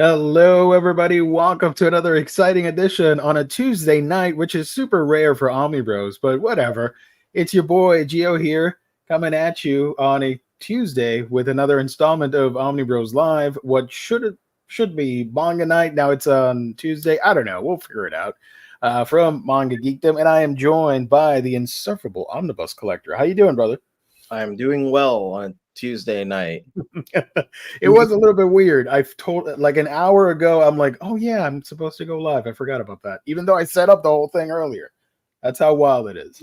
Hello, everybody. Welcome to another exciting edition on a Tuesday night, which is super rare for Omnibros, but whatever. It's your boy Gio here, coming at you on a Tuesday with another installment of Omnibros Live. What should be manga night. Now it's on Tuesday. I don't know. We'll figure it out. From Manga Geekdom, and I am joined by the insufferable Omnibus Collector. How you doing, brother? I'm doing well on Tuesday night. It was a little bit weird. I've told like an hour ago, I'm like, oh yeah, I'm supposed to go live. I forgot about that. Even though I set up the whole thing earlier. That's how wild it is.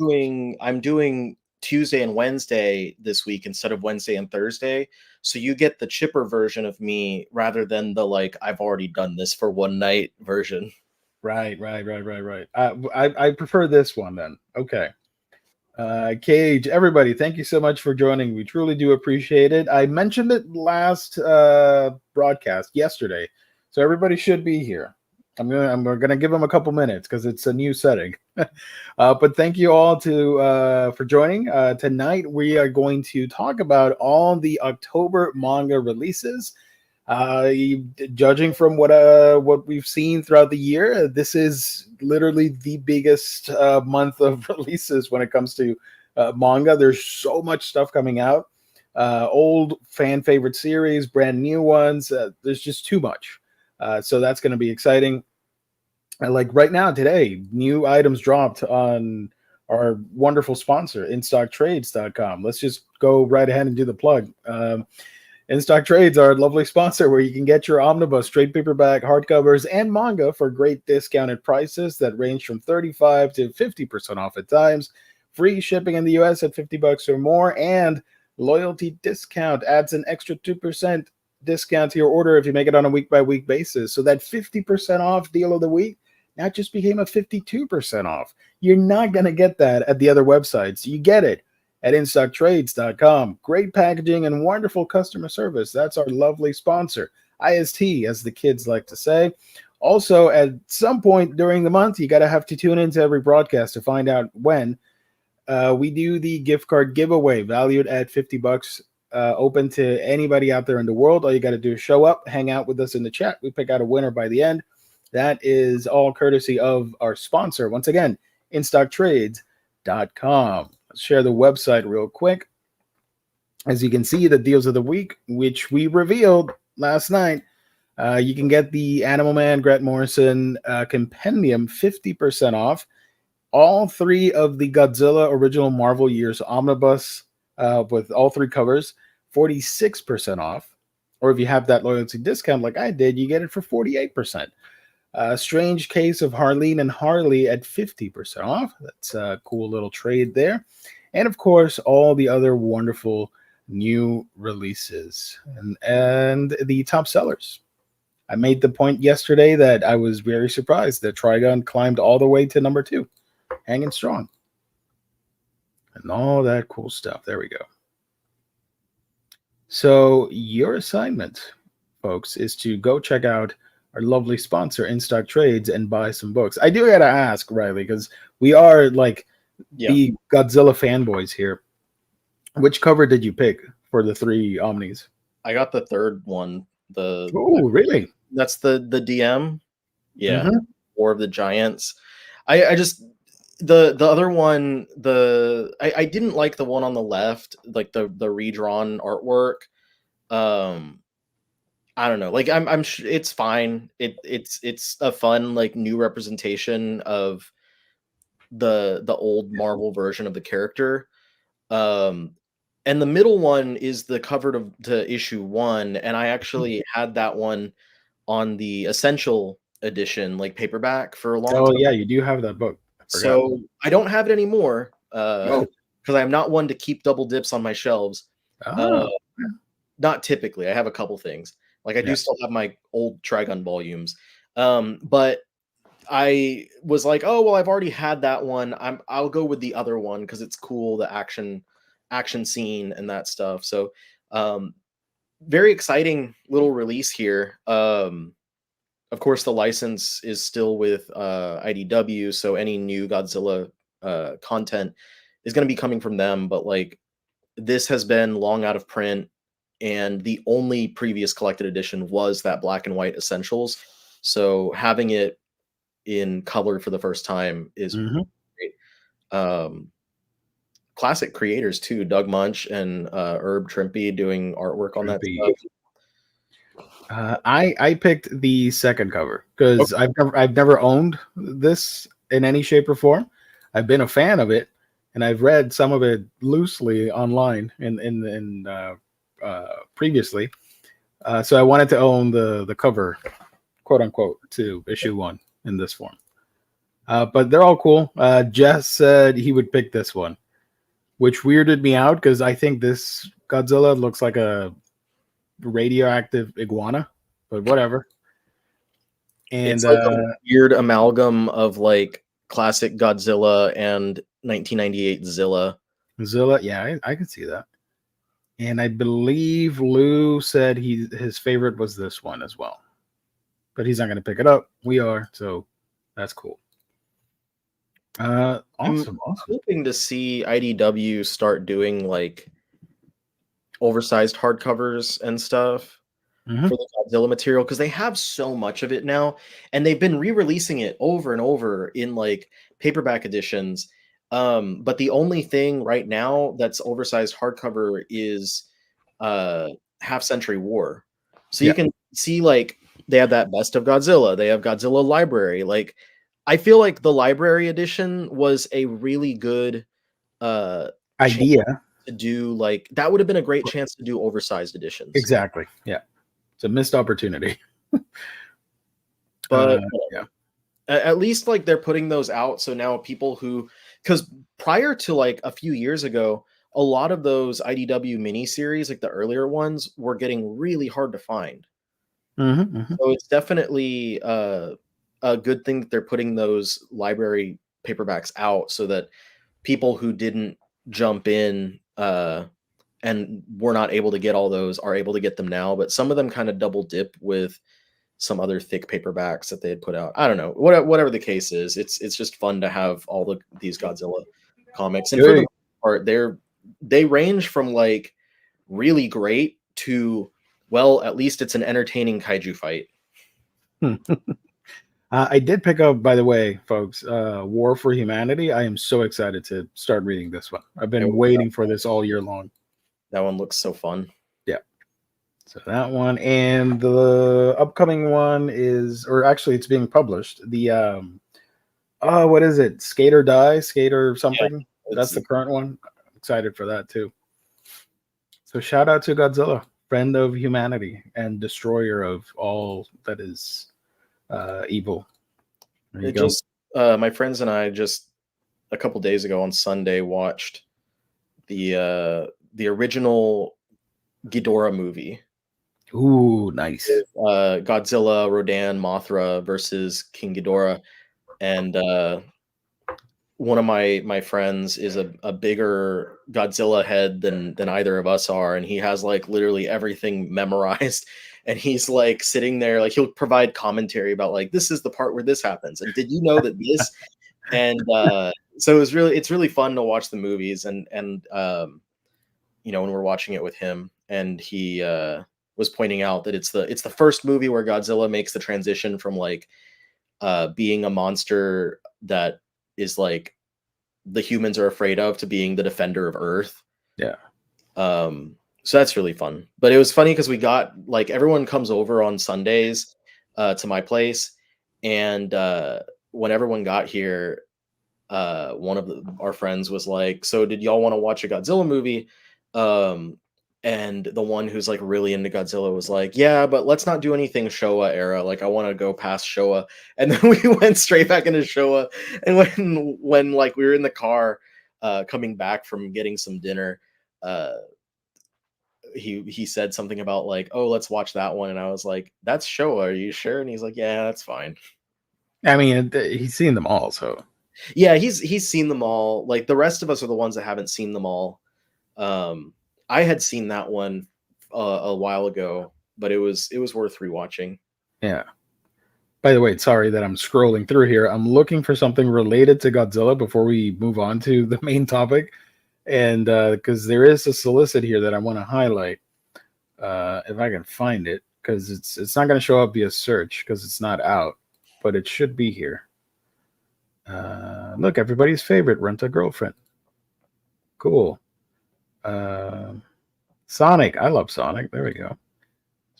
I'm doing Tuesday and Wednesday this week instead of Wednesday and Thursday. So you get the chipper version of me rather than the I've already done this for one night version. Right. I prefer this one then. Okay. Cage, everybody, thank you so much for joining. We truly do appreciate it. I mentioned it last broadcast yesterday, so everybody should be here. We're gonna give them a couple minutes because it's a new setting. But thank you all for joining. Tonight we are going to talk about all the October manga releases. Judging from what we've seen throughout the year, this is literally the biggest month of releases when it comes to manga. There's so much stuff coming out, old fan favorite series, brand new ones. There's just too much, so that's going to be exciting. Like right now, today, new items dropped on our wonderful sponsor, InStockTrades.com. Let's just go right ahead and do the plug. In Stock Trades, our lovely sponsor, where you can get your omnibus, trade paperback, hardcovers, and manga for great discounted prices that range from 35 to 50% off at times. Free shipping in the US at $50 or more, and loyalty discount adds an extra 2% discount to your order if you make it on a week-by-week basis. So that 50% off deal of the week now just became a 52% off. You're not going to get that at the other websites. You get it at InStockTrades.com. Great packaging and wonderful customer service. That's our lovely sponsor, IST, as the kids like to say. Also, at some point during the month, you got to have to tune into every broadcast to find out when we do the gift card giveaway, valued at $50, open to anybody out there in the world. All you got to do is show up, hang out with us in the chat. We pick out a winner by the end. That is all courtesy of our sponsor. Once again, InStockTrades.com. Share the website real quick. As you can see, the deals of the week, which we revealed last night, you can get the Animal Man Grant Morrison compendium 50% off. All three of the Godzilla original Marvel years omnibus with all three covers, 46% off. Or if you have that loyalty discount like I did, you get it for 48%. Strange Case of Harleen and Harley at 50% off. That's a cool little trade there. And of course, all the other wonderful new releases and the top sellers. I made the point yesterday that I was very surprised that Trigun climbed all the way to number 2, hanging strong. And all that cool stuff. There we go. So your assignment, folks, is to go check out our lovely sponsor, In Stock Trades, and buy some books. I do gotta ask, Riley, because we are like the Godzilla fanboys here. Which cover did you pick for the 3 Omnis? I got the third one. Really? That's the DM. Yeah. War of the Giants. I just the other one, I didn't like the one on the left, like the redrawn artwork. I don't know. Like I'm sure it's fine. It's a fun new representation of the old Marvel version of the character. And the middle one is the cover to issue 1, and I actually had that one on the Essential edition, paperback, for a long time. Oh yeah, you do have that book. So I don't have it anymore because I'm not one to keep double dips on my shelves. Not typically. I have a couple things. I do still have my old Trigun volumes. But I was like, oh, well, I've already had that one. I'll go with the other one because it's cool, the action scene and that stuff. So very exciting little release here. Of course, the license is still with IDW, so any new Godzilla content is going to be coming from them. But this has been long out of print. and the only previous collected edition was that black and white Essentials. So having it in color for the first time is great. Classic creators too, Doug Munch and Herb Trimpe doing artwork on that stuff. I picked the second cover because I've never owned this in any shape or form. I've been a fan of it, and I've read some of it loosely online in previously. So I wanted to own the cover, quote unquote, to issue 1 in this form. But they're all cool. Jess said he would pick this one, which weirded me out because I think this Godzilla looks like a radioactive iguana, but whatever. And it's like a weird amalgam of like classic Godzilla and 1998 Zilla. Yeah, I can see that. And I believe Lou said his favorite was this one as well, but he's not going to pick it up. We are, so that's cool. Awesome. I'm hoping to see IDW start doing like oversized hardcovers and stuff for the Godzilla material, because they have so much of it now, and they've been re-releasing it over and over in like paperback editions. But the only thing right now that's oversized hardcover is Half Century War. So you can see like they have that Best of Godzilla, they have Godzilla Library. Like I feel like the library edition was a really good idea to do. Like that would have been a great chance to do oversized editions. Exactly. Yeah. It's a missed opportunity. But at least like they're putting those out. So now people who, because prior to like a few years ago, a lot of those IDW miniseries, like the earlier ones, were getting really hard to find. So it's definitely a good thing that they're putting those library paperbacks out so that people who didn't jump in and were not able to get all those are able to get them now. But some of them kind of double dip with some other thick paperbacks that they had put out. I don't know. Whatever the case is, it's just fun to have all these Godzilla comics. And for the most part, they range from like really great to, well, at least it's an entertaining kaiju fight. I did pick up, by the way, folks, War for Humanity. I am so excited to start reading this one. I've been waiting for this all year long. That one looks so fun. Yeah. So that one, and the upcoming one is, or actually it's being published. The what is it? Skate or Die, Skate or something. Yeah, that's the current one. I'm excited for that too. So shout out to Godzilla, friend of humanity and destroyer of all that is evil. There you go. My friends and I just a couple days ago on Sunday watched the original Ghidorah movie. Ooh, nice. Godzilla, Rodan, Mothra versus King Ghidorah, and one of my friends is a bigger Godzilla head than either of us are, and he has like literally everything memorized. And he's like sitting there, like he'll provide commentary about like, this is the part where this happens. And did you know that this? And so it's really fun to watch the movies. And you know, when we're watching it with him, and he was pointing out that it's the first movie where Godzilla makes the transition from like being a monster that is like the humans are afraid of to being the defender of Earth. Yeah. So that's really fun. But it was funny because we got like everyone comes over on Sundays to my place, and when everyone got here, one of our friends was like, "So did y'all want to watch a Godzilla movie?" And the one who's like really into Godzilla was like, "Yeah, but let's not do anything Showa era. Like I want to go past Showa." And then we went straight back into Showa. And when like we were in the car coming back from getting some dinner, he said something about like, "Oh, let's watch that one." And I was like, "That's Showa, are you sure?" And he's like, "Yeah, that's fine." I mean, he's seen them all, so yeah, he's seen them all. Like the rest of us are the ones that haven't seen them all. I had seen that one a while ago, but it was worth rewatching. Yeah. By the way, sorry that I'm scrolling through here. I'm looking for something related to Godzilla before we move on to the main topic. And because there is a solicit here that I want to highlight. if I can find it, because it's not going to show up via search because it's not out, but it should be here. Look, everybody's favorite, Rent a Girlfriend. Cool. Sonic. I love Sonic. There we go.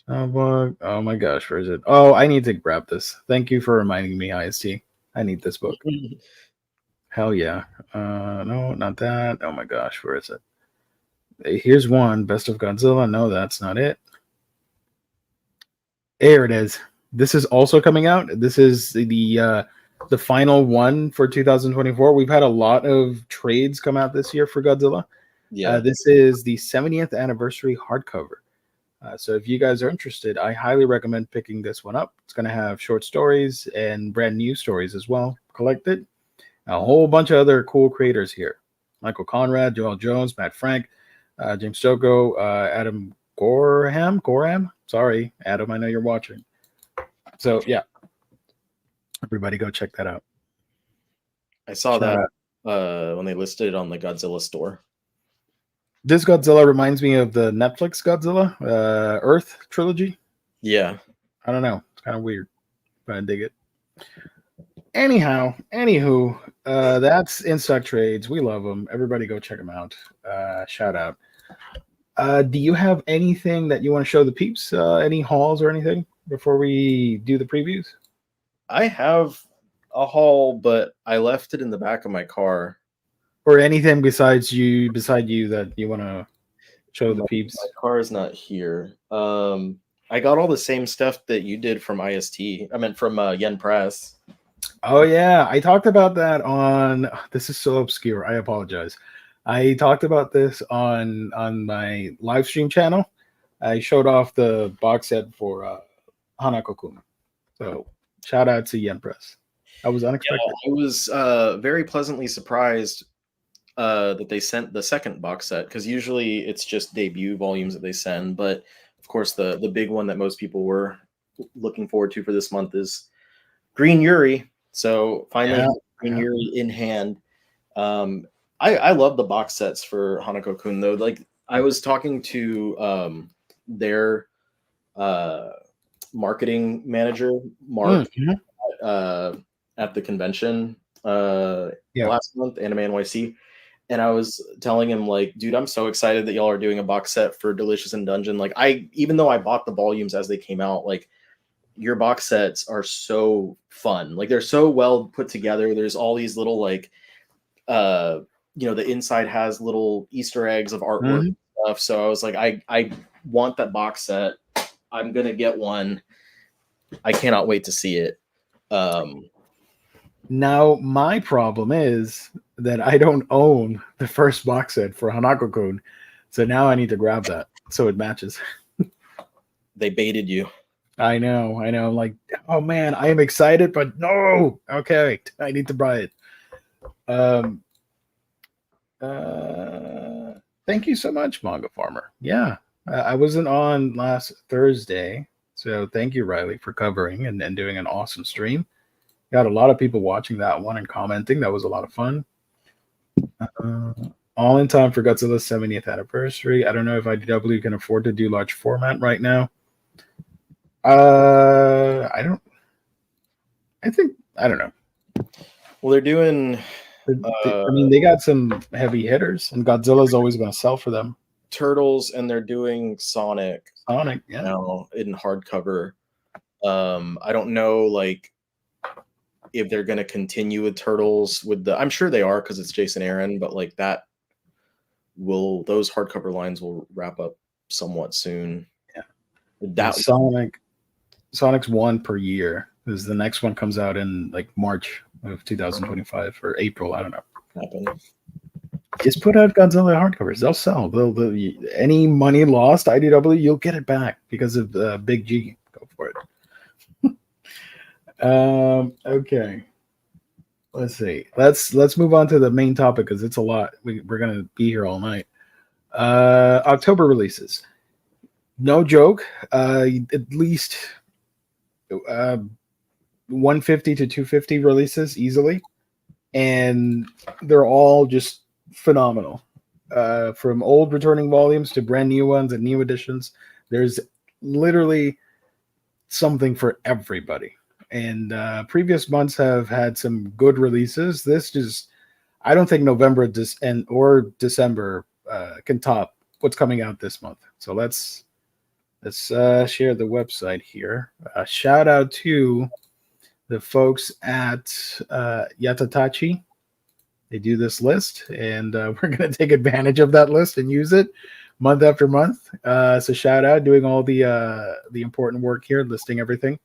Oh my gosh, where is it? Oh, I need to grab this. Thank you for reminding me, IST. I need this book. Hell yeah. No, not that. Oh my gosh, where is it? Here's one. Best of Godzilla. No, that's not it. There it is. This is also coming out. This is the final one for 2024. We've had a lot of trades come out this year for Godzilla. Yeah. This is the 70th anniversary hardcover. So if you guys are interested, I highly recommend picking this one up. It's going to have short stories and brand new stories as well collected. A whole bunch of other cool creators here. Michael Conrad, Joel Jones, Matt Frank, James Stokoe, Adam Gorham. Sorry, Adam, I know you're watching. So, yeah. Everybody go check that out. I saw that when they listed it on the Godzilla store. This Godzilla reminds me of the Netflix Godzilla Earth trilogy. Yeah. I don't know. It's kind of weird, but I dig it. Anywho, that's In Stock Trades. We love them. Everybody go check them out. Shout out. Do you have anything that you want to show the peeps? Any hauls or anything before we do the previews? I have a haul, but I left it in the back of my car. Or anything beside you that you want to show the peeps? My car is not here. I got all the same stuff that you did from IST. I meant from Yen Press. Oh yeah, I talked about that on. This is so obscure. I apologize. I talked about this on my live stream channel. I showed off the box set for Hanako-kun. So shout out to Yen Press. That was unexpected. Yeah, I was very pleasantly surprised that they sent the second box set, because usually it's just debut volumes that they send. But of course, the big one that most people were looking forward to for this month is Green Yuri. So finally, Green Yuri in hand. I love the box sets for Hanako-kun though. Like, I was talking to their marketing manager, Mark, at the convention last month, Anime NYC. And I was telling him, like, dude, I'm so excited that y'all are doing a box set for Delicious in Dungeon. Like, even though I bought the volumes as they came out, like, your box sets are so fun. Like, they're so well put together. There's all these little, like, the inside has little Easter eggs of artwork and stuff. So I was like, I want that box set. I'm gonna get one. I cannot wait to see it. Now, my problem is that I don't own the first box set for Hanako-kun. So now I need to grab that so it matches. They baited you. I know. I'm like, oh man, I am excited, but no. Okay, I need to buy it. Thank you so much, Manga Farmer. Yeah, I wasn't on last Thursday, so thank you, Riley, for covering and doing an awesome stream. Got a lot of people watching that one and commenting. That was a lot of fun. All in time for Godzilla's 70th anniversary. I don't know if IDW can afford to do large format right now. I don't know. Well, they're doing. I mean, they got some heavy hitters, and Godzilla's always going to sell for them. Turtles, and they're doing Sonic. Yeah. Now in hardcover. I don't know, like, if they're going to continue with Turtles with the. I'm sure they are, because it's Jason Aaron, but like those hardcover lines will wrap up somewhat soon. Yeah. Sonic's one per year, because the next one comes out in like March of 2025 or April. I don't know. Just put out Godzilla hardcovers. They'll sell. Any money lost, IDW, you'll get it back because of Big G. Go for it. Okay. Let's see. Let's move on to the main topic, because it's a lot. We're gonna be here all night. October releases. No joke. At least 150 to 250 releases easily, and they're all just phenomenal. From old returning volumes to brand new ones and new editions. There's literally something for everybody. And previous months have had some good releases. This just, I don't think November or December can top what's coming out this month. So let's share the website here. Shout out to the folks at Yatatachi. They do this list, and we're going to take advantage of that list and use it month after month. So shout out, doing all the important work here, listing everything.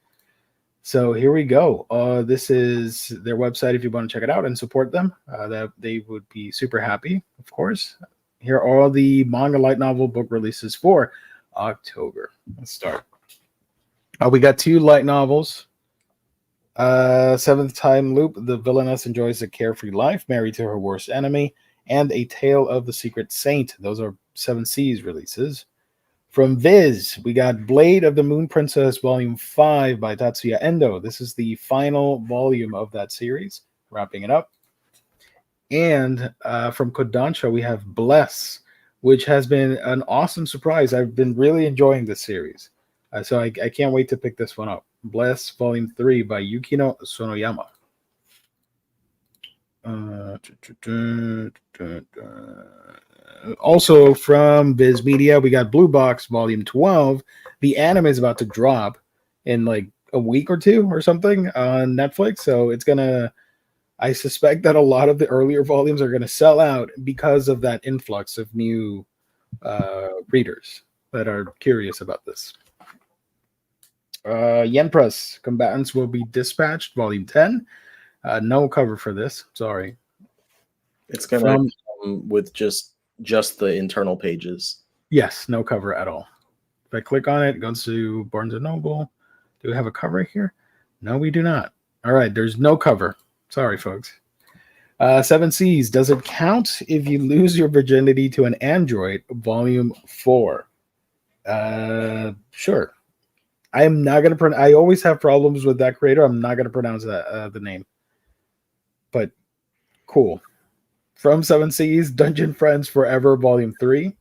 So here we go. This is their website if you want to check it out and support them. That they would be super happy, of course. Here are all the manga light novel book releases for October. Let's start. We got 2 light novels. Seventh Time Loop, the villainess enjoys a carefree life, married to her worst enemy, and A Tale of the Secret Saint. Those are 7 Seas releases. From Viz, we got Blade of the Moon Princess Volume 5 by Tatsuya Endo. This is the final volume of that series, wrapping it up. And from Kodansha, we have Bless, which has been an awesome surprise. I've been really enjoying this series. So I can't wait to pick this one up. Bless Volume 3 by Yukino Sonoyama. Also from Viz Media, we got Blue Box Volume 12. The anime is about to drop in like a week or 2 or something on Netflix. So it's going to, I suspect that a lot of the earlier volumes are going to sell out because of that influx of new readers that are curious about this. Yen Press Combatants Will Be Dispatched, Volume 10. No cover for this. Sorry. It's going to come with just the internal pages. Yes, no cover at all. If I click on it, it goes to Barnes & Noble. Do we have a cover here? No, we do not. All right, there's no cover. Sorry, folks. 7 Seas. Does it count if you lose your virginity to an android? Volume 4. Sure. I am not going to I always have problems with that creator. I'm not going to pronounce that the name. But cool. From 7 Seas, Dungeon Friends Forever, Volume 3.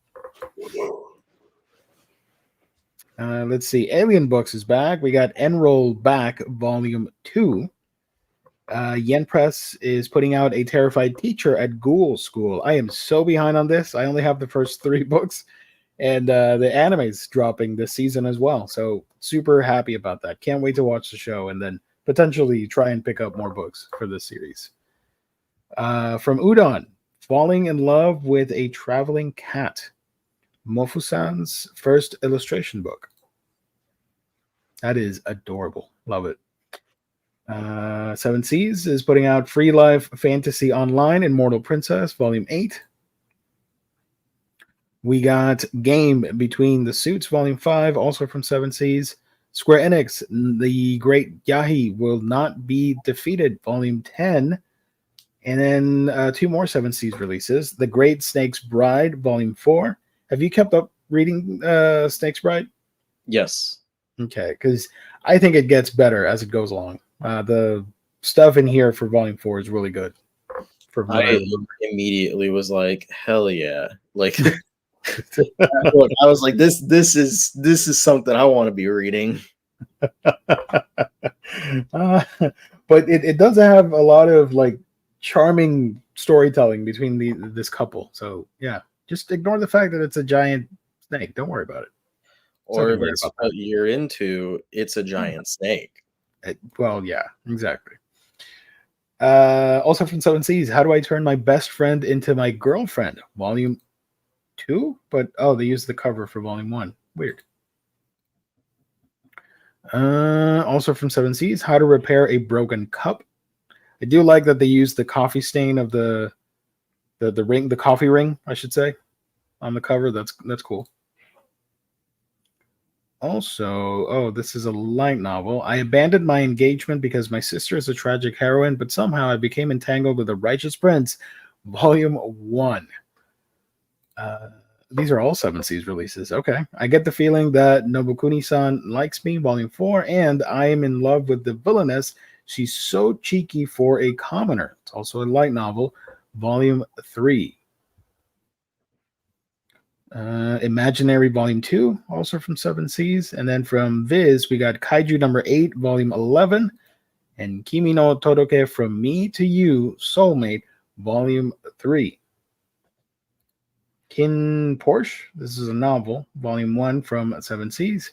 Let's see. Alien Books is back. We got Enroll Back, Volume 2. Yen Press is putting out A Terrified Teacher at Ghoul School. I am so behind on this. I only have the first 3 books. And the anime's dropping this season as well. So super happy about that. Can't wait to watch the show and then potentially try and pick up more books for this series. From Udon, Falling in Love with a Traveling Cat. Mofusan's first illustration book. That is adorable. Love it. 7 Seas is putting out Free Life Fantasy Online Immortal Princess, Volume 8. We got Game Between the Suits, Volume 5, also from 7 Seas. Square Enix, The Great Yahi Will Not Be Defeated, Volume 10. And then 2 more 7 Seas releases. The Great Snake's Bride, Volume 4. Have you kept up reading Snake's Bride? Yes. Okay, because I think it gets better as it goes along. The stuff in here for Volume 4 is really good. I immediately was like, hell yeah. Like... Look, I was like, this is something I want to be reading. But it does have a lot of like charming storytelling between this couple. So yeah, just ignore the fact that it's a giant snake. Don't worry about it. Or if it's what you're into, it's a giant snake. Well, yeah, exactly. Also from 7 Seas, How Do I Turn My Best Friend Into My Girlfriend? Volume 2, but they used the cover for Volume 1. Weird. Also from 7 Seas, How to Repair a Broken Cup. I do like that they used the coffee stain of the ring, the coffee ring, I should say, on the cover. That's cool. Also, this is a light novel. I abandoned my engagement because my sister is a tragic heroine, but somehow I became entangled with a righteous prince. Volume 1. These are all 7 Seas releases. Okay. I get the feeling that Nobukuni-san likes me, Volume 4, and I am in love with the villainess. She's so cheeky for a commoner. It's also a light novel, Volume 3. Imaginary Volume 2, also from Seven Seas. And then from Viz, we got Kaiju number 8, Volume 11, and Kimi no Todoke From Me to You, Soulmate, Volume 3. Kin Porsche, this is a novel, Volume 1 from Seven Seas.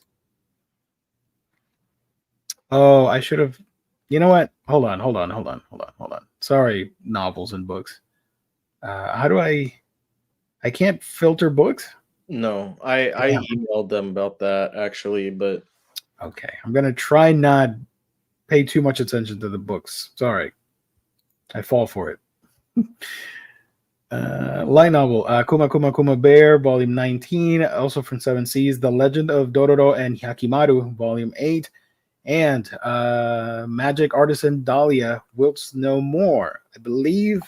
Oh, I should have. You know what? Hold on. Sorry, novels and books. How do I can't filter books? No, I emailed them about that actually, but okay, I'm gonna try not pay too much attention to the books. Sorry, I fall for it. Light novel, Kuma Kuma Kuma Bear, Volume 19, also from Seven Seas. The Legend of Dororo and Hyakimaru, Volume 8, and Magic Artisan Dahlia Wilts No More. I believe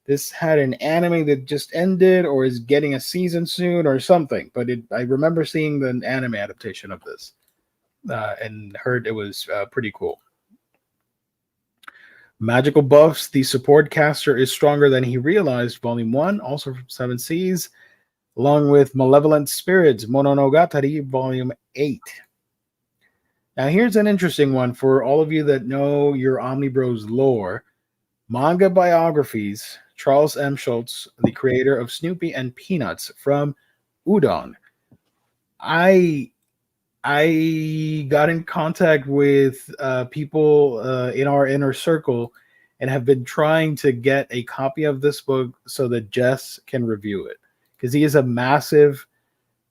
this had an anime that just ended or is getting a season soon or something. But I remember seeing the anime adaptation of this and heard it was pretty cool. Magical Buffs, the support caster is stronger than he realized, Volume 1, also from Seven Seas, along with Malevolent Spirits, Mononogatari, Volume 8. Now, here's an interesting one for all of you that know your Omnibros lore. Manga biographies, Charles M. Schultz, the creator of Snoopy and Peanuts from Udon. I got in contact with people in our inner circle and have been trying to get a copy of this book so that Jess can review it, because he is a massive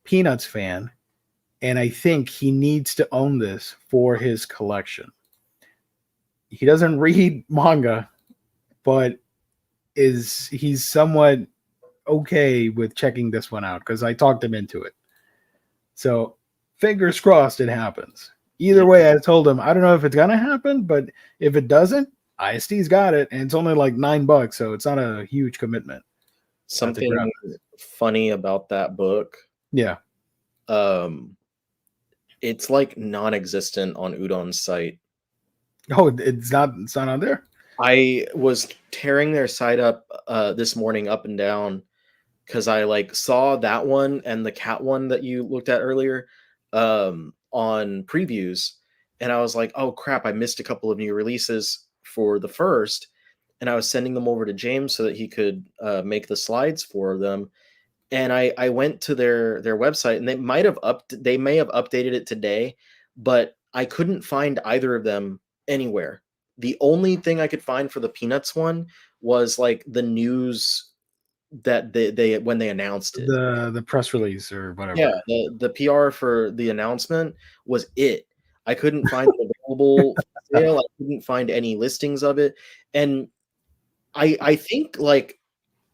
Peanuts fan, and I think he needs to own this for his collection. He doesn't read manga, but he's somewhat okay with checking this one out because I talked him into it. So fingers crossed it happens. Either way, I told him I don't know if it's gonna happen, but if it doesn't, IST's got it, and it's only like $9, so it's not a huge commitment. Something funny about that book. Yeah. It's like non-existent on Udon's site. Oh, it's not on there? I was tearing their site up this morning up and down because I like saw that one and the cat one that you looked at earlier on previews, and I was like, oh crap, I missed a couple of new releases for the first, and I was sending them over to James so that he could make the slides for them. And I went to their website, and they may have updated it today, but I couldn't find either of them anywhere. The only thing I could find for the Peanuts one was like the news that they when they announced it, the press release or whatever. Yeah, the PR for the announcement was it. I couldn't find it available for sale. I couldn't find any listings of it, and I think like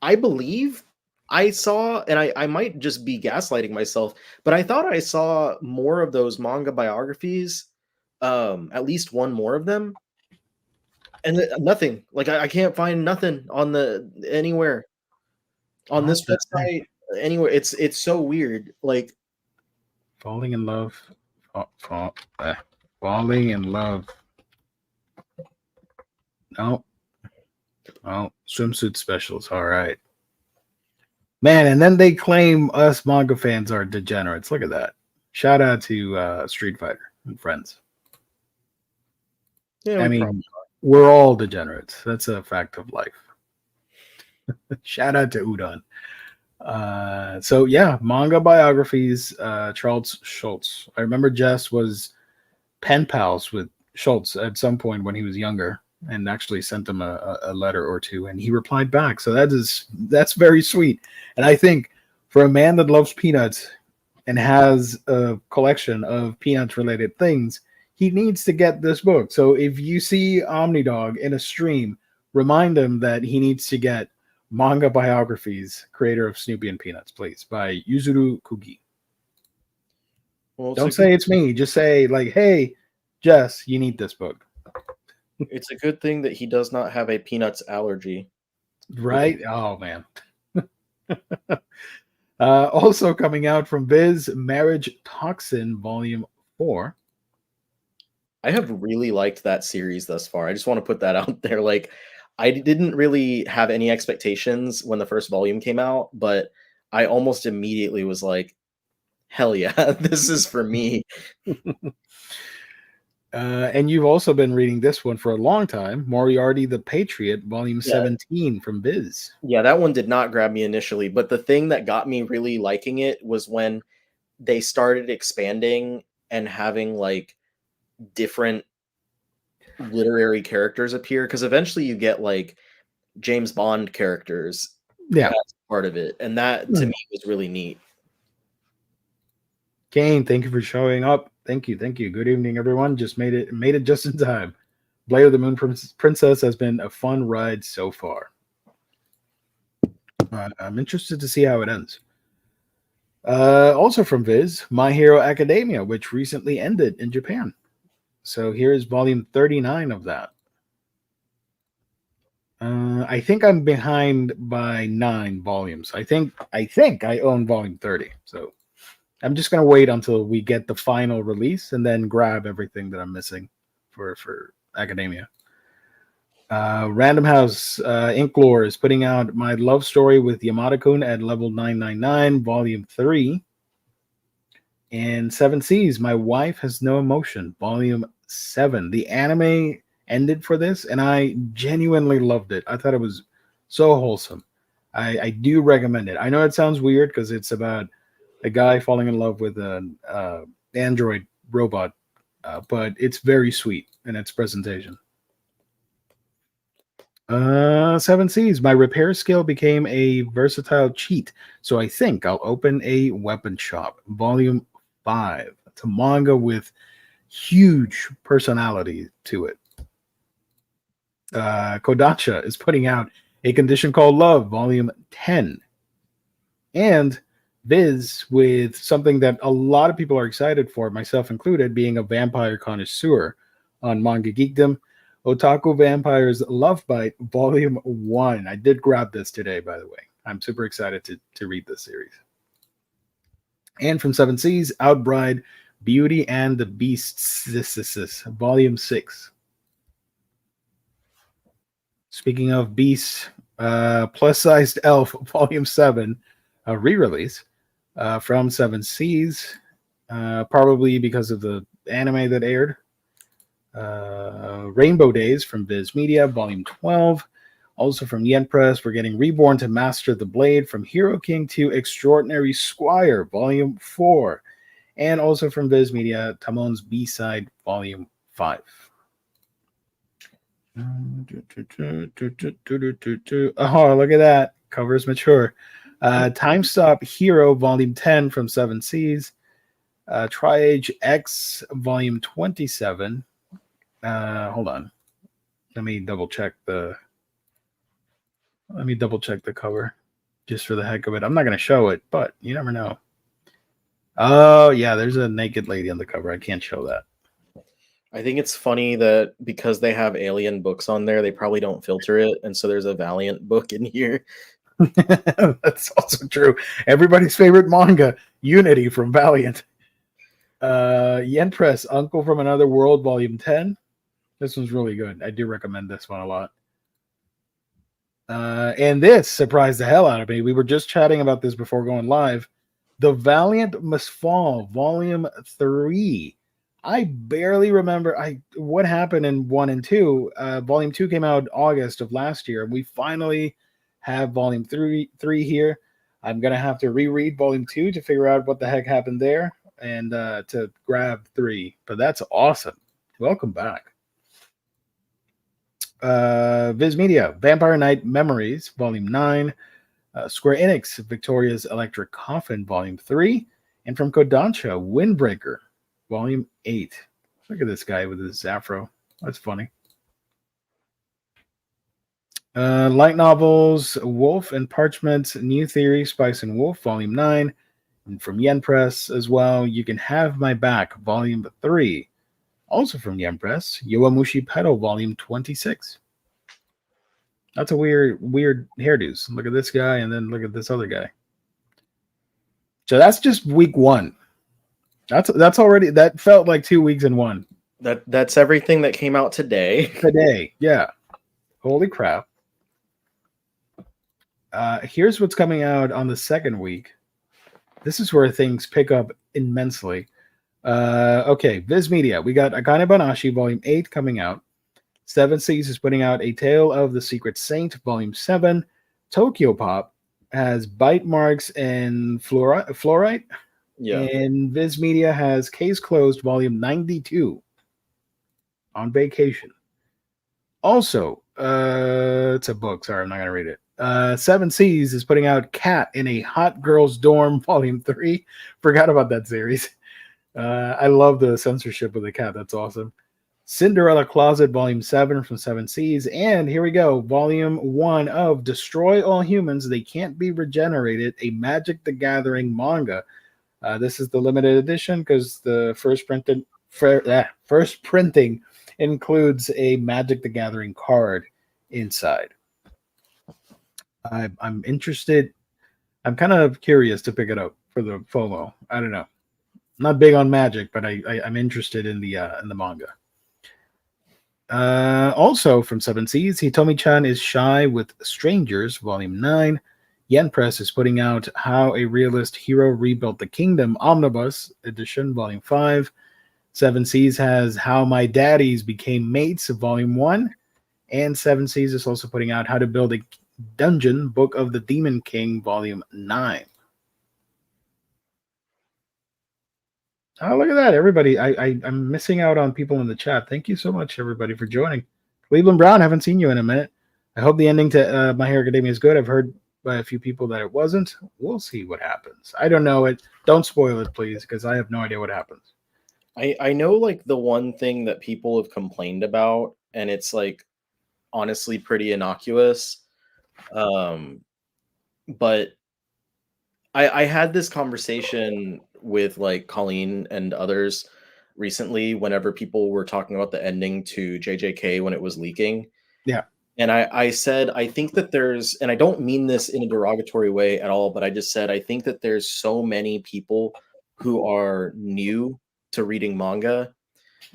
I believe I saw, and I might just be gaslighting myself, but I thought I saw more of those manga biographies, at least one more of them. And nothing. Like I can't find nothing on anywhere on this website anywhere. It's so weird. Like falling in love, falling in love. No, oh, swimsuit specials. All right, man. And then they claim us manga fans are degenerates. Look at that. Shout out to Street Fighter and friends. Yeah, I mean, we're all degenerates. That's a fact of life. Shout out to Udon. So yeah, manga biographies, Charles Schultz. I remember Jess was pen pals with Schultz at some point when he was younger, and actually sent him a letter or two, and he replied back. So that's very sweet. And I think for a man that loves Peanuts and has a collection of Peanuts related things, he needs to get this book. So if you see Omnidog in a stream, remind him that he needs to get Manga Biographies, creator of Snoopy and Peanuts, please, by Yuzuru Kugi. Well, don't say it's me. Just say, like, hey, Jess, you need this book. It's a good thing that he does not have a Peanuts allergy. Right? Oh, man. Also coming out from Viz, Marriage Toxin, Volume 4. I have really liked that series thus far. I just want to put that out there. Like, I didn't really have any expectations when the first volume came out, but I almost immediately was like, hell yeah, this is for me. And you've also been reading this one for a long time, Moriarty the Patriot, Volume Yeah. 17 from Viz. Yeah, that one did not grab me initially, but the thing that got me really liking it was when they started expanding and having like different literary characters appear, because eventually you get like James Bond characters Yeah. as part of it, and that to me was really neat. Kane, thank you for showing up. Thank you. Good evening, everyone. Just made it just in time. Blair the Moon Princess has been a fun ride so far. I'm interested to see how it ends. Also from Viz, My Hero Academia, which recently ended in Japan. So here's volume 39 of that. I think I'm behind by 9 volumes. I think I own volume 30. So I'm just gonna wait until we get the final release and then grab everything that I'm missing for Academia. Random House Inklore is putting out My Love Story with Yamada-kun at level 999, volume 3. And Seven Seas, My Wife Has No Emotion, volume 7. The anime ended for this, and I genuinely loved it. I thought it was so wholesome. I do recommend it. I know it sounds weird because it's about a guy falling in love with an android robot, but it's very sweet in its presentation. Seven Seas, my repair skill became a versatile cheat, so I think I'll open a weapon shop. Volume 5. It's a manga with huge personality to it. Kodansha is putting out A Condition Called Love, Volume 10. And Viz with something that a lot of people are excited for, myself included, being a vampire connoisseur on Manga Geekdom. Otaku Vampires Love Bite, Volume 1. I did grab this today, by the way. I'm super excited to read this series. And from Seven Seas, Outbride, Beauty and the Beasts, Volume 6. Speaking of beasts, Plus-Sized Elf, Volume 7, a re-release from Seven Seas, probably because of the anime that aired. Rainbow Days from Viz Media, Volume 12. Also from Yen Press, we're getting Reborn to Master the Blade, from Hero King to Extraordinary Squire, Volume 4. And also from Viz Media, Tamon's B-Side, Volume 5. Oh, look at that. Cover's mature. Time Stop Hero, Volume 10 from Seven Seas. Tri-Age X, Volume 27. Hold on. Let me double check the cover just for the heck of it. I'm not going to show it, but you never know. Oh, yeah, there's a naked lady on the cover. I can't show that. I think it's funny that because they have Alien books on there, they probably don't filter it, and so there's a Valiant book in here. That's also true. Everybody's favorite manga, Unity from Valiant. Yen Press, Uncle from Another World, Volume 10. This one's really good. I do recommend this one a lot. And this surprised the hell out of me. We were just chatting about this before going live. The Valiant Must Fall, Volume 3. I barely remember what happened in 1 and 2. Volume 2 came out August of last year, and we finally have Volume 3 here. I'm going to have to reread Volume 2 to figure out what the heck happened there and to grab 3. But that's awesome. Welcome back. Viz Media, Vampire Knight Memories, Volume 9. Square Enix, Victoria's Electric Coffin, Volume 3. And from Kodansha, Windbreaker, Volume 8. Look at this guy with his afro. That's funny. Light novels, Wolf and Parchment, New Theory, Spice and Wolf, Volume 9. And from Yen Press as well, You Can Have My Back, Volume 3. Also from Yen Press, Yowamushi Pedal, Volume 26. That's a weird hairdos. Look at this guy, and then look at this other guy. So that's just week 1. That's already, that felt like 2 weeks in one. That's everything that came out today. Today, yeah. Holy crap. Here's what's coming out on the second week. This is where things pick up immensely. Okay, Viz Media. We got Akane Banashi Volume 8 coming out. Seven Seas is putting out A Tale of the Secret Saint Volume 7. Tokyo Pop has Bite Marks and Fluorite. Yeah. And Viz Media has Case Closed Volume 92 on vacation. Also, it's a book. Sorry, I'm not going to read it. Seven Seas is putting out Cat in a Hot Girls Dorm Volume 3. Forgot about that series. I love the censorship of the cat. That's awesome. Cinderella Closet Volume 7 from Seven Seas. And here we go. Volume 1 of Destroy All Humans. They Can't Be Regenerated. A Magic the Gathering manga. This is the limited edition because the first printing includes a Magic the Gathering card inside. I'm interested. I'm kind of curious to pick it up for the FOMO. I don't know. I'm not big on Magic, but I'm interested in the manga. Also from Seven Seas, Hitomi-chan is Shy with Strangers, Volume 9. Yen Press is putting out How a Realist Hero Rebuilt the Kingdom, Omnibus Edition, Volume 5. Seven Seas has How My Daddies Became Mates, Volume 1. And Seven Seas is also putting out How to Build a Dungeon, Book of the Demon King, Volume 9. Oh, look at that, everybody. I'm missing out on people in the chat. Thank you so much, everybody, for joining. Cleveland Brown, haven't seen you in a minute. I hope the ending to My Hero Academia is good. I've heard by a few people that it wasn't. We'll see what happens. I don't know it. Don't spoil it, please, because I have no idea what happens. I know, like, the one thing that people have complained about, and it's, like, honestly pretty innocuous. But I had this conversation with, like, Colleen and others recently whenever people were talking about the ending to JJK when it was leaking. Yeah. And I said, I think that there's, and I don't mean this in a derogatory way at all, but I just said, I think that there's so many people who are new to reading manga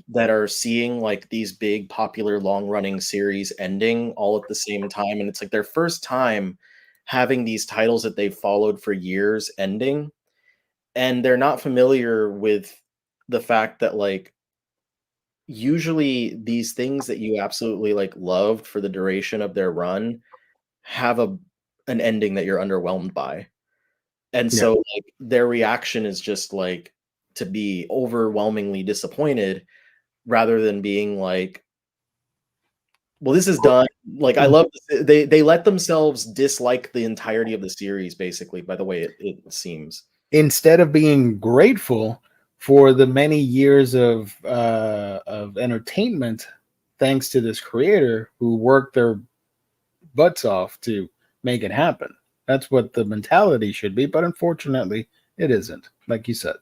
that are seeing, like, these big popular long running series ending all at the same time. And it's like their first time having these titles that they've followed for years ending. And they're not familiar with the fact that, like, usually these things that you absolutely, like, loved for the duration of their run have an ending that you're underwhelmed by. And so, like, their reaction is just, like, to be overwhelmingly disappointed rather than being like, well, this is done. Like, I love this. They let themselves dislike the entirety of the series, basically, by the way it seems. Instead of being grateful for the many years of entertainment, thanks to this creator who worked their butts off to make it happen. That's what the mentality should be, but unfortunately, it isn't. Like you said,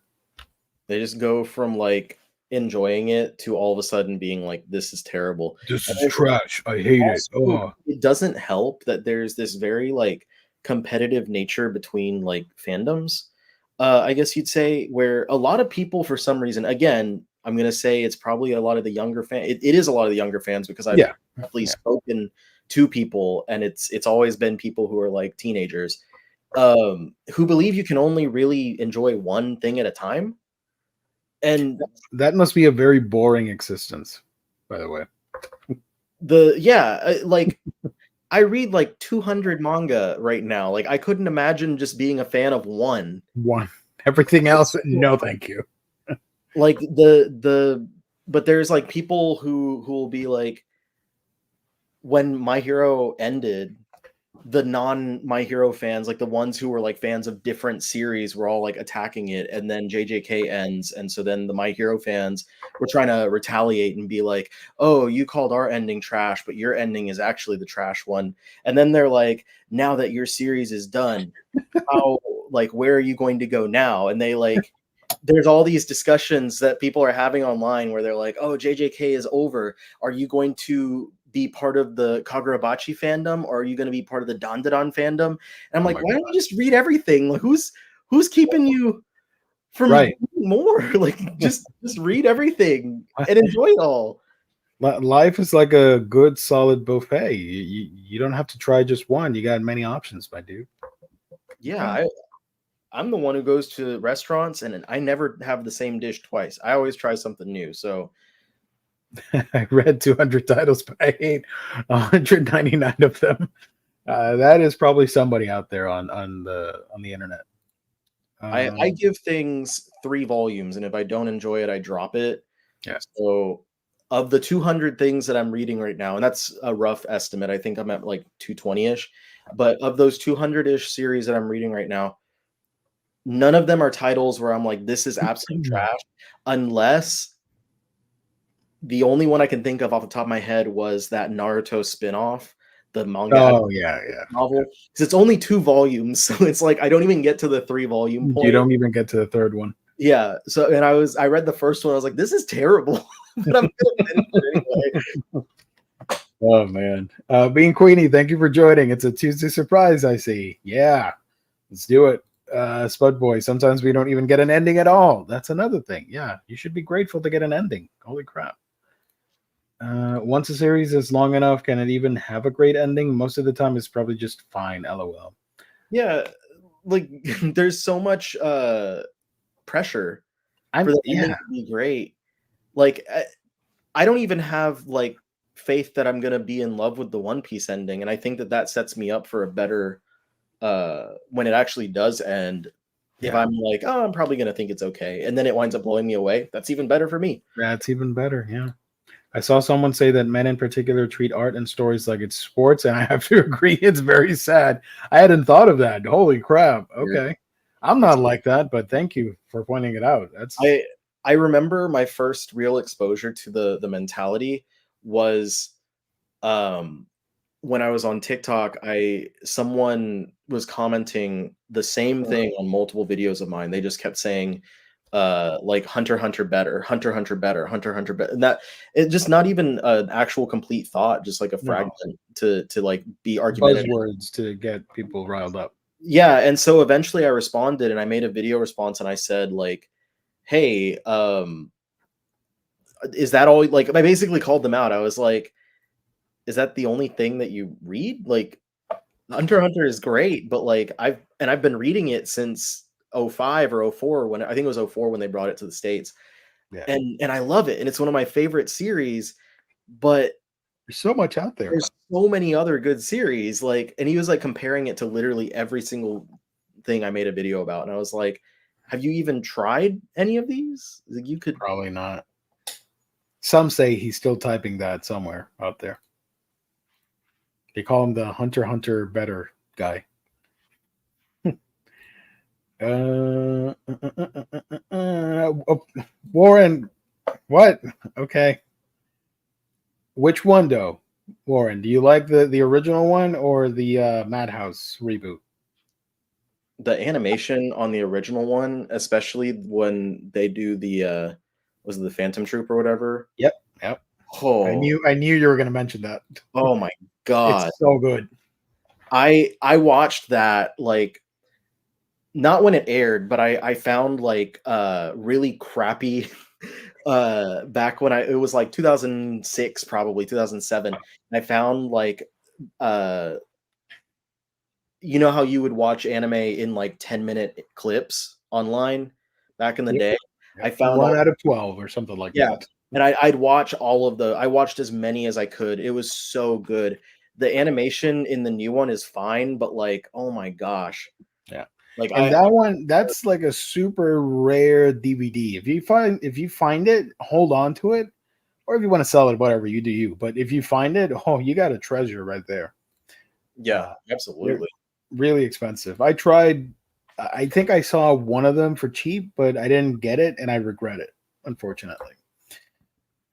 they just go from, like, enjoying it to all of a sudden being like, this is terrible. This is trash. I hate it. Oh. It doesn't help that there's this very, like, competitive nature between, like, fandoms. I guess you'd say, where a lot of people, for some reason, again, I'm going to say it's probably a lot of the younger fans. It is a lot of the younger fans because I've spoken to people, and it's always been people who are, like, teenagers who believe you can only really enjoy one thing at a time. And that must be a very boring existence, by the way. Like, I read, like, 200 manga right now. Like, I couldn't imagine just being a fan of one. Everything else, no thank you. Like, but there's, like, people who will be like, when My Hero ended, the non My Hero fans, like the ones who were, like, fans of different series, were all, like, attacking it. And then JJK ends, and so then the My Hero fans were trying to retaliate and be like, oh, you called our ending trash, but your ending is actually the trash one. And then they're like, now that your series is done, how, like, where are you going to go now? And they, like, there's all these discussions that people are having online where they're like, oh, JJK is over. Are you going to be part of the Kagurabachi fandom, or are you going to be part of the Dandadan fandom? And I'm like, why don't you just read everything? Like, who's keeping you from reading more? Like, just read everything and enjoy it all. Life is like a good, solid buffet. You don't have to try just one. You got many options, my dude. Yeah, I'm the one who goes to restaurants and I never have the same dish twice. I always try something new. So I read 200 titles, but I ate 199 of them. That is probably somebody out there on the internet. I give things 3 volumes, and if I don't enjoy it, I drop it. Yeah. So of the 200 things that I'm reading right now, and that's a rough estimate, I think I'm at like 220-ish. But of those 200-ish series that I'm reading right now, none of them are titles where I'm like, this is absolute trash, unless the only one I can think of off the top of my head was that Naruto spinoff, the manga Oh yeah, novel. Because it's only 2 volumes, so it's like I don't even get to the 3-volume point. You don't even get to the third one. Yeah. So, and I read the first one. I was like, this is terrible, but I'm gonna finish it anyway. Oh man, Bean Queenie, thank you for joining. It's a Tuesday surprise, I see. Yeah, let's do it. Spud Boy, sometimes we don't even get an ending at all. That's another thing. Yeah, you should be grateful to get an ending. Holy crap. Once a series is long enough, can it even have a great ending? Most of the time, it's probably just fine. LOL. Yeah, like there's so much pressure for the ending to be great. Like I don't even have like faith that I'm gonna be in love with the One Piece ending, and I think that sets me up for a better when it actually does end. If I'm like, oh, I'm probably gonna think it's okay, and then it winds up blowing me away, that's even better for me. That's even better. Yeah. I saw someone say that men in particular treat art and stories like it's sports, and I have to agree. It's very sad. I hadn't thought of that. Holy crap. Okay. I'm not like that, but thank you for pointing it out. I remember my first real exposure to the mentality was when I was on TikTok. Someone was commenting the same thing on multiple videos of mine. They just kept saying like Hunter x Hunter better, Hunter x Hunter better, Hunter x Hunter better. And that it just not even an actual complete thought, just like a fragment to like be argumentative. Buzzwords to get people riled up. Yeah, and so eventually I responded and I made a video response and I said like, hey, is that all? Like I basically called them out. I was like, is that the only thing that you read? Like Hunter x Hunter is great, but like I've been reading it since 05 or 04 when I think it was 04 when they brought it to the States. Yeah. And I love it. And it's one of my favorite series, but there's so much out there. There's so many other good series. Like, and he was like comparing it to literally every single thing I made a video about. And I was like, have you even tried any of these? Like, you could probably not. Some say he's still typing that somewhere out there. They call him the Hunter x Hunter better guy. Warren, what? Okay. Which one though, Warren? Do you like the original one or the Madhouse reboot? The animation on the original one, especially when they do the was it the Phantom Troop or whatever? Yep. Oh, I knew you were going to mention that. Oh my god, it's so good. I watched that like not when it aired, but I found like really crappy back when it was like 2006, probably 2007. I found like you know how you would watch anime in like 10-minute clips online back in the day? I found 1 out of 12 or something like that. And I'd watch I watched as many as I could. It was so good. The animation in the new one is fine, but like, oh my gosh. Yeah. Like that one, that's like a super rare DVD. If you find it, hold on to it. Or if you want to sell it, whatever, you do you. But if you find it, you got a treasure right there. Yeah, absolutely. Really expensive. I tried, I think I saw one of them for cheap, but I didn't get it and I regret it, unfortunately.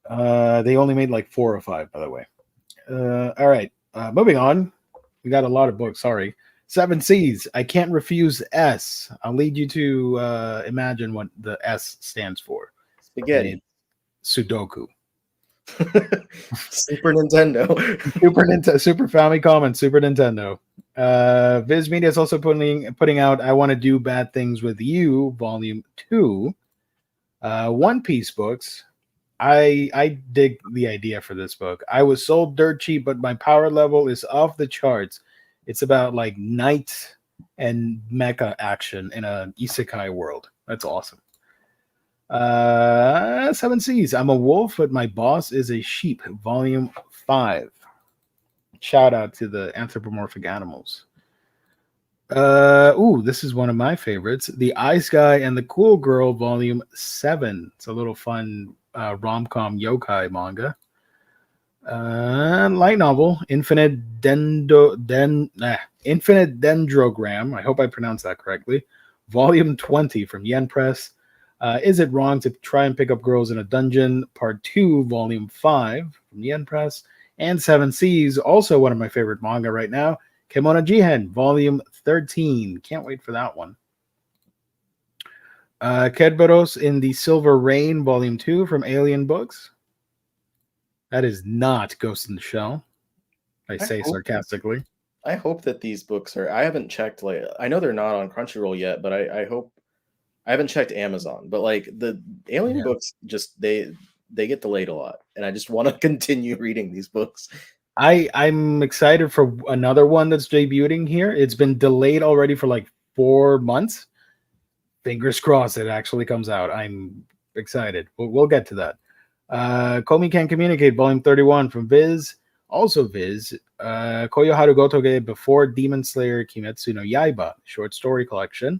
They only made like 4 or 5, by the way. All right. Moving on. We got a lot of books. Sorry. 7 C's. I can't refuse S. I'll lead you to imagine what the S stands for. Spaghetti. Sudoku. Super Nintendo. Super Famicom and Super Nintendo. Viz Media is also putting out I Want to Do Bad Things with You, Volume 2. One Piece books. I dig the idea for this book. I was sold dirt cheap, but my power level is off the charts. It's about like knight and mecha action in a isekai world. That's awesome. Seven Seas. I'm a wolf, but my boss is a sheep. Volume 5. Shout out to the anthropomorphic animals. This is one of my favorites. The Ice Guy and the Cool Girl, Volume 7. It's a little fun rom-com yokai manga. Light novel, Infinite Dendrogram. I hope I pronounced that correctly. Volume 20 from Yen Press. Is It Wrong to Try and Pick Up Girls in a Dungeon? Part 2, Volume 5 from Yen Press. And Seven Seas, also one of my favorite manga right now. Kimono Jihen, Volume 13. Can't wait for that one. Kerberos in the Silver Rain, Volume 2 from Alien Books. That is not Ghost in the Shell. I say sarcastically. I hope that these books are... I haven't checked... like, I know they're not on Crunchyroll yet, but I hope... I haven't checked Amazon, but like the Alien books, just they get delayed a lot, and I just want to continue reading these books. I'm excited for another one that's debuting here. It's been delayed already for like 4 months. Fingers crossed it actually comes out. I'm excited. We'll get to that. Komi Can't Communicate, Volume 31 from Viz. Also Viz. Koyoharu Gotoge Before Demon Slayer Kimetsu no Yaiba, short story collection.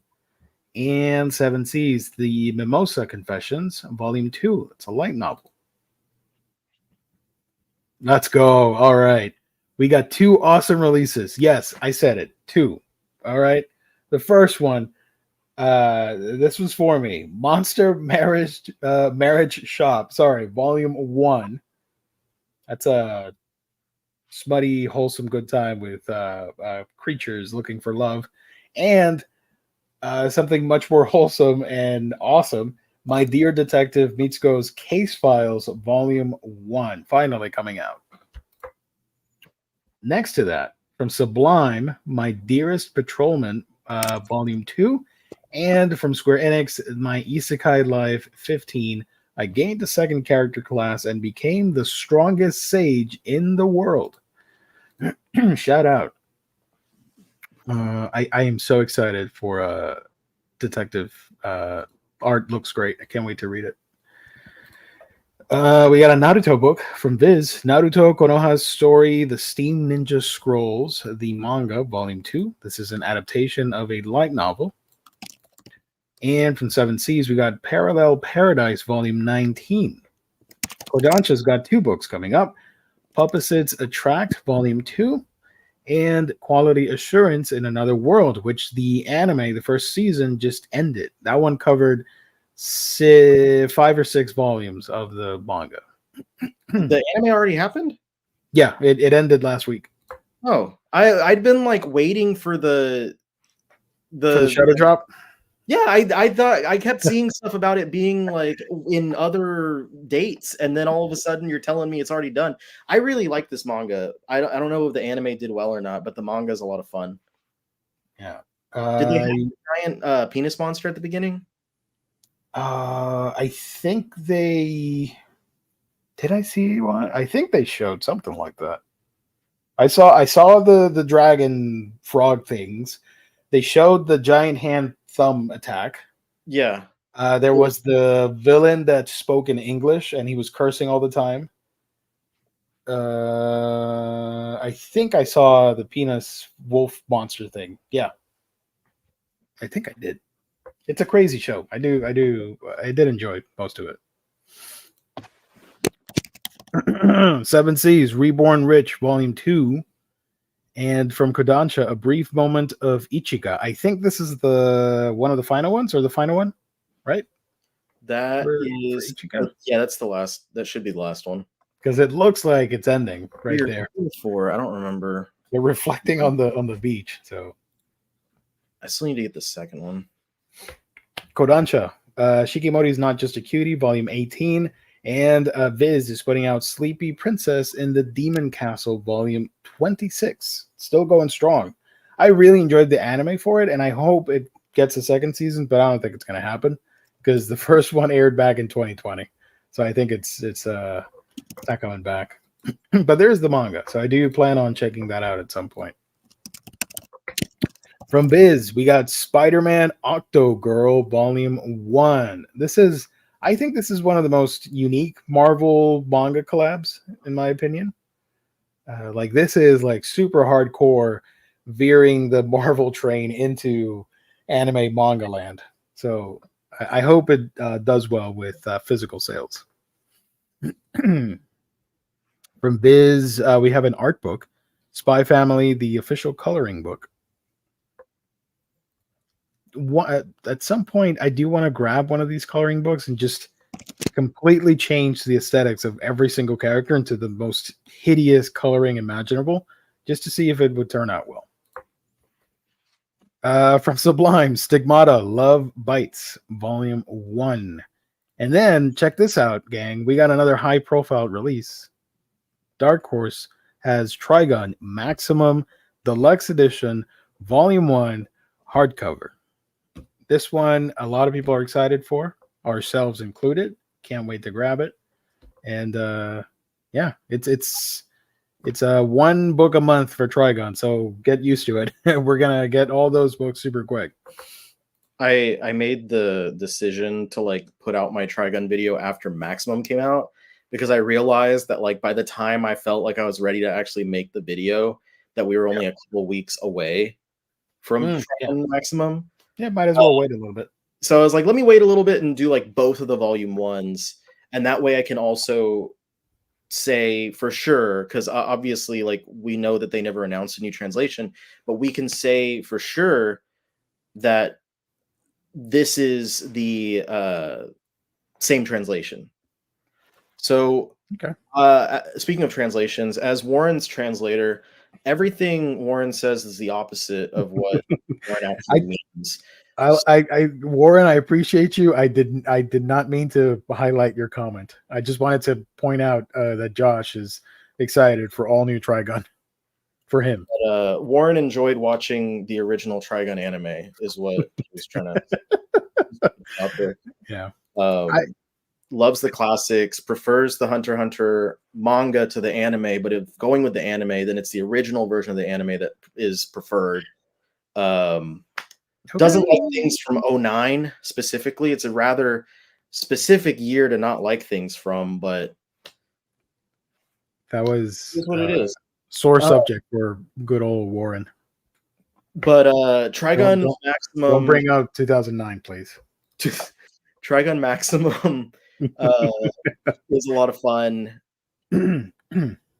And Seven Seas, The Mimosa Confessions, Volume 2. It's a light novel. Let's go. All right. We got 2 awesome releases. Yes, I said it. 2. All right. The first one, this was for me. Monster Marriage Shop. Sorry, Volume 1. That's a smutty, wholesome good time with creatures looking for love. And something much more wholesome and awesome. My Dear Detective Mitsuko's Case Files, Volume 1, finally coming out. Next to that, from Sublime, My Dearest Patrolman, Volume 2, and from Square Enix, My Isekai Life 15. I gained a second character class and became the strongest sage in the world. Shout out. I am so excited for Detective. Art looks great. I can't wait to read it. We got a Naruto book from Viz. Naruto Konoha's Story, The Steam Ninja Scrolls, the manga, Volume 2. This is an adaptation of a light novel. And from Seven Seas, we got Parallel Paradise, Volume 19. Kodansha's got 2 books coming up. Puppet's Attract, Volume 2. And Quality Assurance in Another World, which the anime, the first season, just ended. That one covered 5 or 6 volumes of the manga. The anime already happened? Yeah, it ended last week. Oh, I'd been like waiting for the shadow drop. Yeah, I thought I kept seeing stuff about it being like in other dates, and then all of a sudden you're telling me it's already done. I really like this manga. I don't know if the anime did well or not, but the manga is a lot of fun. Yeah. Did they have a giant penis monster at the beginning? I think they did. I see one. I think they showed something like that. I saw the dragon frog things. They showed the giant hand thumb attack. Yeah. There was the villain that spoke in English and he was cursing all the time. I think I saw the penis wolf monster thing. Yeah. I think I did. It's a crazy show. I did enjoy most of it. Seven Seas, Reborn Rich, Volume 2. And from Kodansha, A Brief Moment of Ichika. I think this is one of the final ones, or the final one, right? That is, yeah, that's the last. That should be the last one. Because it looks like it's ending right there. I don't remember. They're reflecting on the beach. So I still need to get the second one. Kodansha, Shikimori's Not Just a Cutie, Volume 18. And Viz is putting out Sleepy Princess in the Demon Castle, Volume 26. Still going strong. I really enjoyed the anime for it, and I hope it gets a second season, but I don't think it's going to happen because the first one aired back in 2020. So I think it's not coming back. But there's the manga, so I do plan on checking that out at some point. From Biz, we got Spider-Man Octo Girl Volume 1. I think this is one of the most unique Marvel manga collabs, in my opinion. Like, this is like super hardcore, veering the Marvel train into anime manga land. So I hope it does well with physical sales. From Biz, we have an art book, Spy Family, the official coloring book. At some point, I do want to grab one of these coloring books and just completely change the aesthetics of every single character into the most hideous coloring imaginable, just to see if it would turn out well. From Sublime, Stigmata, Love Bites, Volume 1. And then, check this out, gang. We got another high-profile release. Dark Horse has Trigun Maximum Deluxe Edition, Volume 1, hardcover. This one, a lot of people are excited for, ourselves included. Can't wait to grab it. And yeah, it's one book a month for Trigun, so get used to it. We're gonna get all those books super quick. I made the decision to like put out my Trigun video after Maximum came out, because I realized that like by the time I felt like I was ready to actually make the video, that we were only a couple weeks away from Trigun Maximum. Yeah, might as well wait a little bit. So I was like, let me wait a little bit and do like both of the volume 1s, and that way I can also say for sure, because obviously like we know that they never announced a new translation, but we can say for sure that this is the same translation. So okay. Speaking of translations, as Warren's translator, everything Warren says is the opposite of what Warren actually means. Warren, I appreciate you. I did not mean to highlight your comment. I just wanted to point out that Josh is excited for all new Trigun for him. But, Warren enjoyed watching the original Trigun anime, is what he's trying to out there. Yeah. Loves the classics, prefers the Hunter x Hunter manga to the anime, but if going with the anime, then it's the original version of the anime that is preferred. Doesn't like things from 09 specifically. It's a rather specific year to not like things from, but that was what it is. Sore subject for good old Warren. But Trigun Maximum. Don't bring up 2009, please. Trigun Maximum is a lot of fun.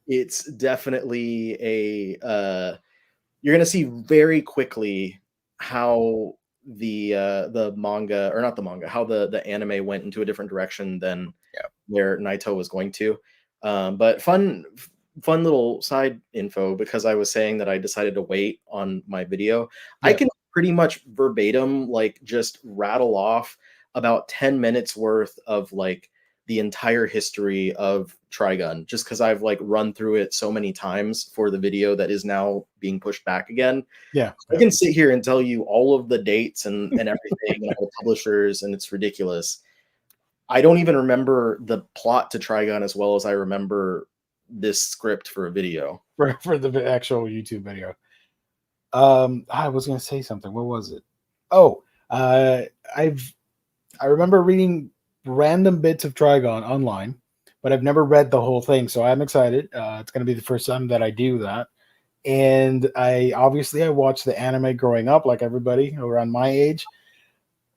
It's definitely a you're gonna see very quickly how the manga, or not the manga, how the anime went into a different direction than where Naito was going to. But fun little side info, because I was saying that I decided to wait on my video. I can pretty much verbatim like just rattle off about 10 minutes worth of like the entire history of Trigun, just because I've like run through it so many times for the video that is now being pushed back again. I can sit here and tell you all of the dates and everything and all the publishers, and it's ridiculous. I don't even remember the plot to Trigun as well as I remember this script for a video. For the actual YouTube video. I was gonna say something. What was it? Oh, I remember reading random bits of Trigun online, but I've never read the whole thing, so I'm excited. It's going to be the first time that I do that. And I watched the anime growing up, like everybody around my age.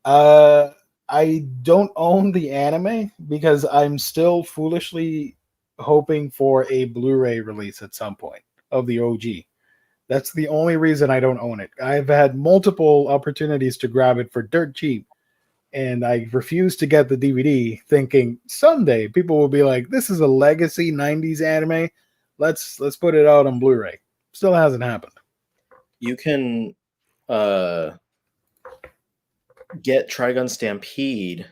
I don't own the anime because I'm still foolishly hoping for a Blu-ray release at some point of the OG. That's the only reason I don't own it. I've had multiple opportunities to grab it for dirt cheap, and I refuse to get the DVD, thinking someday people will be like, this is a legacy 90s anime. Let's put it out on Blu-ray. Still hasn't happened. You can get Trigun Stampede.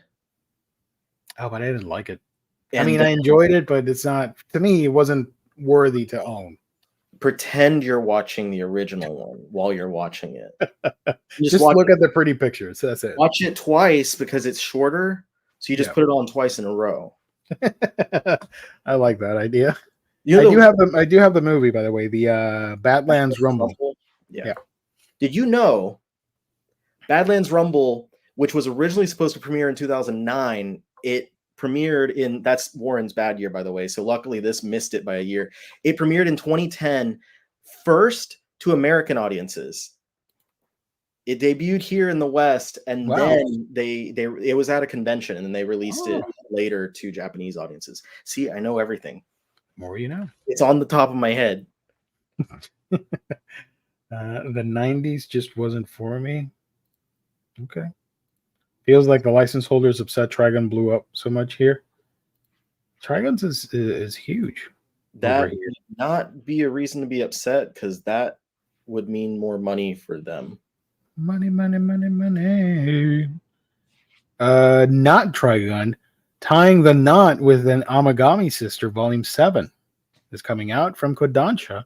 Oh, but I didn't like it. I mean, I enjoyed it, but it's not, to me, it wasn't worthy to own. Pretend you're watching the original one while you're watching it. Just look at the pretty pictures. That's it. Watch it twice because it's shorter. So you just put it on twice in a row. I like that idea. You I know, do have the movie, by the way, the Badlands Rumble. Yeah. Did you know Badlands Rumble, which was originally supposed to premiere in 2009, it premiered in, that's Warren's bad year, by the way. So luckily this missed it by a year. It premiered in 2010, first to American audiences. It debuted here in the West, and then it was at a convention, and then they released it later to Japanese audiences. See, I know everything. More you know. It's on the top of my head. The 90s just wasn't for me. Okay. Feels like the license holders upset Trigun blew up so much here. Triguns is huge. That would not be a reason to be upset, because that would mean more money for them. Money, money, money, money. Not Trigun. Tying the Knot with an Amagami Sister, Volume 7 is coming out from Kodansha.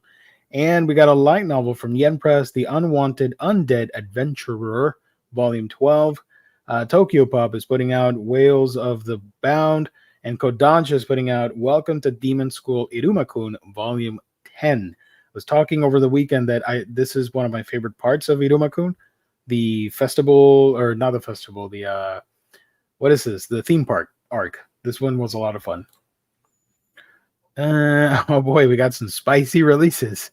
And we got a light novel from Yen Press, The Unwanted Undead Adventurer, Volume 12. Tokyo Pop is putting out Whales of the Bound, and Kodansha is putting out Welcome to Demon School Irumakun, Volume 10. I was talking over the weekend that this is one of my favorite parts of Irumakun. The festival, or not the festival, the what is this? The theme park arc. This one was a lot of fun. Oh boy, we got some spicy releases.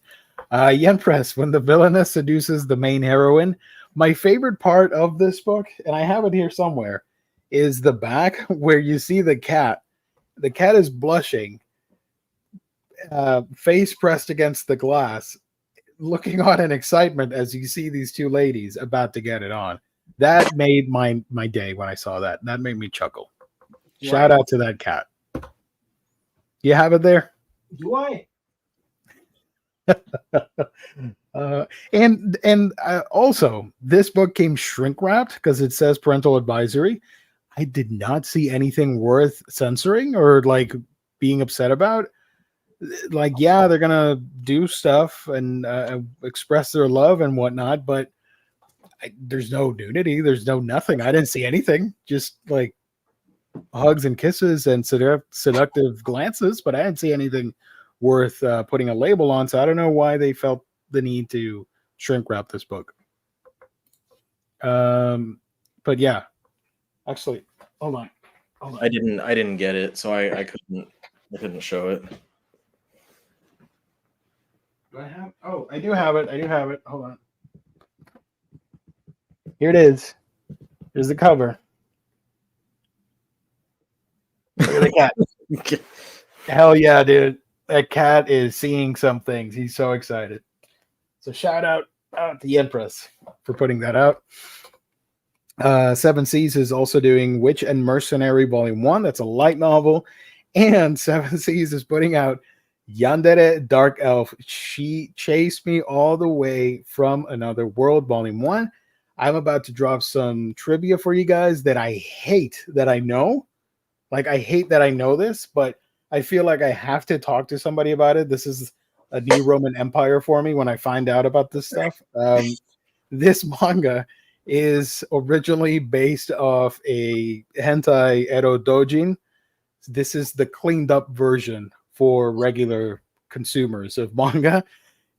Yen Press, When the Villainess Seduces the Main Heroine. My favorite part of this book, and I have it here somewhere, is the back where you see the cat. The cat is blushing, face pressed against the glass, looking on in excitement as you see these two ladies about to get it on. That made my day when I saw that. That made me chuckle. Right. Shout out to that cat. You have it there? Do I? And also, this book came shrink wrapped because it says parental advisory. I did not see anything worth censoring or like being upset about. Like, yeah, they're gonna do stuff and express their love and whatnot, but there's no nudity, there's no nothing. I didn't see anything, just like hugs and kisses and seductive glances, but I didn't see anything worth putting a label on. So I don't know why they felt the need to shrink wrap this book. But yeah, actually, hold on. I didn't get it, so I couldn't show it. Do I have? Oh, I do have it. Hold on. Here it is. Here's the cover. Look at the cat. Hell yeah, dude. That cat is seeing some things. He's so excited. So shout out to Yen Press for putting that out. Seven Seas is also doing Witch and Mercenary Volume 1. That's a light novel. And Seven Seas is putting out Yandere Dark Elf. She Chased Me All the Way from Another World, Volume 1. I'm about to drop some trivia for you guys that I hate that I know. Like, I hate that I know this, but I feel like I have to talk to somebody about it. This is a new Roman Empire for me when I find out about this stuff. This manga is originally based off a hentai Edo Dojin. This is the cleaned up version for regular consumers of manga.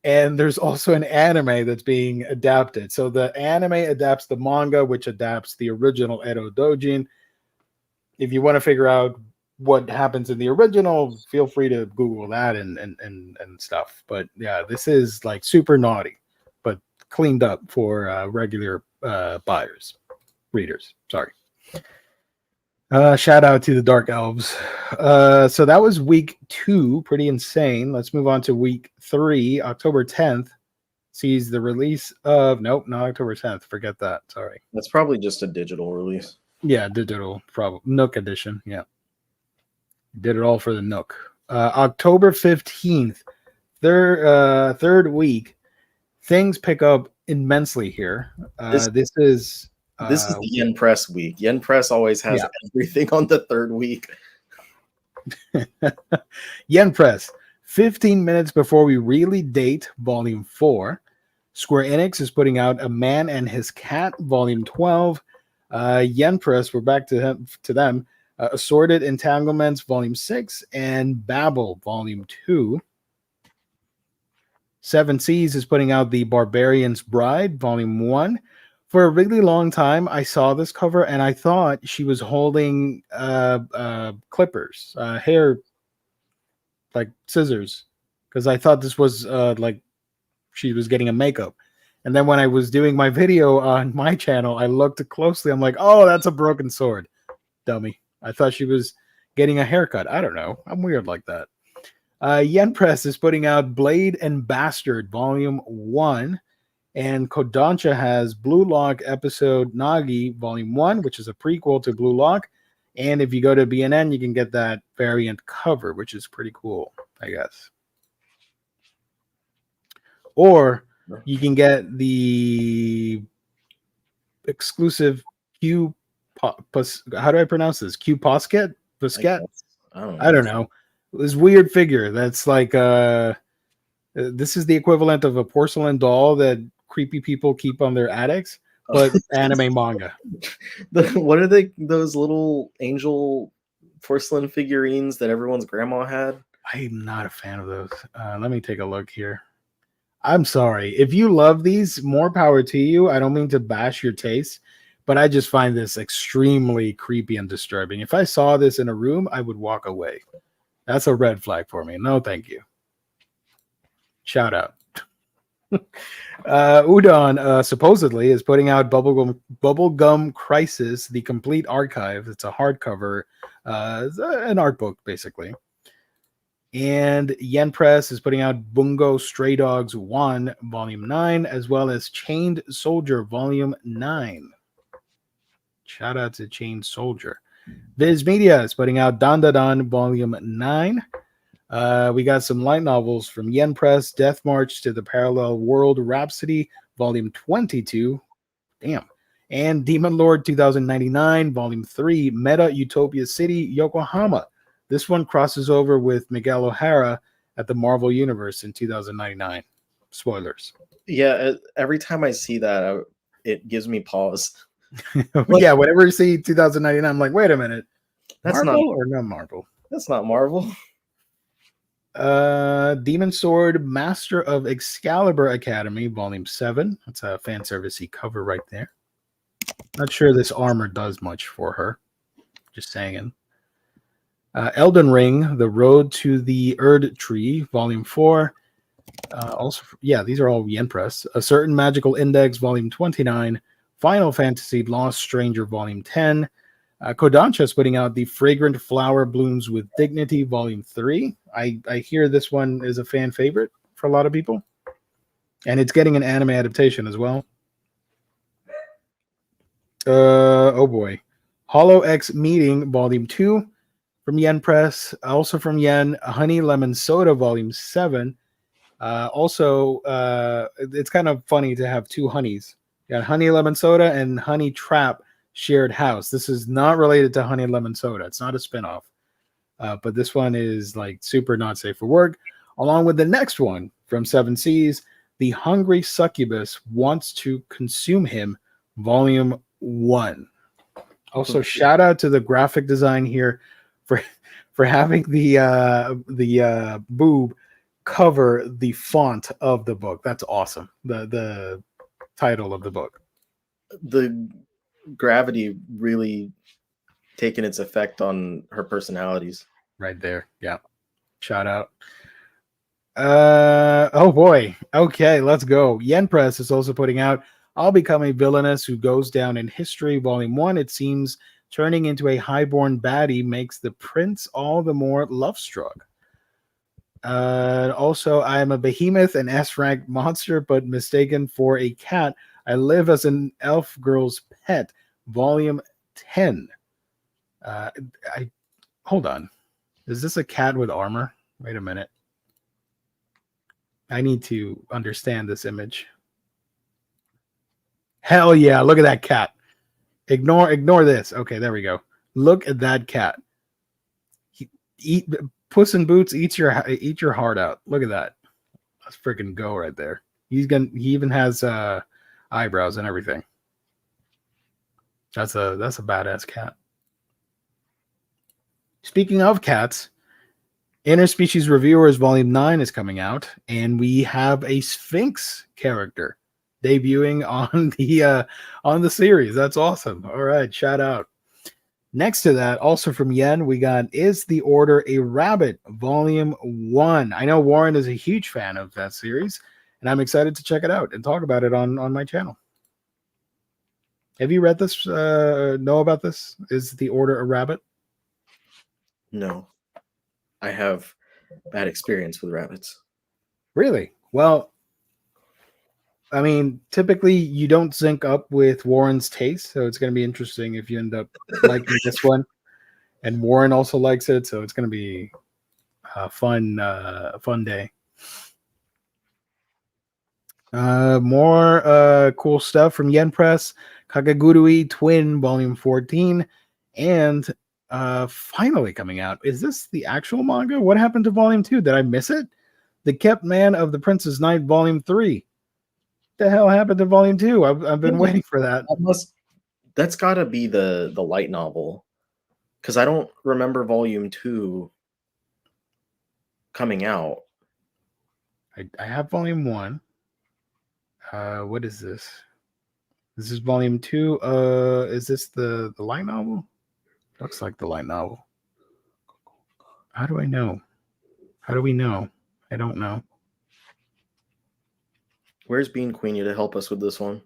And there's also an anime that's being adapted. So the anime adapts the manga, which adapts the original Edo Dojin. If you want to figure out what happens in the original, feel free to Google that and stuff. But yeah, this is like super naughty, but cleaned up for regular readers. Sorry. Shout out to the Dark Elves. So that was week 2, pretty insane. Let's move on to week 3. October 10th sees the release of not October 10th. Forget that. Sorry. That's probably just a digital release. Yeah, digital, probably Nook edition. Yeah. Did it all for the Nook. October 15th, third week. Things pick up immensely here. This is the Yen Press week. Yen Press always has everything on the third week. Yen Press, 15 minutes before we really date, Volume 4. Square Enix is putting out A Man and His Cat, Volume 12. Yen Press, we're back to them. Assorted Entanglements, Volume 6, and Babel, Volume 2. Seven Seas is putting out The Barbarian's Bride, Volume 1. For a really long time, I saw this cover and I thought she was holding clippers, hair, like scissors, because I thought this was like she was getting a makeup. And then when I was doing my video on my channel, I looked closely. I'm like, oh, that's a broken sword. Dummy. I thought she was getting a haircut. I don't know. I'm weird like that. Yen Press is putting out Blade and Bastard, Volume 1. And Kodansha has Blue Lock Episode Nagi, Volume 1, which is a prequel to Blue Lock. And if you go to BNN, you can get that variant cover, which is pretty cool, I guess. Or you can get the exclusive Q. How do I pronounce this? Q Posket? Posket? I don't know. This weird figure that's like this is the equivalent of a porcelain doll that creepy people keep on their attics, but anime manga. What are they? Those little angel porcelain figurines that everyone's grandma had? I'm not a fan of those. Let me take a look here. I'm sorry. If you love these, more power to you. I don't mean to bash your taste, but I just find this extremely creepy and disturbing. If I saw this in a room, I would walk away. That's a red flag for me. No, thank you. Shout out. Udon supposedly is putting out Bubblegum Crisis, the complete archive. It's a hardcover, an art book, basically. And Yen Press is putting out Bungo Stray Dogs 1, Volume 9, as well as Chained Soldier, Volume 9. Shout out to Chained Soldier. Viz Media is putting out Dan Da Dan, Volume 9. We got some light novels from Yen Press, Death March to the Parallel World Rhapsody, Volume 22. Damn. And Demon Lord 2099, Volume 3, Meta Utopia City, Yokohama. This one crosses over with Miguel O'Hara at the Marvel Universe in 2099. Spoilers. Yeah, every time I see that, it gives me pause. Yeah, whenever you see 2099, I'm like, wait a minute. That's Marvel or not Marvel? That's not Marvel. Demon Sword Master of Excalibur Academy, Volume 7. That's a fan servicey cover right there. Not sure this armor does much for her. Just saying. Elden Ring, The Road to the Erd Tree, Volume 4. Also, yeah, these are all Yen Press. A Certain Magical Index, Volume 29. Final Fantasy Lost Stranger, Volume 10. Kodansha is putting out The Fragrant Flower Blooms with Dignity, Volume 3. I hear this one is a fan favorite for a lot of people. And it's getting an anime adaptation as well. Oh boy. Hollow X Meeting, Volume 2. From Yen Press, also from Yen, Honey Lemon Soda, Volume 7. It's kind of funny to have two honeys. You got Honey Lemon Soda and Honey Trap Shared House. This is not related to Honey Lemon Soda. It's not a spinoff. But this one is like super not safe for work. Along with the next one from Seven Seas, The Hungry Succubus Wants to Consume Him, Volume 1. Also, shout out to the graphic design here for having the boob cover the font of the book. That's awesome. The title of the book. The gravity really taking its effect on her personalities. Right there. Yeah. Shout out. Oh boy. Okay, let's go. Yen Press is also putting out I'll Become a Villainess Who Goes Down in History, Volume 1. It seems turning into a highborn baddie makes the prince all the more love-struck. Also, I am a behemoth, an S-rank monster, but mistaken for a cat. I live as an elf girl's pet, Volume 10. Hold on. Is this a cat with armor? Wait a minute. I need to understand this image. Hell yeah, look at that cat. Ignore this. Okay, there we go. Look at that cat. Puss in Boots eat your heart out. Look at that. Let's freaking go right there. He even has eyebrows and everything. That's a badass cat. Speaking of cats, Interspecies Reviewers Volume 9 is coming out, and we have a Sphinx character debuting on the series. That's awesome. All right, shout out. Next to that, also from Yen, we got Is the Order a Rabbit, Volume 1. I know Warren is a huge fan of that series, and I'm excited to check it out and talk about it on my channel. Have you read this? Know about this? Is the Order a Rabbit? No. I have bad experience with rabbits. Really? Well, I mean, typically you don't sync up with Warren's taste, so it's going to be interesting if you end up liking this one. And Warren also likes it, so it's going to be a fun day. More cool stuff from Yen Press, Kakagurui Twin Volume 14, and finally coming out. Is this the actual manga? What happened to Volume 2? Did I miss it? The Kept Man of the Prince's Knight Volume 3. The hell happened to Volume 2? I've been waiting for that. That's got to be the light novel, because I don't remember Volume 2 coming out. I have Volume 1. What is this? This is Volume 2. Is this the light novel? Looks like the light novel. How do I know? How do we know? I don't know. Where's Bean Queenie to help us with this one?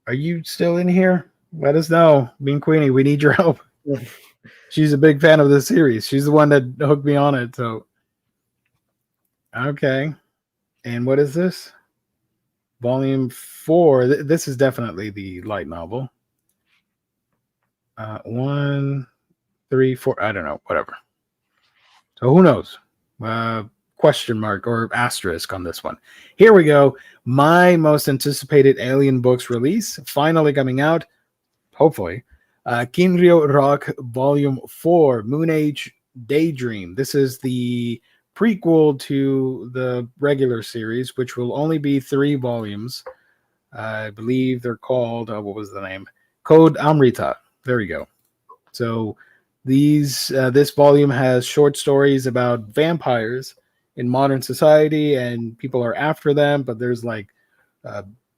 Are you still in here? Let us know. Bean Queenie, we need your help. She's a big fan of this series. She's the one that hooked me on it. So, okay. And what is this? Volume 4. This is definitely the light novel. 1, 3, 4. I don't know. Whatever. So who knows? Question mark or asterisk on this one. Here we go. My most anticipated Alien Books release finally coming out. Hopefully. Kinryo Rock Volume 4, Moon Age Daydream. This is the prequel to the regular series, which will only be 3 volumes. I believe they're called, what was the name? Code Amrita. There we go. So this volume has short stories about vampires in modern society, and people are after them, but there's like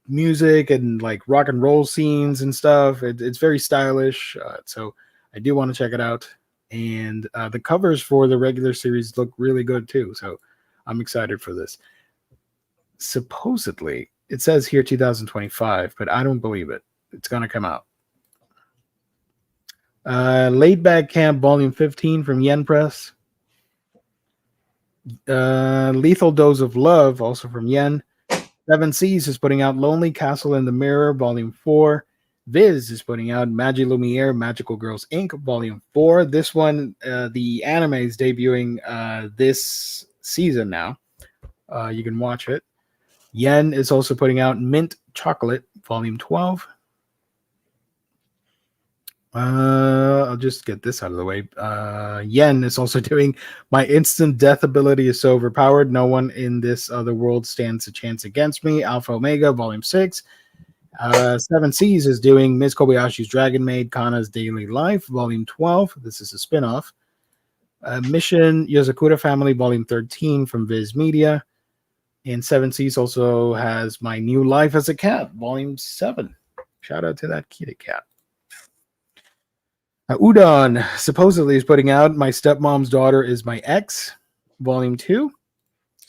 music and like rock and roll scenes and stuff. It's very stylish. So I do want to check it out. And the covers for the regular series look really good too. So I'm excited for this. Supposedly, it says here 2025, but I don't believe it. It's going to come out. Laid Back Camp Volume 15 from Yen Press. Lethal Dose of Love, also from Yen. 7 Seas is putting out Lonely Castle in the Mirror, Volume 4. Viz is putting out Magi Lumiere, Magical Girls Inc., Volume 4. This one, the anime is debuting this season now. You can watch it. Yen is also putting out Mint Chocolate, Volume 12. I'll just get this out of the way. Yen is also doing My Instant Death Ability is So Overpowered. No one in this other world stands a chance against me. Alpha Omega, Volume 6. 7 Seas is doing Ms. Kobayashi's Dragon Maid, Kana's Daily Life, Volume 12. This is a spin-off. Mission Yozakura Family, Volume 13 from Viz Media. And 7 Seas also has My New Life as a Cat, Volume 7. Shout out to that kitty cat. Udon supposedly is putting out My Stepmom's Daughter is My Ex, Volume 2.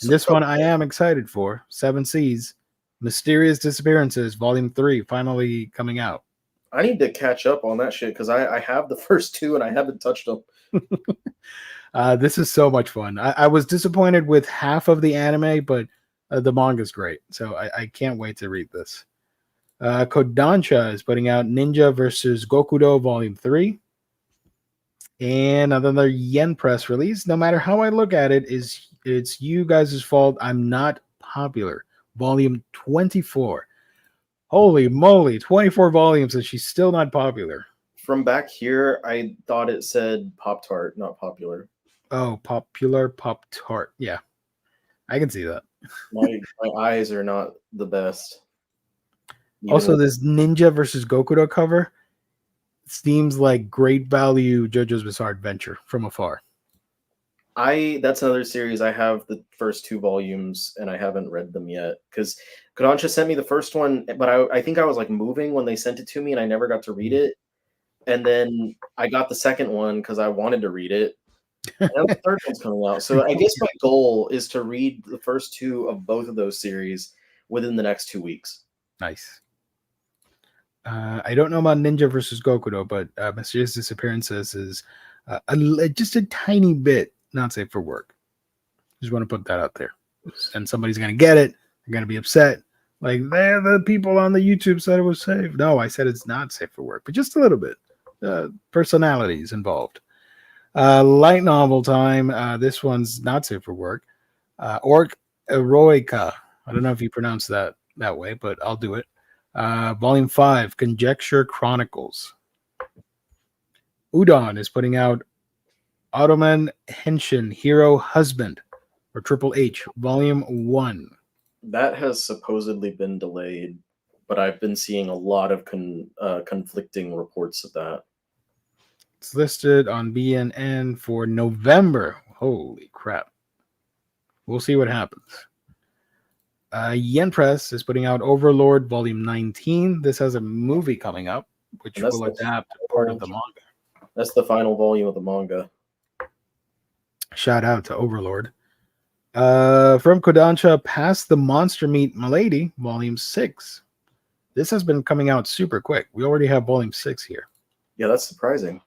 This one I am excited for. 7 Seas, Mysterious Disappearances, Volume 3, finally coming out. I need to catch up on that shit because I have the first 2 and I haven't touched them. This is so much fun. I was disappointed with half of the anime, but the manga's great. So I can't wait to read this. Kodansha is putting out Ninja vs. Gokudo, Volume 3. And another Yen Press release. No matter how I look at it, it's you guys' fault I'm not popular. Volume 24. Holy moly, 24 volumes and she's still not popular. From back here, I thought it said Pop-Tart, not popular. Oh, popular Pop-Tart. Yeah, I can see that. My eyes are not the best. Also, this Ninja versus Gokudo cover, seems like great value JoJo's Bizarre Adventure from afar. That's another series. I have the first 2 volumes and I haven't read them yet because Kodansha sent me the first one, but I think I was like moving when they sent it to me and I never got to read it. And then I got the second one because I wanted to read it. And now the third one's coming out. So I guess my goal is to read the first 2 of both of those series within the next 2 weeks. Nice. I don't know about Ninja versus Goku though, but Mysterious Disappearances is just a tiny bit not safe for work. Just want to put that out there. And somebody's going to get it. They're going to be upset. Like, they're the people on the YouTube said it was safe. No, I said it's not safe for work, but just a little bit. Personalities involved. Light novel time. This one's not safe for work. Orc Eroica. I don't know if you pronounce that way, but I'll do it. Volume 5, Conjecture Chronicles. Udon is putting out Ottoman Henshin Hero Husband, or Triple H, Volume 1. That has supposedly been delayed, but I've been seeing a lot of conflicting reports of that. It's listed on BNN for November. Holy crap. We'll see what happens. Yen Press is putting out Overlord Volume 19. This has a movie coming up, which will adapt part of the manga. That's the final volume of the manga. Shout out to Overlord. From Kodansha, Past the Monster Meat Milady, Volume 6. This has been coming out super quick. We already have Volume 6 here. Yeah, that's surprising.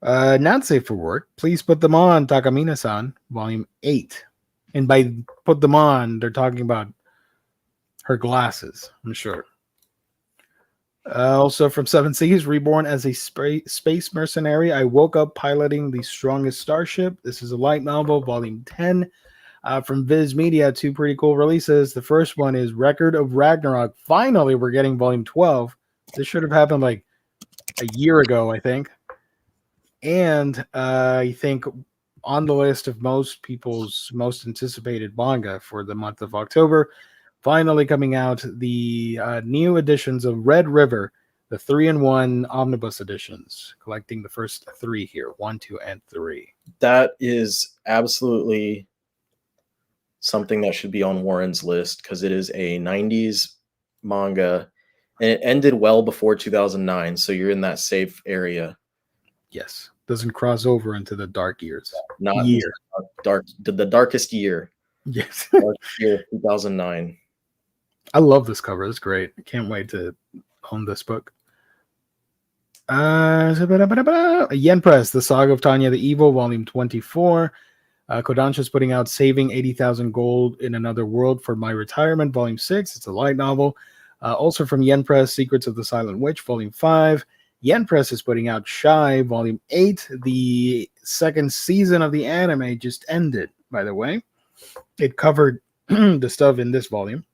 Not safe for work. Please put them on, Takamina-san, Volume 8. And by put them on, they're talking about her glasses, I'm sure. Also from Seven Seas, reborn as a space mercenary, I woke up piloting the strongest starship. This is a light novel, Volume 10. From Viz Media, 2 pretty cool releases. The first one is Record of Ragnarok. Finally, we're getting Volume 12. This should have happened like a year ago, I think. And I think on the list of most people's most anticipated manga for the month of October, finally coming out, the new editions of Red River, the 3-in-1 omnibus editions, collecting the first 3 here, 1, 2, and 3. That is absolutely something that should be on Warren's list because it is a 90s manga and it ended well before 2009, so you're in that safe area. Yes, doesn't cross over into the dark years. Not year. The darkest year. Yes. Darkest year of 2009. I love this cover. It's great. I can't wait to own this book. Yen Press, The Saga of Tanya the Evil, Volume 24. Kodansha is putting out Saving 80,000 Gold in Another World for My Retirement, Volume 6. It's a light novel. Also from Yen Press, Secrets of the Silent Witch, Volume 5. Yen Press is putting out Shy, Volume 8. The second season of the anime just ended, by the way. It covered the stuff in this volume.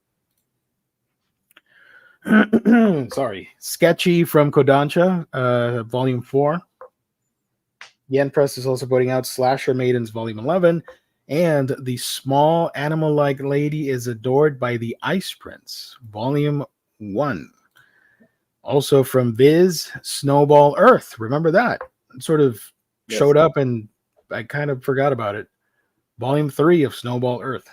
Sorry. Sketchy from Kodansha, Volume 4. Yen Press is also putting out Slasher Maidens, Volume 11. And The Small Animal-Like Lady is Adored by the Ice Prince, Volume 1. Also from Viz, Snowball Earth. Remember that? It sort of showed up and I kind of forgot about it. Volume 3 of Snowball Earth.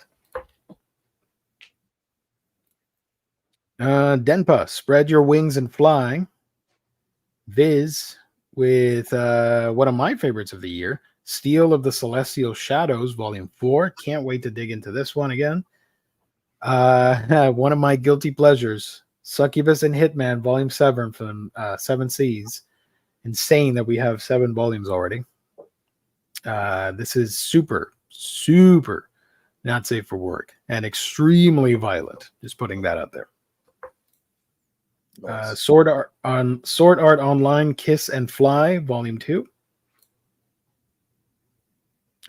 Denpa, Spread Your Wings and Fly. Viz with one of my favorites of the year, Steel of the Celestial Shadows, Volume 4. Can't wait to dig into this one again. One of my guilty pleasures, Succubus and Hitman, Volume 7 from Seven Seas. Insane that we have 7 volumes already. This is super, super not safe for work and extremely violent. Just putting that out there. Nice. Sword Art Online, Kiss and Fly, Volume 2.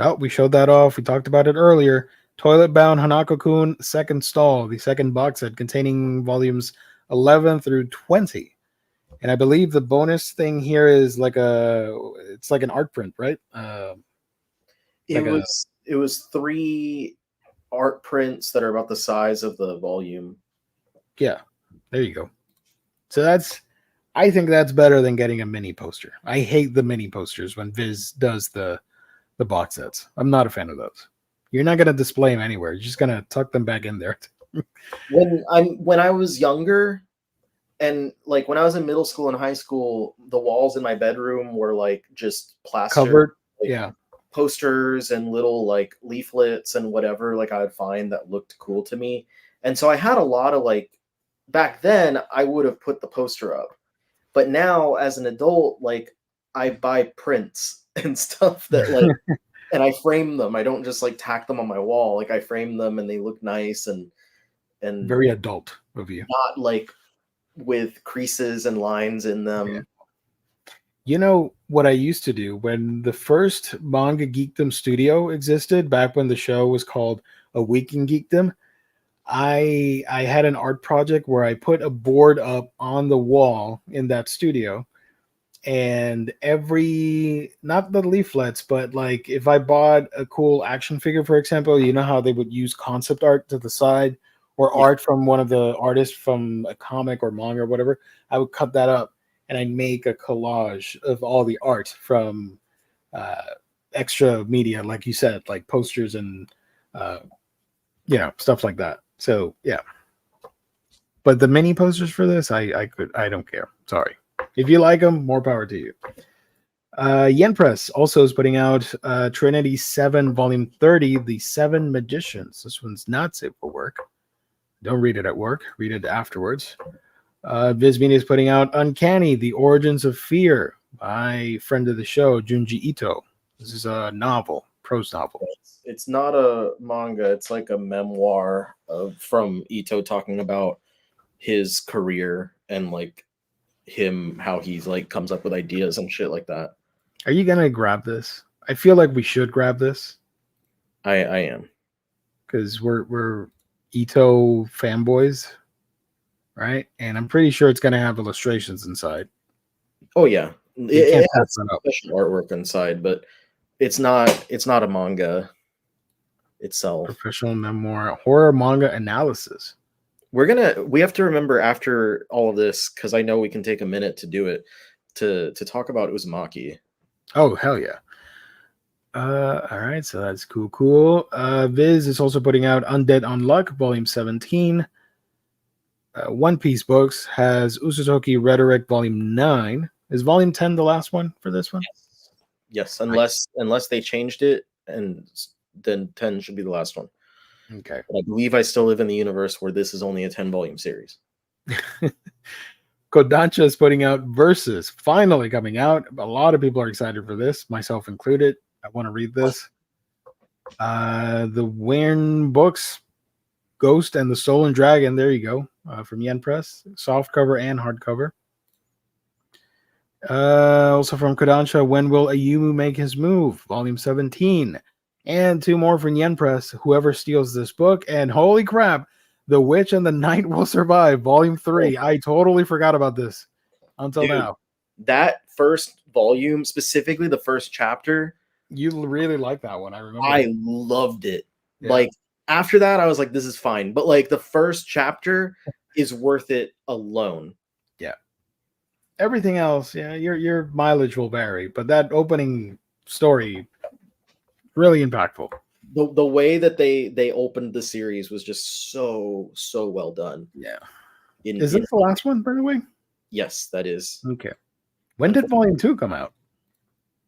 Oh, we showed that off. We talked about it earlier. Toilet Bound Hanako-kun Second Stall, the second box set containing volumes 11 through 20. And I believe the bonus thing here is it's like an art print, right? It was 3 art prints that are about the size of the volume. Yeah, there you go. So that's I think that's better than getting a mini poster. I hate the mini posters when Viz does the box sets. I'm not a fan of those. You're not going to display them anywhere. You're just going to tuck them back in there. When I was younger, and like when I was in middle school and high school, the walls in my bedroom were like just plastered, Covered, like, yeah, posters and little like leaflets and whatever like I would find that looked cool to me. And so I had a lot of like, back then I would have put the poster up, but now as an adult, like I buy prints and stuff that like and I frame them. I don't just like tack them on my wall. Like I frame them and they look nice and very adult of you. not like with creases and lines in them. Yeah. You know what I used to do when the first Manga Geekdom studio existed, back when the show was called A Week in Geekdom, I had an art project where I put a board up on the wall in that studio, and not the leaflets, but like if I bought a cool action figure, for example, you know how they would use concept art to the side or art from one of the artists from a comic or manga or whatever, I would cut that up and I'd make a collage of all the art from extra media, like you said, like posters and stuff like that. So yeah, but the mini posters for this, I don't care. Sorry. If you like them, more power to you. Yen Press also is putting out Trinity 7 Volume 30, The Seven Magicians. This one's not safe for work. Don't read it at work. Read it afterwards. Viz Media is putting out Uncanny, The Origins of Fear by friend of the show, Junji Ito. This is a novel, prose novel. It's not a manga. It's like a memoir from Ito talking about his career and like him, how he's like comes up with ideas and shit like that. Are you gonna grab this? I feel like we should grab this. I am, because we're Ito fanboys, right? And I'm pretty sure it's gonna have illustrations inside. Oh yeah, it has special artwork inside, but it's not a manga itself. Professional memoir, horror manga analysis. We have to remember after all of this, because I know we can take a minute to do it, to talk about Uzumaki. Oh hell yeah. All right, so that's cool. Viz is also putting out Undead Unluck Volume 17. One Piece Books has Usutoki Rhetoric Volume 9. Is Volume 10 the last one for this one? Yes, unless they changed it, and then 10 should be the last one. Okay. But I believe I still live in the universe where this is only a 10-volume series. Kodansha is putting out Versus, finally coming out. A lot of people are excited for this, myself included. I want to read this. The Wyrn Books, Ghost and the Stolen Dragon. There you go. From Yen Press. Soft cover and hardcover. Also from Kodansha, When Will Ayumu Make His Move? Volume 17. And two more from Yen Press, Whoever Steals This Book. And holy crap, The Witch and the Night Will Survive, Volume 3. I totally forgot about this until now. That first volume, specifically the first chapter. You really like that one, I remember. I loved it. Yeah. Like, after that, I was like, this is fine. But, like, the first chapter is worth it alone. Yeah. Everything else, yeah, your mileage will vary. But that opening story, really impactful. The way that they opened the series was just so well done. Yeah. Is this the last one, by the way? Yes, that is. Okay. When did Volume 2 come out?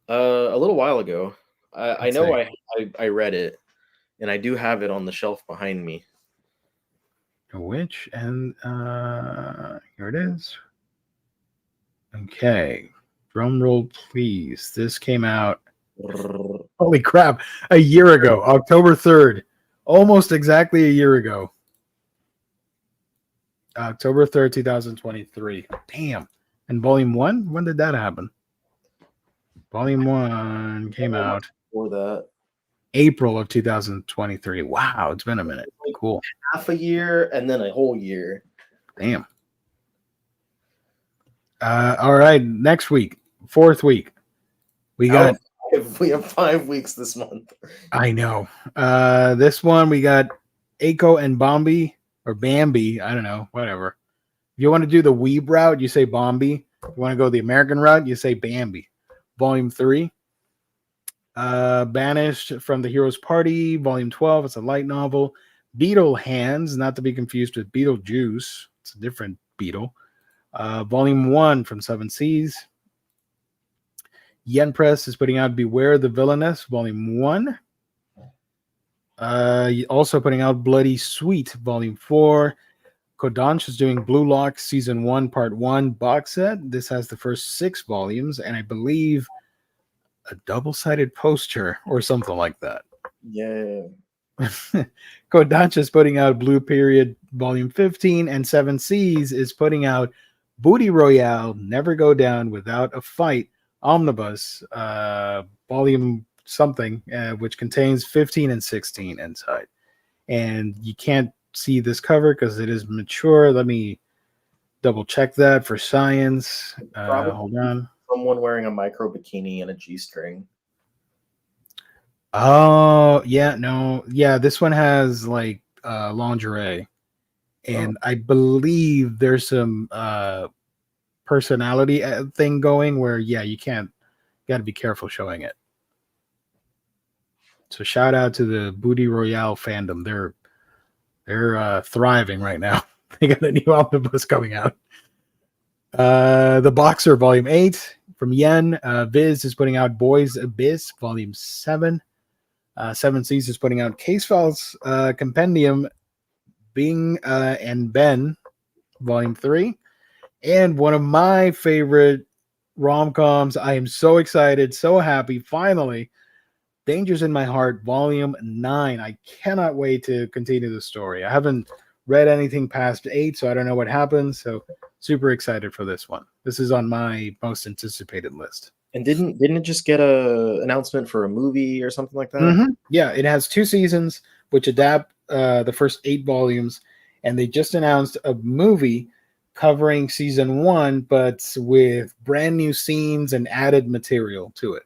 A little while ago. I know I read it, and I do have it on the shelf behind me. Which and here it is. Okay. Drum roll, please. This came out. Holy crap! A year ago, October 3rd, almost exactly a year ago. October 3rd, 2023. Damn. And Volume 1? When did that happen? Volume 1 came out before that. April of 2023. Wow, it's been a minute. Cool. Half a year and then a whole year. Damn. All right, next week, 4th week. We have 5 weeks this month. I know. This one we got Aiko and Bambi, or Bambi. I don't know, whatever. If you want to do the weeb route, you say Bambi. you want to go the American route, you say Bambi. Volume 3. Banished from the Hero's Party, Volume 12. It's a light novel. Beetle Hands, not to be confused with Beetlejuice. It's a different beetle. Volume 1 from Seven Seas. Yen Press is putting out Beware the Villainess, Volume 1. Also putting out Bloody Sweet, Volume 4. Kodansha is doing Blue Lock Season 1, Part 1 box set. This has the first 6 volumes, and I believe a double-sided poster or something like that. Yeah. Kodansha is putting out Blue Period Volume 15, and Seven Seas is putting out Booty Royale, Never Go Down Without a Fight, Omnibus, Volume something, which contains 15 and 16 inside. And you can't see this cover because it is mature. Let me double check that for science. Hold on. Someone wearing a micro bikini and a G-string. Oh, yeah, no. Yeah, this one has like lingerie. And I believe there's some personality thing going where, yeah, you got to be careful showing it. So shout out to the Booty Royale fandom. They're thriving right now. They got a new omnibus coming out. The Boxer Volume 8 from Yen. Viz is putting out Boys Abyss Volume 7. Seven Seas is putting out Case Files Compendium Bing and Ben Volume 3. And one of my favorite rom-coms. I am so excited, so happy. Finally, Dangers in My Heart Volume 9. I cannot wait to continue the story. I haven't read anything past 8, so I don't know what happens. So super excited for this one. This is on my most anticipated list. And didn't it just get a announcement for a movie or something like that? Mm-hmm. Yeah, it has 2 seasons which adapt the first 8 volumes, and they just announced a movie covering season 1, but with brand new scenes and added material to it.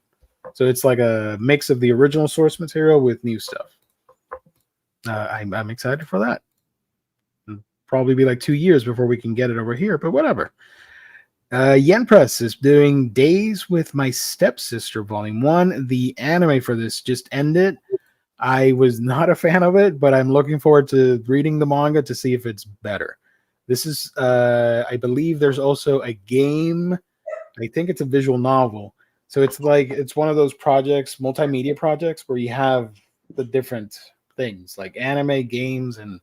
So it's like a mix of the original source material with new stuff. I'm excited for that. It'll probably be like 2 years before we can get it over here, but whatever. Yen Press is doing Days with My Stepsister Volume 1. The anime for this just ended. I was not a fan of it, but I'm looking forward to reading the manga to see if it's better. This is, I believe there's also a game. I think it's a visual novel. So it's one of those projects, multimedia projects, where you have the different things like anime, games, and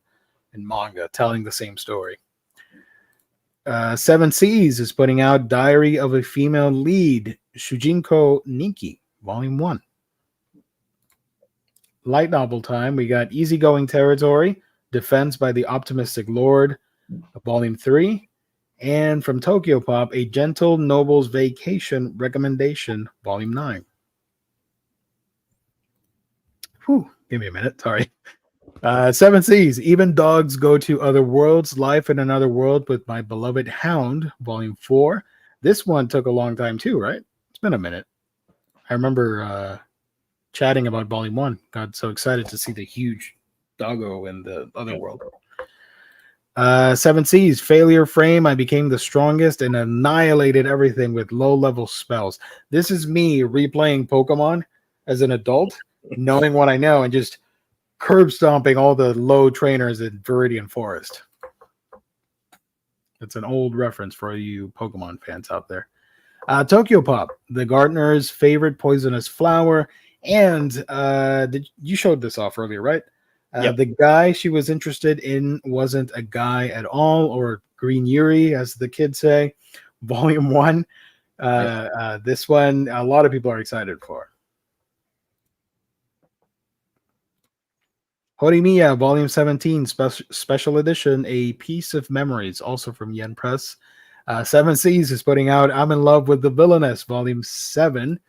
manga telling the same story. Seven Seas is putting out Diary of a Female Lead, Shujinko Nikki, Volume 1. Light novel time, we got Easygoing Territory, Defense by the Optimistic Lord, Volume 3. And from Tokyo Pop, A Gentle Noble's Vacation Recommendation, Volume 9. Whew, give me a minute, sorry. Seven Seas, Even Dogs Go to Other Worlds, Life in Another World with My Beloved Hound, Volume 4. This one took a long time too, right? It's been a minute. I remember chatting about Volume 1. Got so excited to see the huge doggo in the other world. Seven Seas, Failure Frame, I Became the Strongest and Annihilated Everything with Low-Level Spells. This is me replaying Pokemon as an adult, knowing what I know, and just curb stomping all the low trainers in Viridian Forest. It's an old reference for you Pokemon fans out there. Tokyo Pop, The Gardener's Favorite Poisonous Flower, and you showed this off earlier, right? Yep. The guy she was interested in wasn't a guy at all, or Green Yuri, as the kids say. Volume 1. This one, a lot of people are excited for. Horimiya, Volume 17, Special Edition, A Piece of Memories, also from Yen Press. Seven Seas is putting out I'm in Love with the Villainess, Volume 7.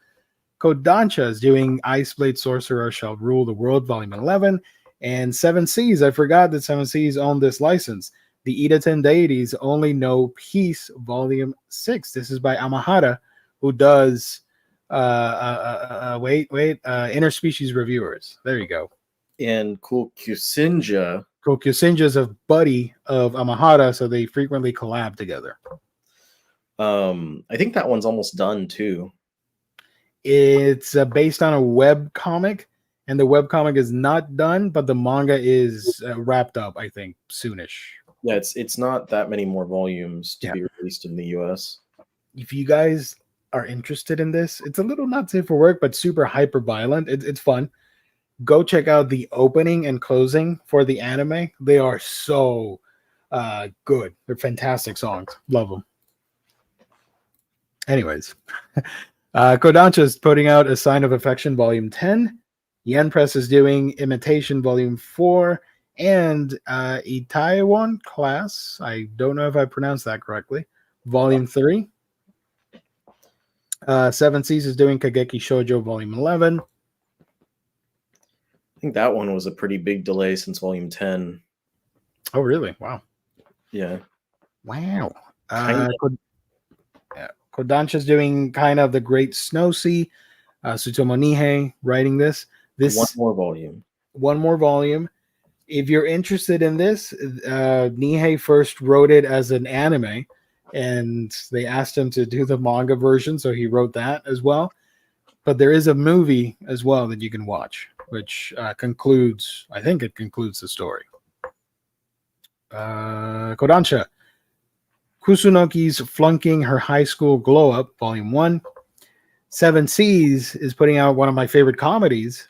Kodansha is doing Ice Blade Sorcerer Shall Rule the World, Volume 11. And Seven Seas, I forgot that Seven Seas owned this license. The Edaten Deities Only Know Peace, Volume 6. This is by Amahara, who does Interspecies Reviewers. There you go. And Kokusenja. Kokusenja is a buddy of Amahara, so they frequently collab together. I think that one's almost done too. It's based on a web comic, and the web comic is not done, but the manga is wrapped up, I think, soonish. Yeah, it's not that many more volumes to Yeah. be released in the US. If you guys are interested in this, it's a little not safe for work, but super hyper violent. It's fun. Go check out the opening and closing for the anime. They are so good. They're fantastic songs. Love them. Anyways, Kodansha is putting out A Sign of Affection Volume 10. Yen Press is doing Imitation Volume 4. And Itaewon Class, I don't know if I pronounced that correctly, Volume 3. Seven Seas is doing Kageki Shoujo Volume 11. I think that one was a pretty big delay since Volume 10. Oh, really? Wow. Yeah. Wow. Kodansha's doing kind of The Great Snow Sea. Tsutomu Nihei writing this. One more volume. One more volume. If you're interested in this, Nihei first wrote it as an anime, and they asked him to do the manga version, so he wrote that as well. But there is a movie as well that you can watch, which concludes the story. Kodansha. Kusunoki's Flunking Her High School Glow Up, Volume 1. Seven Seas is putting out one of my favorite comedies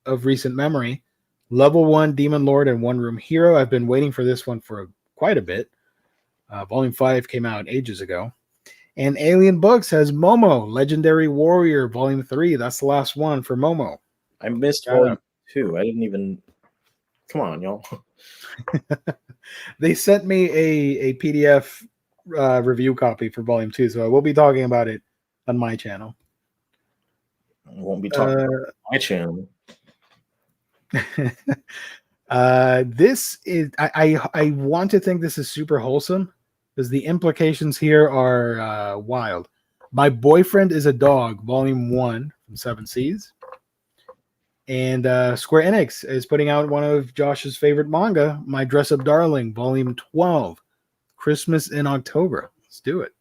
of recent memory, Level 1 Demon Lord and One Room Hero. I've been waiting for this one for quite a bit. Volume 5 came out ages ago. And Alien Books has Momo, Legendary Warrior, Volume 3. That's the last one for Momo. I missed Volume 2. I didn't even... Come on, y'all. They sent me a PDF review copy for Volume 2, so I will be talking about it on my channel. I won't be talking about my channel. This is I want to think this is super wholesome because the implications here are wild. My Boyfriend is a Dog, Volume 1 from Seven Seas. And Square Enix is putting out one of Josh's favorite manga, My Dress Up Darling, Volume 12. Christmas in October. Let's do it.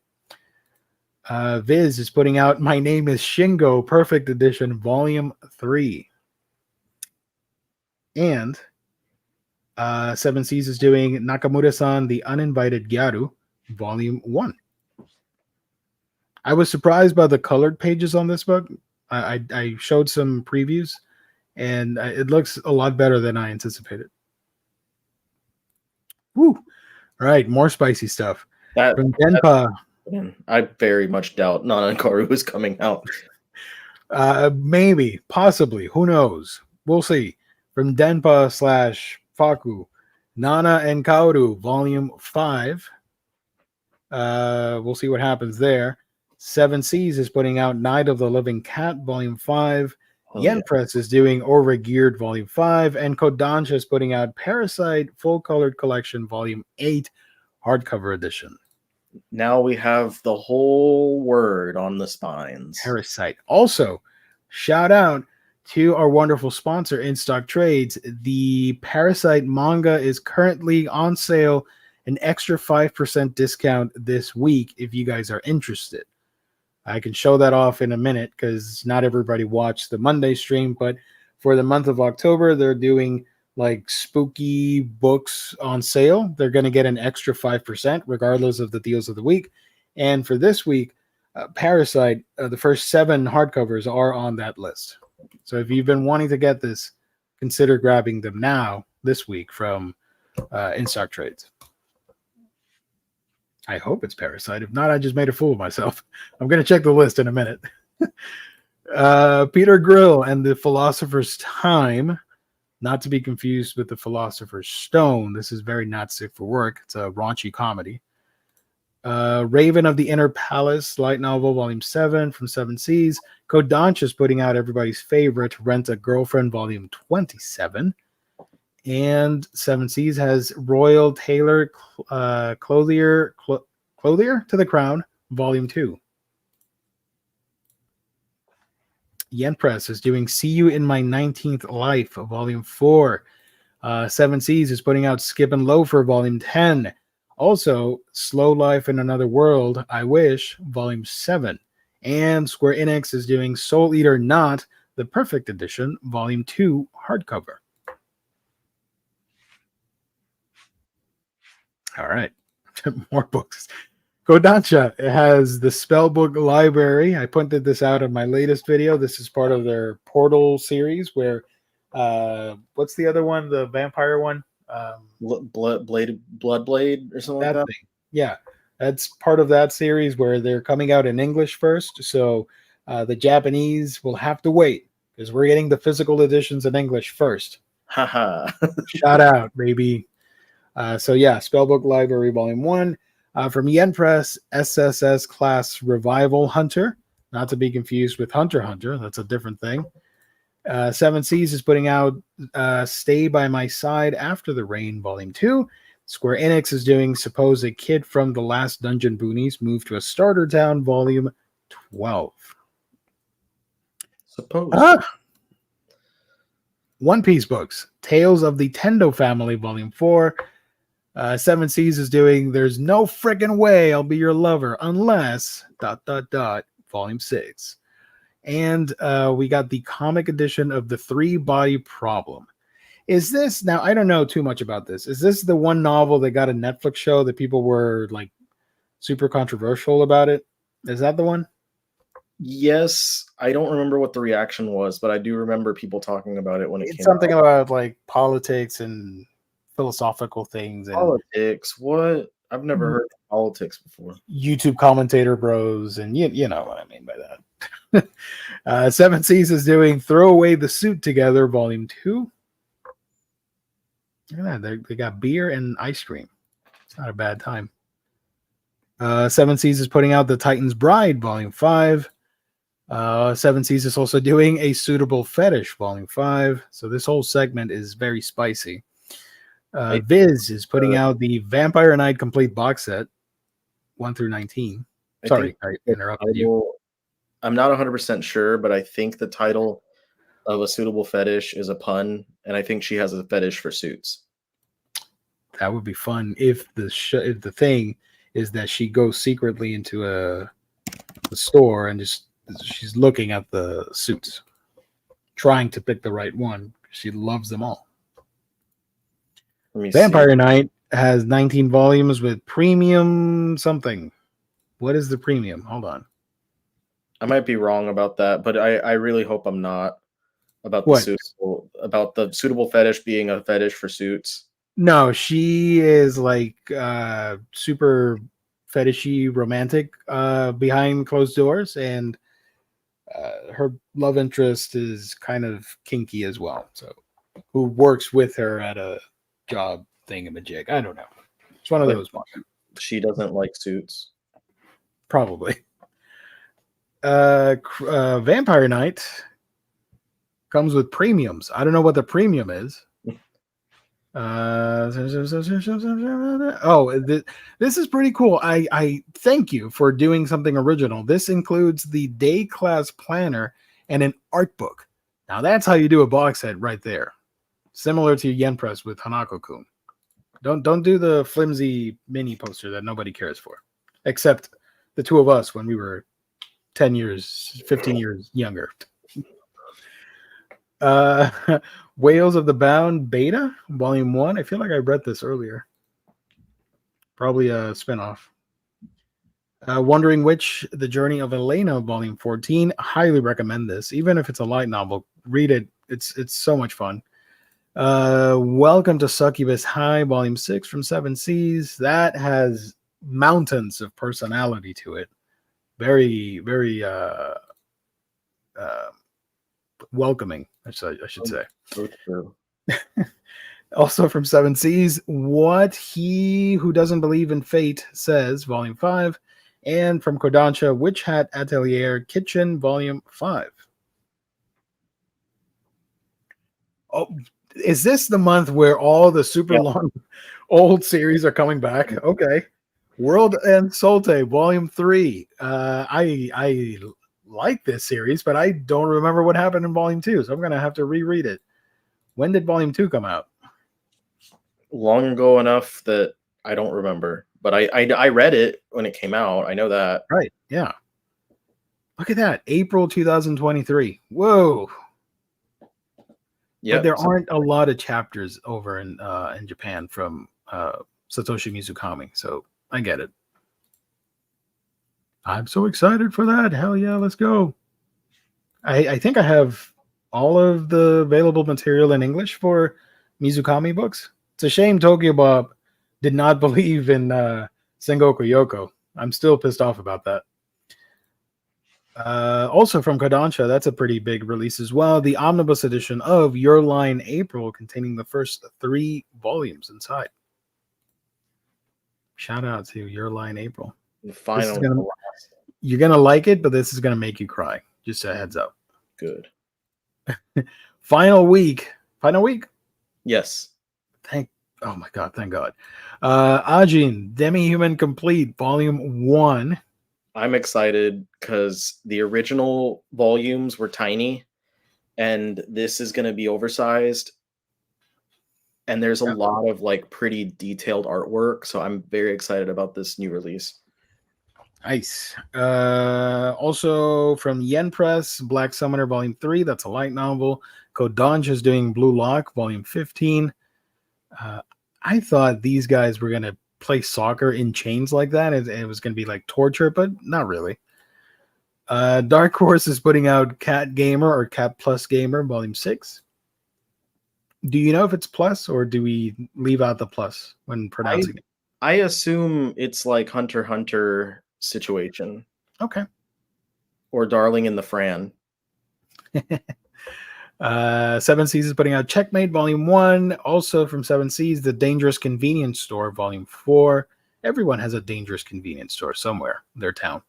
Viz is putting out My Name is Shingo, Perfect Edition, Volume 3. And Seven Seas is doing Nakamura-san, The Uninvited Gyaru, Volume 1. I was surprised by the colored pages on this book. I showed some previews, and it looks a lot better than I anticipated. Woo! All right, more spicy stuff. From Denpa. I very much doubt Nanakaru is coming out. Maybe, possibly. Who knows? We'll see. From Denpa / Faku, Nana and Kaoru, Volume 5. We'll see what happens there. Seven Seas is putting out Night of the Living Cat, Volume 5. Yen Press is doing Overgeared, Volume 5. And Kodansha is putting out Parasite, Full Colored Collection, Volume 8, Hardcover Edition. Now we have the whole word on the spines. Parasite. Also, shout out to our wonderful sponsor, In Stock Trades. The Parasite manga is currently on sale, an extra 5% discount this week if you guys are interested. I can show that off in a minute because not everybody watched the Monday stream, but for the month of October, they're doing like spooky books on sale. They're going to get an extra 5% regardless of the deals of the week. And for this week, Parasite, the first 7 hardcovers are on that list. So if you've been wanting to get this, consider grabbing them now this week from In Stock Trades. I hope it's Parasite. If not, I just made a fool of myself. I'm going to check the list in a minute. Peter Grill and the Philosopher's Time, not to be confused with the Philosopher's Stone. This is very not safe for work. It's a raunchy comedy. Raven of the Inner Palace, light novel, Volume 7 from Seven Seas. Kodansha is putting out everybody's favorite, Rent a Girlfriend, Volume 27. And Seven Seas has Royal Tailor Clothier to the Crown, Volume 2. Yen Press is doing See You in My 19th Life, Volume 4. Seven Seas is putting out Skip and Loafer, Volume 10. Also, Slow Life in Another World, I Wish, Volume 7. And Square Enix is doing Soul Eater Not, the Perfect Edition, Volume 2, hardcover. All right. More books. Kodansha has the spellbook library. I pointed this out in my latest video. This is part of their Portal series where what's the other one? The vampire one? Blood Blade or something like that. Thing. Yeah. That's part of that series where they're coming out in English first. So the Japanese will have to wait because we're getting the physical editions in English first. Haha. Shout out, baby. So yeah, Spellbook Library Volume 1. From Yen Press, SSS Class Revival Hunter, not to be confused with Hunter x Hunter. That's a different thing. Seven Seas is putting out Stay By My Side After the Rain, Volume 2. Square Enix is doing Suppose a Kid from the Last Dungeon Boonies Moved to a Starter Town, Volume 12. Suppose. One Piece books, Tales of the Tendo Family, Volume 4. Seven Seas is doing There's No Frickin' Way I'll Be Your Lover Unless ... Volume 6. And we got the comic edition of The Three Body Problem. Is this, now I don't know too much about this. Is this the one novel that got a Netflix show that people were like super controversial about it? Is that the one? Yes, I don't remember what the reaction was, but I do remember people talking about it when it came out. Something about like politics and philosophical things. And politics? What? I've never heard of politics before. YouTube commentator bros, and you know what I mean by that. Seven Seas is doing Throw Away the Suit Together, Volume 2. Look at that. They got beer and ice cream. It's not a bad time. Seven Seas is putting out The Titan's Bride, Volume 5. Seven Seas is also doing A Suitable Fetish, Volume 5. So this whole segment is very spicy. Viz is putting out the Vampire Knight Complete Box Set, 1 through 19. Sorry, I interrupted you. I'm not 100% sure, but I think the title of A Suitable Fetish is a pun, and I think she has a fetish for suits. That would be fun if if the thing is that she goes secretly into the store and she's looking at the suits, trying to pick the right one. She loves them all. Vampire Knight has 19 volumes with premium something. What is the premium? Hold on. I might be wrong about that, but I really hope I'm not about the suitable fetish being a fetish for suits. No, she is like super fetishy romantic behind closed doors, and her love interest is kind of kinky as well. So who works with her at a job thingamajig. I don't know. It's one of those ones. She doesn't like suits. Probably. Vampire Knight comes with premiums. I don't know what the premium is. This is pretty cool. I thank you for doing something original. This includes the day class planner and an art book. Now that's how you do a box set right there. Similar to Yen Press with Hanako-kun. Don't do the flimsy mini poster that nobody cares for, except the two of us when we were 10 years, 15 years younger. Whales of the Bound Beta, Volume 1. I feel like I read this earlier. Probably a spinoff. Wondering Which, The Journey of Elena, Volume 14. Highly recommend this. Even if it's a light novel, read it. It's so much fun. Welcome to Succubus High, Volume 6 from Seven Seas. That has mountains of personality to it. Very, very welcoming, I should say. So true. Also from Seven Seas, What He Who Doesn't Believe in Fate Says, Volume 5. And from Kodansha, Witch Hat Atelier Kitchen, Volume 5. Oh, is this the month where all the super long old series are coming back? Okay. World and Solte, Volume 3. I like this series, but I don't remember what happened in Volume 2, so I'm going to have to reread it. When did Volume 2 come out? Long ago enough that I don't remember, but I read it when it came out. I know that. Right. Yeah. Look at that. April 2023. Whoa. Yeah. But there aren't a lot of chapters over in Japan from Satoshi Mizukami, so I get it. I'm so excited for that. Hell yeah, let's go. I think I have all of the available material in English for Mizukami books. It's a shame Tokyo Bob did not believe in Sengoku Yoko. I'm still pissed off about that. Also from Kodansha, that's a pretty big release as well. The omnibus edition of Your Line April, containing the first 3 volumes inside. Shout out to Your Line April. Finally, you're gonna like it, but this is gonna make you cry. Just a heads up. Good. Final week. Yes. Oh my god, thank God. Ajin, Demi-Human Complete, Volume 1. I'm excited because the original volumes were tiny, and this is going to be oversized. And there's a lot of like pretty detailed artwork, so I'm very excited about this new release. Nice. Also from Yen Press, Black Summoner Volume 3. That's a light novel. Kodansha is doing Blue Lock Volume 15. I thought these guys were going to play soccer in chains like that. It was going to be like torture, but not really. Dark Horse is putting out Cat Gamer or Cat Plus Gamer Volume 6. Do you know if it's plus, or do we leave out the plus when pronouncing it? I assume it's like Hunter x Hunter situation. Okay. Or Darling in the Fran. 7 Seas is putting out Checkmate Volume 1. Also from 7 Seas, The Dangerous Convenience Store Volume 4. Everyone has a dangerous convenience store somewhere in their town.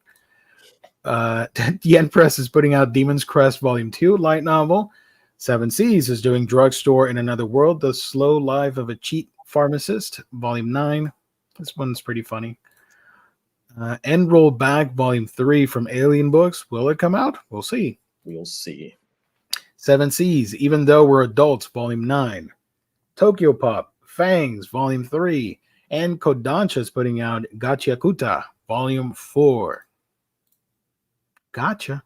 Yen Press is putting out Demon's Crest Volume 2, light novel. 7 Seas is doing Drugstore in Another World, The Slow Life of a Cheat Pharmacist, Volume 9. This one's pretty funny. End Roll Back, Volume 3 from Alien Books. Will it come out? We'll see. We'll see. 7 Seas, Even Though We're Adults, Volume 9. Tokyo Pop, Fangs, Volume 3. And Kodansha is putting out Gachiakuta, Volume 4. Gotcha.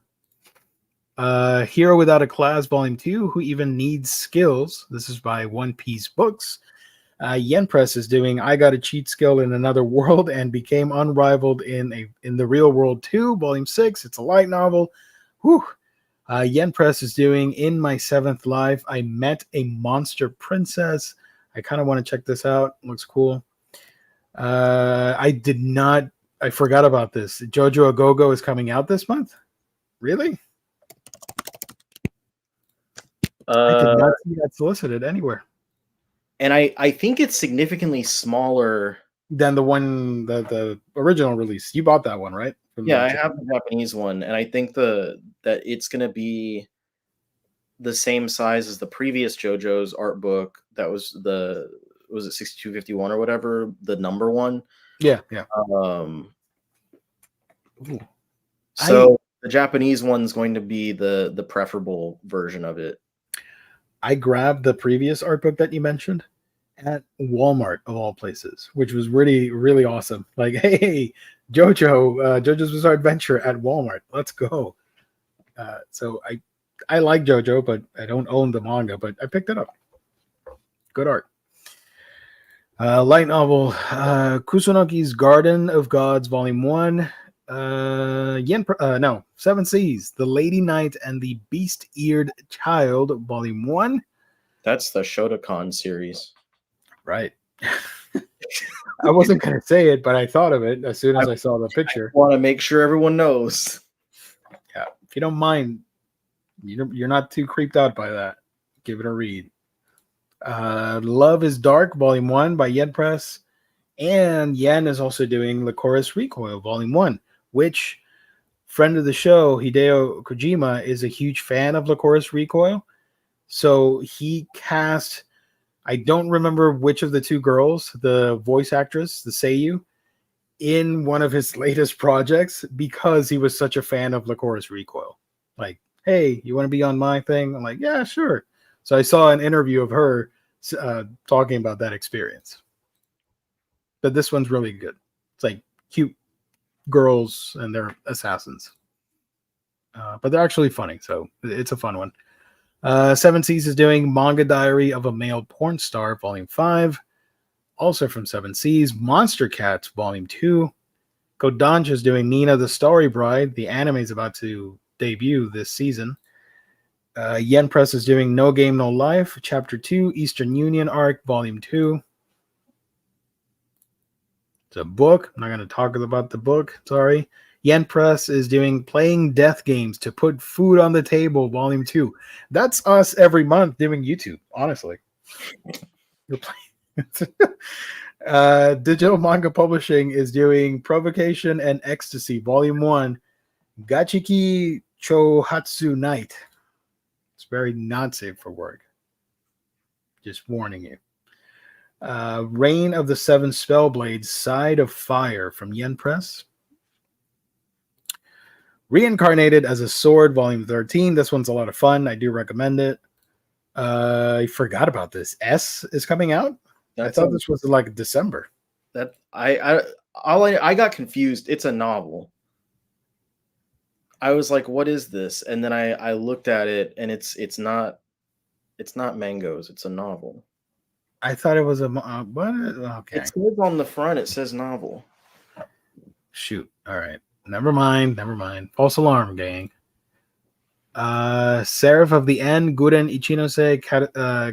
Hero Without a Class, Volume 2. Who Even Needs Skills? This is by One Piece Books. Yen Press is doing I Got a Cheat Skill in Another World and Became Unrivaled in the Real World 2, Volume 6. It's a light novel. Whew. Yen Press is doing In My Seventh Life, I Met a Monster Princess. I kind of want to check this out. Looks cool. I forgot about this. Jojo Agogo is coming out this month? Really? I did not see that solicited anywhere. And I think it's significantly smaller than the original release. You bought that one, right? Yeah, I have the Japanese one, and I think that it's going to be the same size as the previous JoJo's art book. That was was it 6251 or whatever, the number one? Yeah. So the Japanese one's going to be the preferable version of it. I grabbed the previous art book that you mentioned at Walmart of all places, which was really, really awesome. Like, hey, JoJo's Bizarre Adventure at Walmart. Let's go. So I like JoJo, but I don't own the manga, but I picked it up. Good art. Light novel, Kusunoki's Garden of Gods, Volume 1. 7 Seas, The Lady Knight and the Beast-Eared Child, Volume 1. That's the Shotokan series. Right. I wasn't going to say it, but I thought of it as soon as I saw the picture. I want to make sure everyone knows. Yeah. If you don't mind, you're not too creeped out by that. Give it a read. Love is Dark, Volume 1 by Yen Press. And Yen is also doing Lycoris Recoil, Volume 1, which friend of the show, Hideo Kojima, is a huge fan of Lycoris Recoil. So he cast, I don't remember which of the two girls, the voice actress, the Seiyu, in one of his latest projects because he was such a fan of Lycoris Recoil. Like, hey, you want to be on my thing? I'm like, yeah, sure. So I saw an interview of her talking about that experience. but this one's really good. It's like cute girls and they're assassins. But they're actually funny, so it's a fun one. Seven Seas is doing Manga Diary of a Male Porn Star, Volume 5. Also from Seven Seas, Monster Cats, Volume 2. Kodansha is doing Nina the Starry Bride. The anime is about to debut this season. Yen Press is doing No Game, No Life, Chapter 2, Eastern Union Arc, Volume 2. It's a book. I'm not going to talk about the book. Sorry. Yen Press is doing Playing Death Games to Put Food on the Table, Volume 2. That's us every month doing YouTube, honestly. You're playing. Digital Manga Publishing is doing Provocation and Ecstasy, Volume 1, Gachiki Chohatsu Night. It's very not safe for work. Just warning you. Reign of the Seven Spellblades, Side of Fire from Yen Press. Reincarnated as a Sword, Volume 13. This one's a lot of fun. I do recommend it. I forgot about this. S is coming out. I thought this was like December. That I got confused. It's a novel. I was like, "What is this?" And then I looked at it, and it's not mangoes. It's a novel. I thought it was a what? Okay. It says on the front. It says novel. Shoot. All right. Never mind. False alarm, gang. Seraph of the End, Guren Ichinose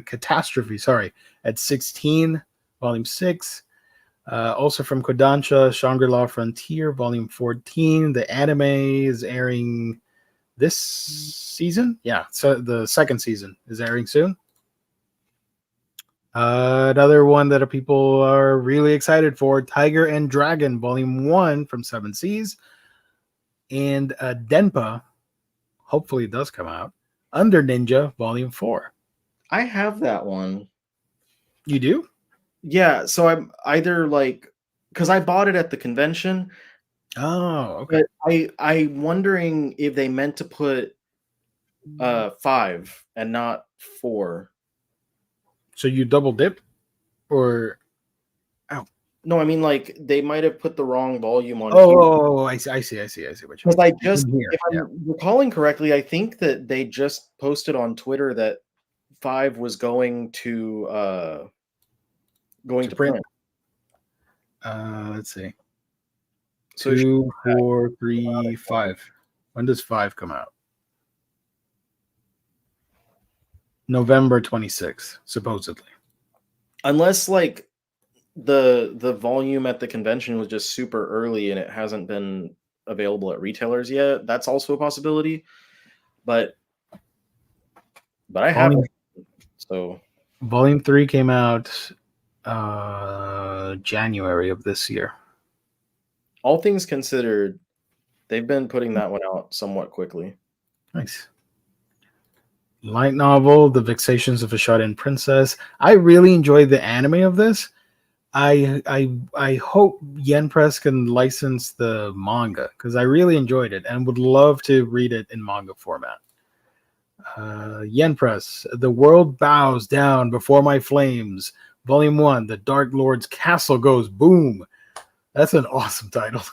Catastrophe, at 16, Volume 6. Also from Kodansha, Shangri-La Frontier, Volume 14. The anime is airing this season. Yeah, so the second season is airing soon. Another one that people are really excited for, Tiger and Dragon, Volume 1 from Seven Seas. And Denpa, hopefully it does come out, Under Ninja, Volume 4. I have that one. You do? Yeah, so I'm either like, because I bought it at the convention. Oh, okay. But I'm wondering if they meant to put 5 and not 4. So you double dip? Or... No, I mean, like, they might have put the wrong volume on. I see what you mean. Because if I'm recalling correctly, I think that they just posted on Twitter that 5 was going to print. Let's see. So 2, 4, 3, 5. When does 5 come out? November 26th, supposedly. Unless, like, the volume at the convention was just super early and it hasn't been available at retailers yet. That's also a possibility. But I have it. So Volume 3 came out January of this year. All things considered, they've been putting that one out somewhat quickly. Nice. Light novel, The Vexations of a Shut-In Princess. I really enjoyed the anime of this. I hope Yen Press can license the manga because I really enjoyed it and would love to read it in manga format. Yen Press, The World Bows Down Before My Flames, Volume 1, The Dark Lord's Castle Goes Boom. That's an awesome title.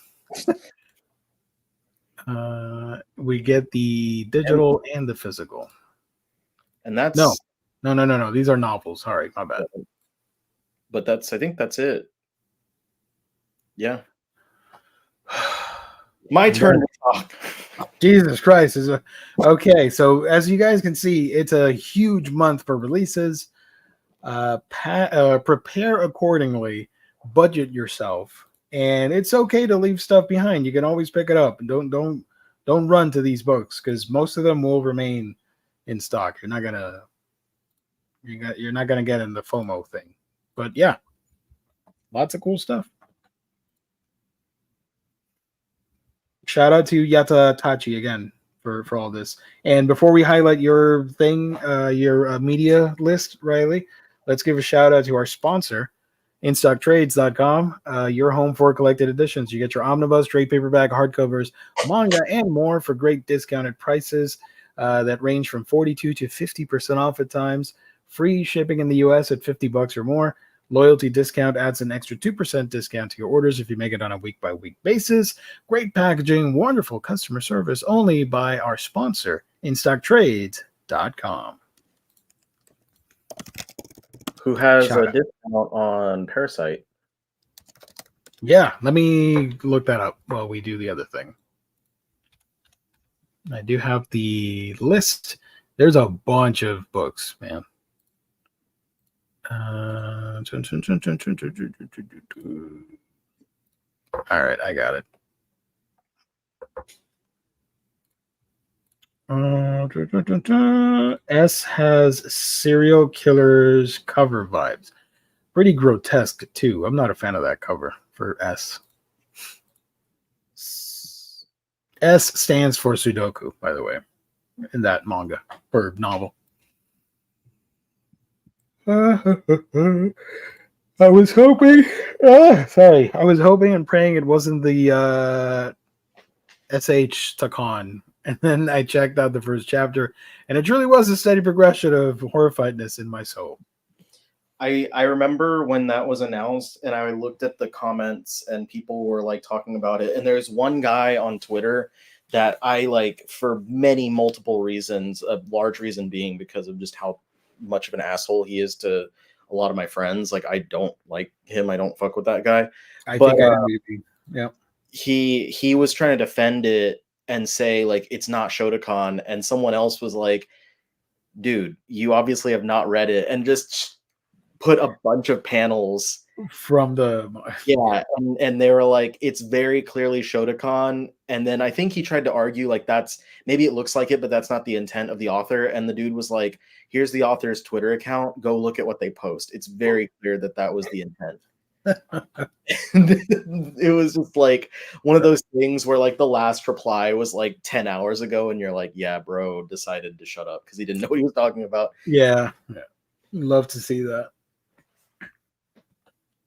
We get the digital and the physical. And that's... No. These are novels. Sorry, my bad. But I think that's it. Yeah. My turn to talk. Jesus Christ. Okay, so as you guys can see, it's a huge month for releases. Prepare accordingly. Budget yourself. And it's okay to leave stuff behind. You can always pick it up. Don't run to these books because most of them will remain in stock. You're not gonna get in the FOMO thing. But yeah, lots of cool stuff. Shout out to Yata Tachi again for all this. And before we highlight your thing, your media list, Riley, let's give a shout out to our sponsor, InStockTrades.com, your home for collected editions. You get your omnibus, trade paperback, hardcovers, manga, and more for great discounted prices that range from 42 to 50% off at times. Free shipping in the US at $50 or more. Loyalty discount adds an extra 2% discount to your orders if you make it on a week-by-week basis. Great packaging, wonderful customer service, only by our sponsor, InStockTrades.com. Who has Shout a out. discount on Parasite? Yeah, let me look that up while we do the other thing. I do have the list. There's a bunch of books, man. All right, I got it. S has serial killers cover vibes. Pretty grotesque, too. I'm not a fan of that cover for S. S stands for Sudoku, by the way, in that manga or novel. I was hoping, I was hoping and praying it wasn't the SH Takan. And then I checked out the first chapter, and it truly was a steady progression of horrifiedness in my soul. I remember when that was announced, and I looked at the comments, and people were like talking about it. And there's one guy on Twitter that I like for multiple reasons. A large reason being because of just how much of an asshole he is to a lot of my friends. Like, I don't like him. I don't fuck with that guy. I think I maybe, yeah. He was trying to defend it and say like it's not Shotokan, and someone else was like, dude, you obviously have not read it, and just put a bunch of panels from the and they were like, it's very clearly Shotokan. And then I think he tried to argue like that's maybe it looks like it, but that's not the intent of the author. And the dude was like, here's the author's Twitter account, go look at what they post. It's very clear that that was the intent. It was just like one of those things where like the last reply was like 10 hours ago, and you're like, yeah, bro decided to shut up because he didn't know what he was talking about. Yeah. Love to see that.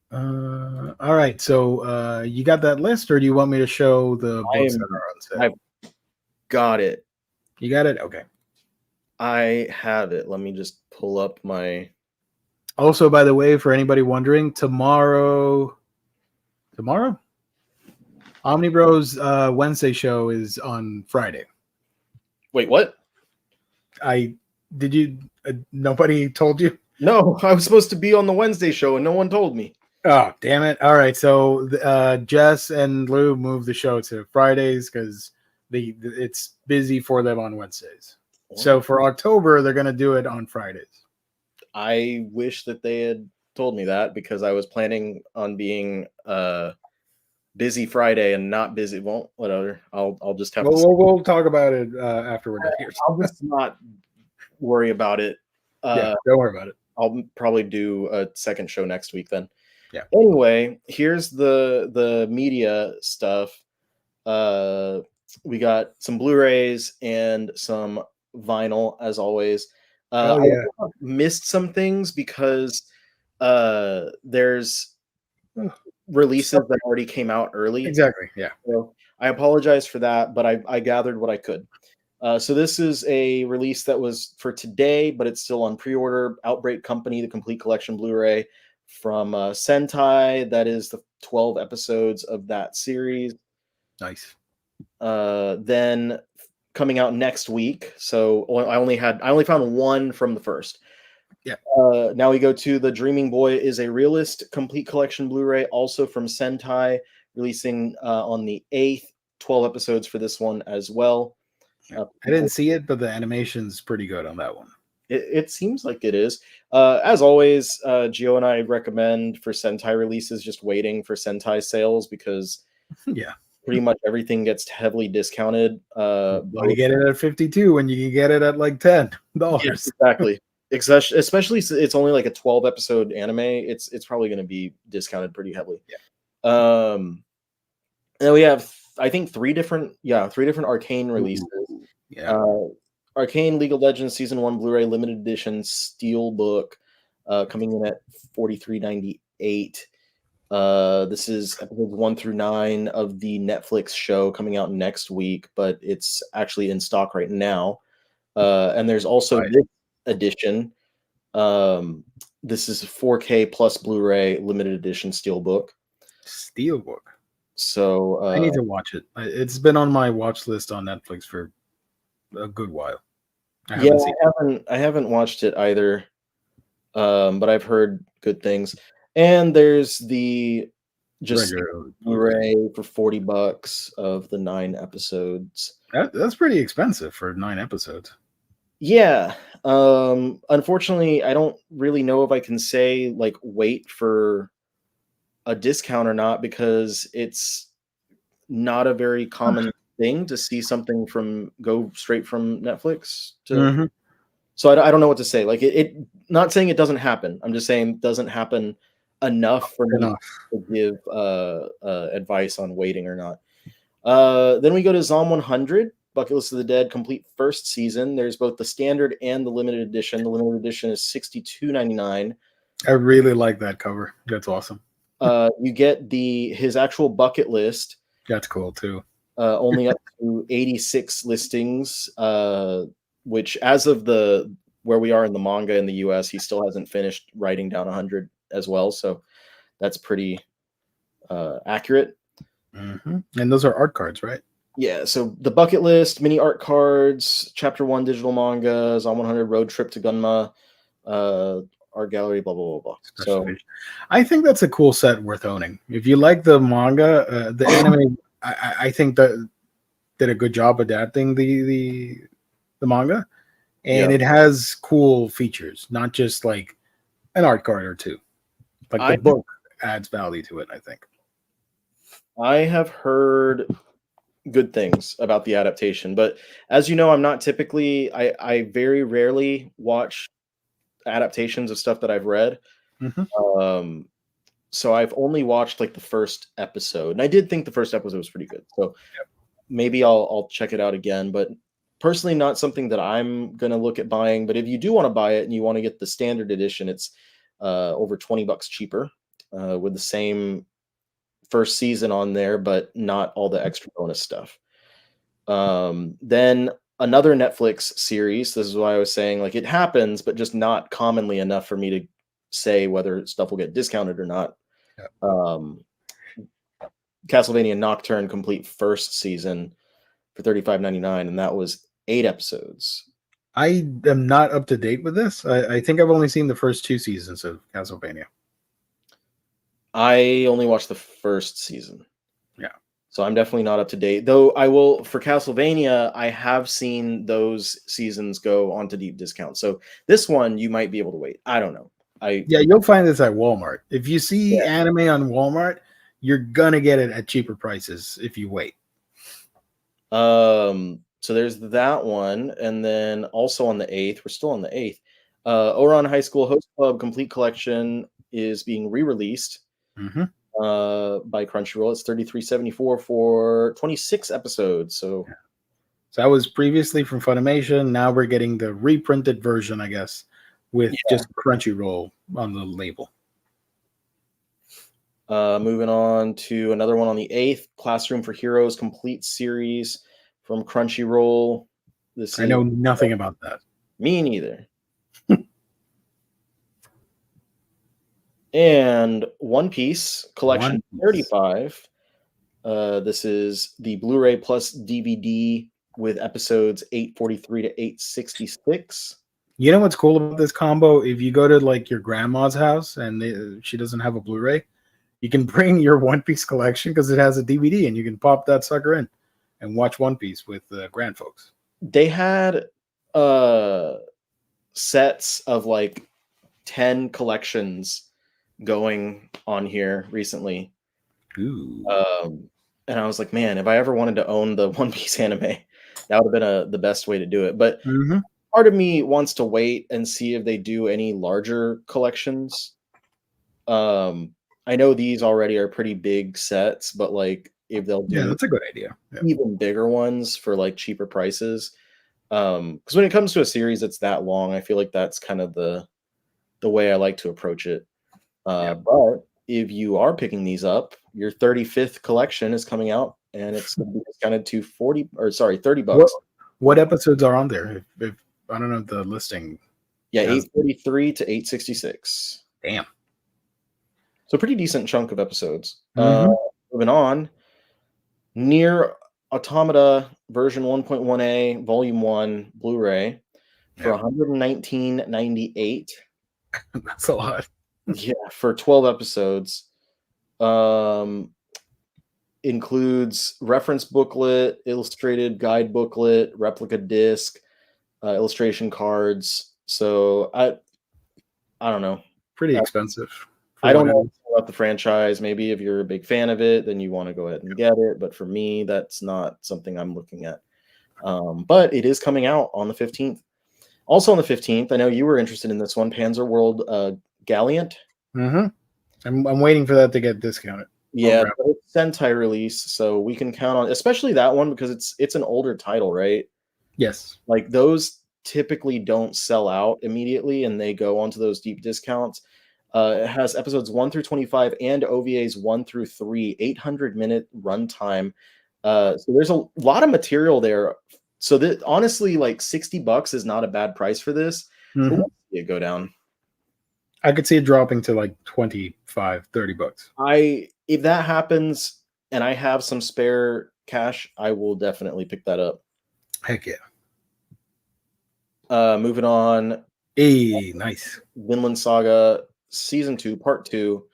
All right, so you got that list, or do you want me to show the books that are on sale? I've got it. You got it? Okay. I have it. Let me just pull up my... Also, by the way, for anybody wondering, tomorrow, Omnibros Wednesday show is on Friday. Wait, what? Nobody told you? No, I was supposed to be on the Wednesday show, and no one told me. Oh, damn it. All right, so Jess and Lou moved the show to Fridays because it's busy for them on Wednesdays. What? So for October, they're going to do it on Fridays. I wish that they had told me that, because I was planning on being busy Friday and not busy. Well, whatever. I'll just have to... We'll talk about it after we're done here. I'll just not worry about it. Yeah, don't worry about it. I'll probably do a second show next week then. Yeah. Anyway, here's the media stuff. We got some Blu-rays and some vinyl, as always. I missed some things because there's releases that already came out early. Exactly. Yeah. So I apologize for that, but I gathered what I could. So this is a release that was for today, but it's still on pre-order. Outbreak Company, the complete collection Blu-ray from Sentai. That is the 12 episodes of that series. Nice. Then coming out next week. So I only found one from the first. Yeah. Now we go to The Dreaming Boy is a Realist complete collection Blu-ray, also from Sentai, releasing on the 8th. 12 episodes for this one as well. I didn't see it, but the animation's pretty good on that one. It seems like it is. As always, Gio and I recommend for Sentai releases just waiting for Sentai sales, because pretty much everything gets heavily discounted. You get it at 52 when you can get it at like $10. Yes, exactly. Especially it's only like a 12 episode anime. It's probably going to be discounted pretty heavily. Yeah. And then we have, I think, three different Arcane releases. Yeah. Arcane League of Legends Season 1 Blu-ray Limited Edition Steelbook, coming in at $43.98. This is episodes 1 through 9 of the Netflix show, coming out next week, but it's actually in stock right now. And there's also this edition, This is a 4K plus Blu-ray limited edition steelbook. Steelbook. So I need to watch it. It's been on my watch list on Netflix for a good while. I haven't watched it either, but I've heard good things. And there's the just Blu-ray for $40 of the 9 episodes. That's pretty expensive for 9 episodes. Yeah. Unfortunately, I don't really know if I can say like wait for a discount or not, because it's not a very common thing to see something go straight from Netflix to. So I don't know what to say. Like it not saying it doesn't happen. I'm just saying it doesn't happen enough for me to give advice on waiting or not. Then we go to Zom 100, Bucket List of the Dead, complete first season. There's both the standard and the limited edition. The limited edition is $62.99. I really like that cover. That's awesome. You get his actual bucket list. That's cool too. Only up to 86 listings, which as of where we are in the manga in the US, he still hasn't finished writing down 100 as well. So that's pretty accurate. And those are art cards, right? Yeah. So the bucket list, mini art cards, chapter 1 digital manga, Zom 100 road trip to Gunma, art gallery, blah, blah, blah, blah. So I think that's a cool set worth owning. If you like the manga, the anime, I think that did a good job adapting the manga, and it has cool features, not just like an art card or two. Like the book adds value to it, I think. I have heard good things about the adaptation, but as you know, I'm not typically, I very rarely watch adaptations of stuff that I've read. So I've only watched like the first episode, and I did think the first episode was pretty good. So maybe I'll check it out again, but personally not something that I'm going to look at buying. But if you do want to buy it and you want to get the standard edition, it's over $20 cheaper with the same first season on there, but not all the extra bonus stuff. Then another Netflix series. This is why I was saying like it happens, but just not commonly enough for me to say whether stuff will get discounted or not. Castlevania Nocturne complete first season for $35.99, and that was 8 episodes. I am not up to date with this. I think I've only seen the first 2 seasons of Castlevania. I only watched the first season. Yeah. So I'm definitely not up to date. Though I will, for Castlevania, I have seen those seasons go onto deep discount. So this one, you might be able to wait. I don't know. You'll find this at Walmart. If you see anime on Walmart, you're going to get it at cheaper prices if you wait. So there's that one. And then also on the 8th, we're still on the 8th, Oran High School Host Club Complete Collection is being re-released by Crunchyroll. It's $33.74 for 26 episodes. So that was previously from Funimation. Now we're getting the reprinted version, I guess, with just Crunchyroll on the label. Moving on to another one on the 8th, Classroom for Heroes Complete Series from Crunchyroll. I know nothing about that. Me neither. And One Piece Collection 35. This is the Blu-ray plus DVD with episodes 843 to 866. You know what's cool about this combo? If you go to like your grandma's house and she doesn't have a Blu-ray, you can bring your One Piece collection because it has a DVD, and you can pop that sucker in and watch One Piece with grand folks. They had sets of like 10 collections going on here recently. Ooh. And I was like, man, if I ever wanted to own the One Piece anime, that would have been the best way to do it. But part of me wants to wait and see if they do any larger collections. I know these already are pretty big sets, but like if they'll do that's a good idea. Even bigger ones for like cheaper prices. Because when it comes to a series that's that long, I feel like that's kind of the way I like to approach it. But if you are picking these up, your 35th collection is coming out, and it's going to be discounted to $30. What episodes are on there? If I don't know the listing. Yeah, 843 to 866. Damn. So pretty decent chunk of episodes. Mhm. Moving on. Near Automata version 1.1a, volume 1, Blu-ray for $119.98. That's a lot. Yeah, for 12 episodes. Includes reference booklet, illustrated guide booklet, replica disc, illustration cards. So I don't know. Pretty expensive. I don't know about the franchise. Maybe if you're a big fan of it, then you want to go ahead and get it. But for me, that's not something I'm looking at. But it is coming out on the 15th. Also on the 15th, I know you were interested in this one, Panzer World Galliant. Mm-hmm. I'm waiting for that to get discounted. Yeah, it's Sentai release, so we can count on, especially that one because it's an older title, right? Yes. Like those typically don't sell out immediately, and they go onto those deep discounts. It has episodes 1 through 25 and OVAs 1 through 3, 800-minute runtime. So there's a lot of material there. So that honestly, like $60 is not a bad price for this. Mm-hmm. But we'll see it go down. I could see it dropping to like $25, $30. If that happens and I have some spare cash, I will definitely pick that up. Heck yeah. Moving on. Hey, nice. Vinland Saga Season 2, Part 2,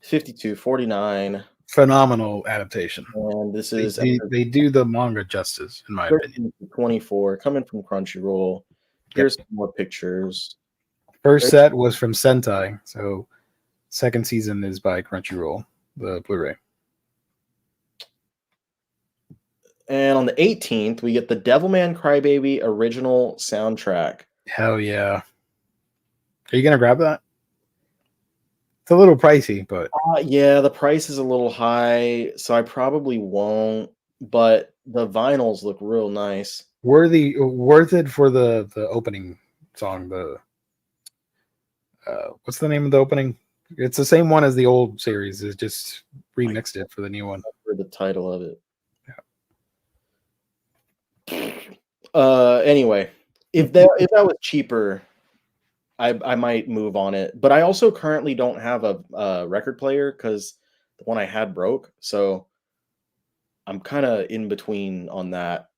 52:49. Phenomenal adaptation. And this is they do the manga justice, in my opinion. 24, coming from Crunchyroll. Here's some more pictures. First set was from Sentai, so second season is by Crunchyroll, the Blu-ray. And on the 18th, we get the Devilman Crybaby original soundtrack. Hell yeah. Are you going to grab that? It's a little pricey, but... yeah, the price is a little high, so I probably won't, but the vinyls look real nice. Worth it for the opening song, the... what's the name of the opening? It's the same one as the old series. It's just remixed it for the new one. For the title of it. Yeah. Anyway, if that was cheaper, I might move on it. But I also currently don't have a record player because the one I had broke. So I'm kind of in between on that,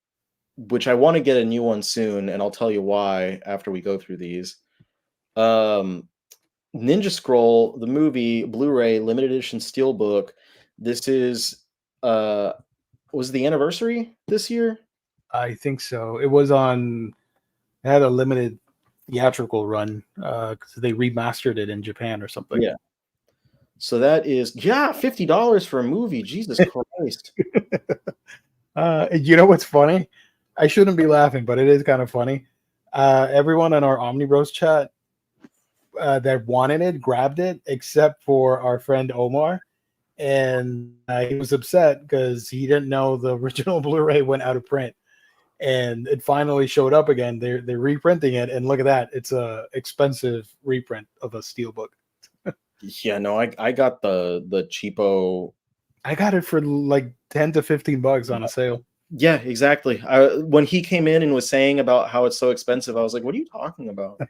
which I want to get a new one soon, and I'll tell you why after we go through these. Ninja Scroll, the movie, Blu-ray, limited edition steelbook. This is was the anniversary this year? I think so. It was on. It had a limited theatrical run because they remastered it in Japan or something. Yeah. So that is $50 for a movie. Jesus Christ. You know what's funny? I shouldn't be laughing, but it is kind of funny. Everyone in our Omnibros chat that wanted it grabbed it, except for our friend Omar, and he was upset because he didn't know the original Blu-ray went out of print, and it finally showed up again. They're reprinting it, and look at that! It's a expensive reprint of a steelbook. Yeah, no, I got the cheapo. I got it for like $10 to $15 on a sale. Yeah, exactly. When he came in and was saying about how it's so expensive, I was like, "What are you talking about?"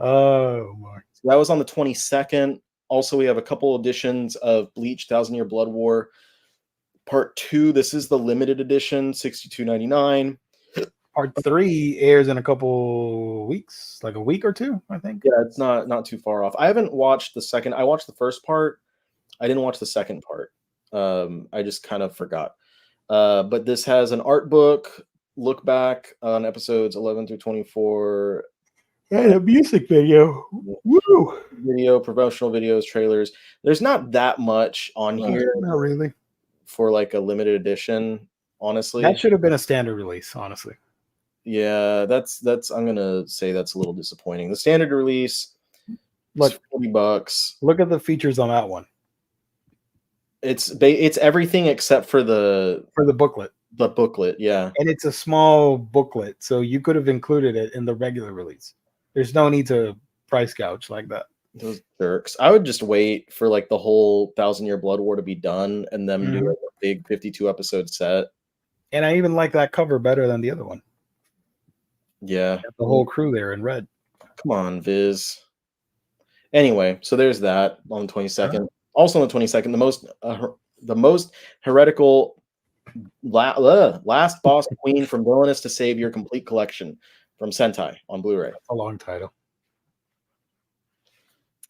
Oh, Mark. So that was on the 22nd. Also, we have a couple editions of Bleach: 1,000-Year Blood War Part 2. This is the limited edition, $62.99. Part 3 airs in a couple weeks, like a week or two, I think. Yeah, it's not too far off. I haven't watched the second. I watched the first part. I didn't watch the second part. I just kind of forgot. But this has an art book, look back on episodes 11 through 24. And a music video. Woo! Video, promotional videos, trailers. There's not that much on here. Not really. For like a limited edition, honestly. That should have been a standard release, honestly. Yeah, that's I'm gonna say that's a little disappointing. The standard release, look, $40. Look at the features on that one. It's everything except for the booklet. The booklet, yeah. And it's a small booklet, so you could have included it in the regular release. There's no need to price gouge like that. Those jerks. I would just wait for like the whole 1,000-Year Blood War to be done and them do a big 52 episode set. And I even like that cover better than the other one. Yeah. The whole crew there in red. Come on, Viz. Anyway, so there's that on the 22nd. Also on the 22nd, the most heretical last boss queen from villainous to savior complete collection from Sentai on Blu-ray. That's a long title.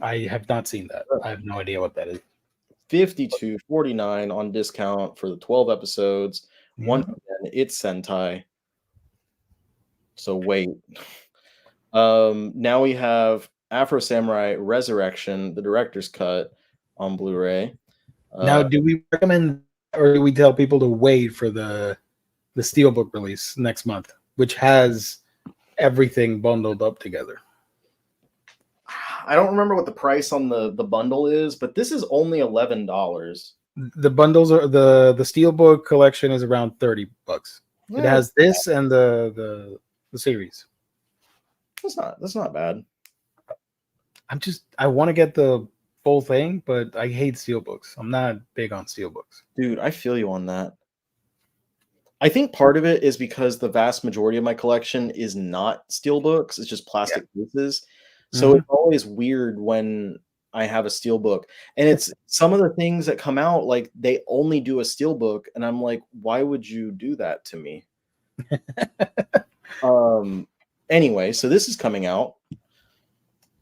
I have not seen that. I have no idea what that is. $52.49 on discount for the 12 episodes. Once again, it's Sentai. So wait. Now we have Afro Samurai Resurrection, the director's cut on Blu-ray. Now, do we recommend or do we tell people to wait for the Steelbook release next month, which has everything bundled up together? I don't remember what the price on the bundle is, but this is only $11. The bundles are the Steelbook collection is around $30. It has this and the series. That's not bad. I want to get the full thing, but I hate Steelbooks. I'm not big on Steelbooks. Dude, I feel you on that. I think part of it is because the vast majority of my collection is not Steelbooks. It's just plastic pieces. So it's always weird when I have a Steelbook. And it's some of the things that come out, like they only do a Steelbook. And I'm like, why would you do that to me? Anyway, so this is coming out.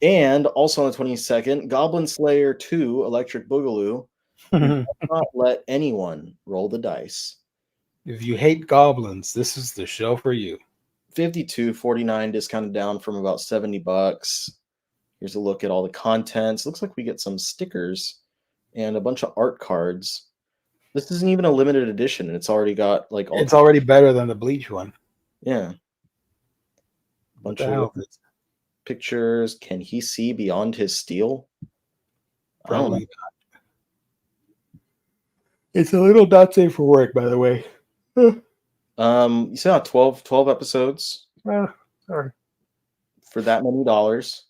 And also on the 22nd, Goblin Slayer 2 Electric Boogaloo. Do not let anyone roll the dice. If you hate goblins, this is the show for you. $52.49 discounted down from about $70. Here's a look at all the contents. Looks like we get some stickers and a bunch of art cards. This isn't even a limited edition, and it's already got like it's already better than the Bleach one. Yeah. Bunch of pictures. Can he see beyond his steel? Probably not. It's a little not safe for work, by the way. You saw 12 episodes. Sorry. For that many dollars.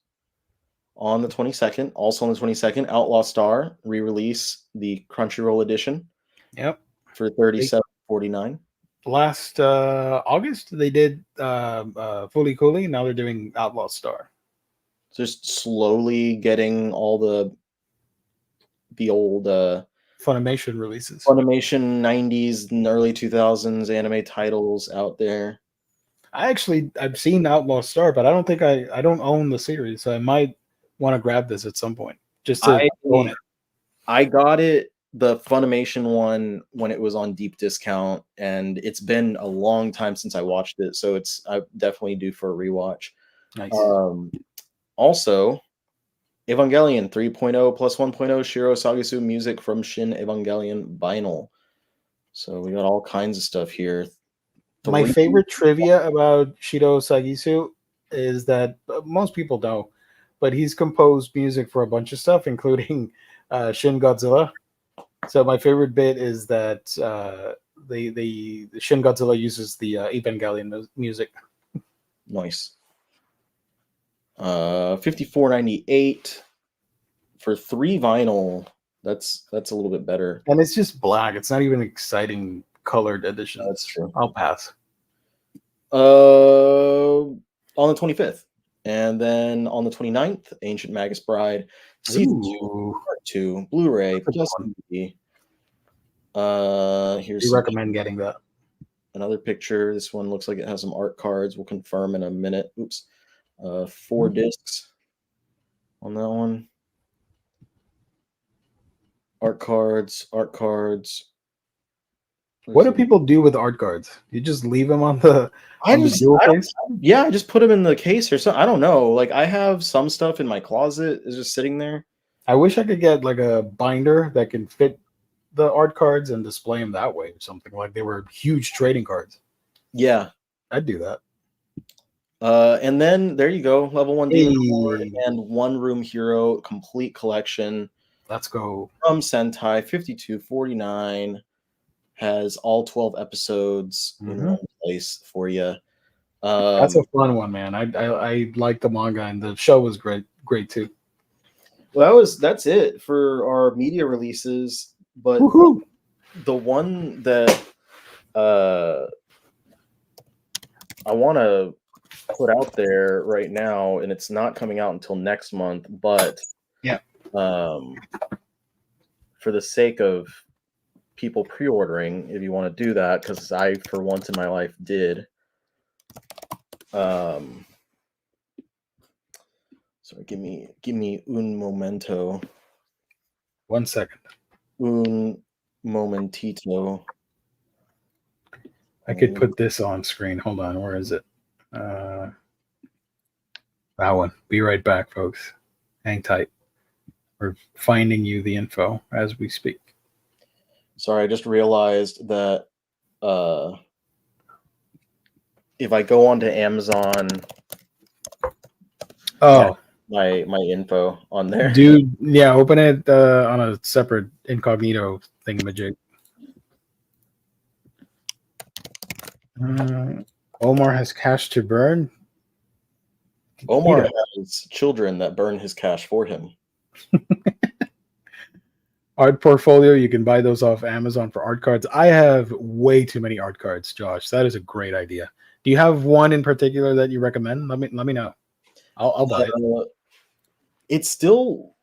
On the 22nd, also on the 22nd, Outlaw Star re-release the Crunchyroll edition. Yep. For $37.49. Last August they did Fully Cooley. Now they're doing Outlaw Star. Just slowly getting all the old Funimation releases. Funimation 90s and early 2000s anime titles out there. I've seen Outlaw Star, but I don't think I don't own the series, so I might want to grab this at some point just to own it. I got it, the Funimation one, when it was on deep discount, and it's been a long time since I watched it, so I definitely due for a rewatch. Nice. Also, Evangelion 3.0 plus 1.0 Shiro Sagisu music from Shin Evangelion vinyl. So we got all kinds of stuff here. My favorite trivia about Shiro Sagisu is that most people know, but he's composed music for a bunch of stuff, including Shin Godzilla. So my favorite bit is that the Shin Godzilla uses the Evangelion music. Nice. $54.98 for 3 vinyl. That's a little bit better. And it's just black. It's not even an exciting colored edition. That's true. I'll pass. On the 25th. And then on the 29th, Ancient Magus Bride, Season 2, Part 2, Blu-ray, plus DVD. Here's we recommend getting that. Another picture. This one looks like it has some art cards. We'll confirm in a minute. Oops. 4 discs on that one. Art cards. What do people do with art cards? You just leave them on the case? Yeah, I just put them in the case or something. I don't know. Like, I have some stuff in my closet is just sitting there. I wish I could get like a binder that can fit the art cards and display them that way or something. Like they were huge trading cards. Yeah, I'd do that. And then there you go, level 1 Demon and One Room Hero complete collection. Let's go. From Sentai, $52.49. Has all 12 episodes in one place for you. That's a fun one, man. I like the manga, and the show was great too. Well, that's it for our media releases. But the one that I want to put out there right now, and it's not coming out until next month. But yeah, for the sake of people pre-ordering, if you want to do that, because I, for once in my life, did. Sorry, give me un momento. 1 second. Un momentito. I could put this on screen. Hold on, where is it? That one. Be right back, folks. Hang tight. We're finding you the info as we speak. Sorry, I just realized that if I go onto Amazon, my info on there, dude. Yeah, open it on a separate incognito thingamajig. Omar has cash to burn. Omar has children that burn his cash for him. Art portfolio, you can buy those off Amazon for art cards. I have way too many art cards, Josh. That is a great idea. Do you have one in particular that you recommend? Let me know. I'll buy it. It's still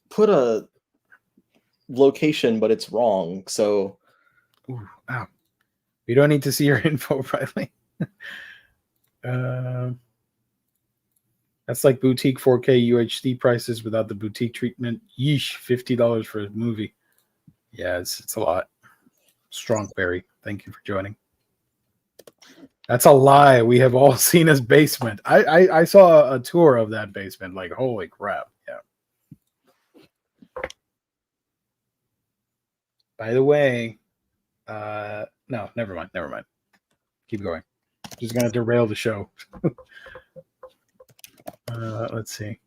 put a location, but it's wrong. So, wow. You don't need to see your info, Riley. That's like boutique 4K UHD prices without the boutique treatment. Yeesh, $50 for a movie. Yeah, it's a lot. Strong Berry, thank you for joining. That's a lie. We have all seen his basement. I saw a tour of that basement. Like, holy crap. Yeah. By the way, no, never mind. Keep going. Just gonna derail the show. Let's see.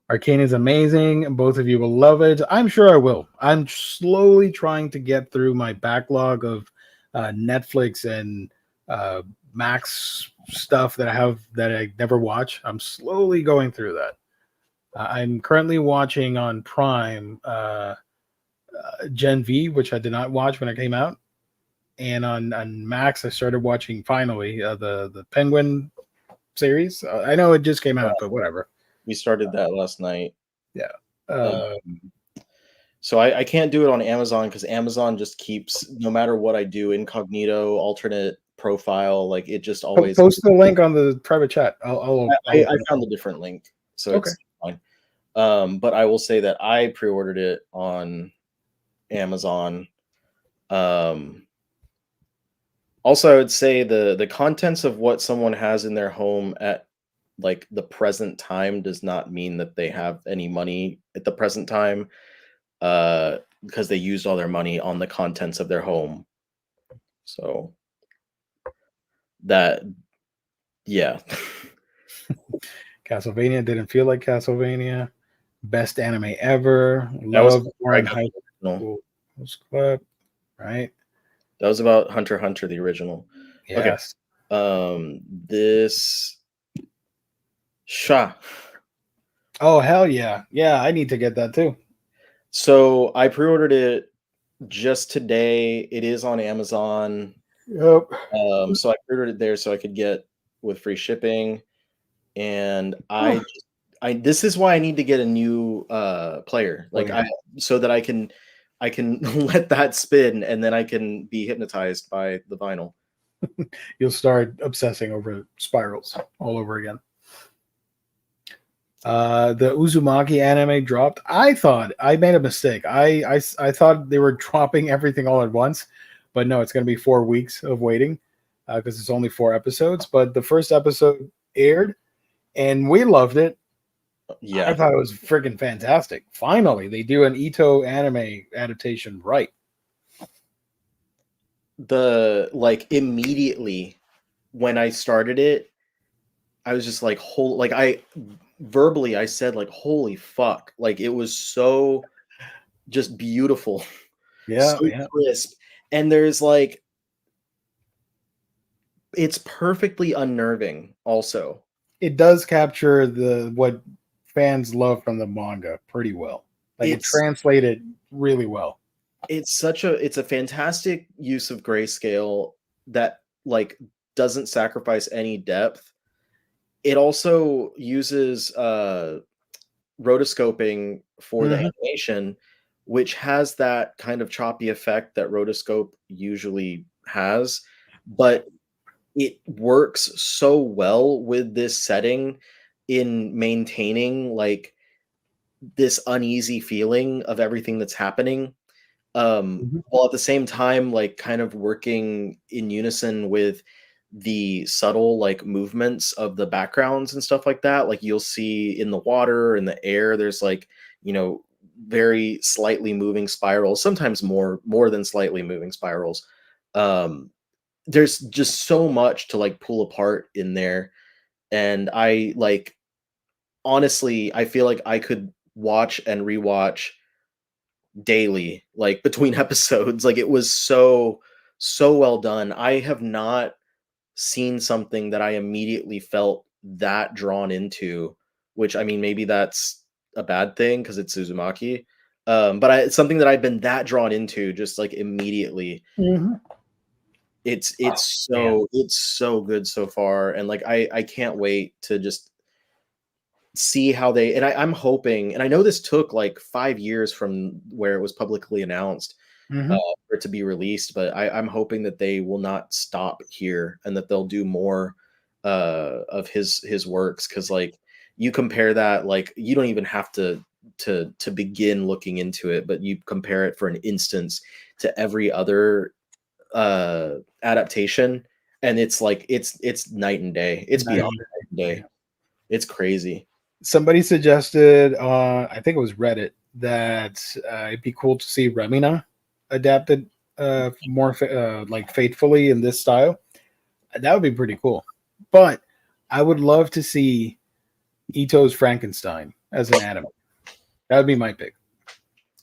Arcane is amazing. Both of you will love it. I'm sure I will. I'm slowly trying to get through my backlog of Netflix and Max stuff that I never watch. I'm slowly going through that. I'm currently watching on Prime Gen V, which I did not watch when it came out. And on Max, I started watching finally the Penguin series. I know it just came out, but whatever. We started that last night. Yeah. So I can't do it on Amazon because Amazon just keeps, no matter what I do, incognito, alternate profile, like it just always post the link on the private chat. I found a different link, so okay. It's fine. But I will say that I pre-ordered it on Amazon. Also, I would say the contents of what someone has in their home at like the present time does not mean that they have any money at the present time, because they used all their money on the contents of their home. So that, yeah. Castlevania didn't feel like Castlevania. Best anime ever. Love Warren High School Club. Right. That was about Hunter x Hunter, the original. Yes. Okay. This Sha. Oh hell yeah. Yeah, I need to get that too. So I pre-ordered it just today. It is on Amazon. Yep. So I pre-ordered it there so I could get with free shipping. And this is why I need to get a new player. Like so that I can let that spin and then I can be hypnotized by the vinyl. You'll start obsessing over spirals all over again. The Uzumaki anime dropped. I thought I made a mistake. I thought they were dropping everything all at once, but no, it's going to be 4 weeks of waiting because it's only 4 episodes. But the first episode aired, and we loved it. Yeah, I thought it was freaking fantastic. Finally, they do an Ito anime adaptation right. Immediately when I started it, I was just like, I said like, holy fuck. Like it was so just beautiful. Yeah. So crisp. And there's like, it's perfectly unnerving also. It does capture what fans love from the manga pretty well. Like it's translated really well. It's a fantastic use of grayscale that like doesn't sacrifice any depth. It also uses rotoscoping for the animation, which has that kind of choppy effect that rotoscope usually has, but it works so well with this setting in maintaining like this uneasy feeling of everything that's happening, while at the same time like kind of working in unison with the subtle like movements of the backgrounds and stuff like that. Like you'll see in the water, in the air, there's like, you know, very slightly moving spirals, sometimes more than slightly moving spirals. There's just so much to like pull apart in there, and I like, honestly, I feel like I could watch and rewatch daily, like between episodes. Like it was so well done. I have not seen something that I immediately felt that drawn into, which I mean, maybe that's a bad thing because it's Uzumaki. But it's something that I've been that drawn into just like immediately. It's so good so far, and like I can't wait to just see how they, and I'm hoping, and I know this took like 5 years from where it was publicly announced for it to be released, but I'm hoping that they will not stop here and that they'll do more of his works, because like you compare that, like you don't even have to begin looking into it, but you compare it for an instance to every other adaptation, and it's like it's night and day. It's beyond night and day. It's crazy. Somebody suggested on, I think it was Reddit, that it'd be cool to see Remina adapted more like faithfully in this style. That would be pretty cool. But I would love to see Ito's Frankenstein as an anime. That would be my pick.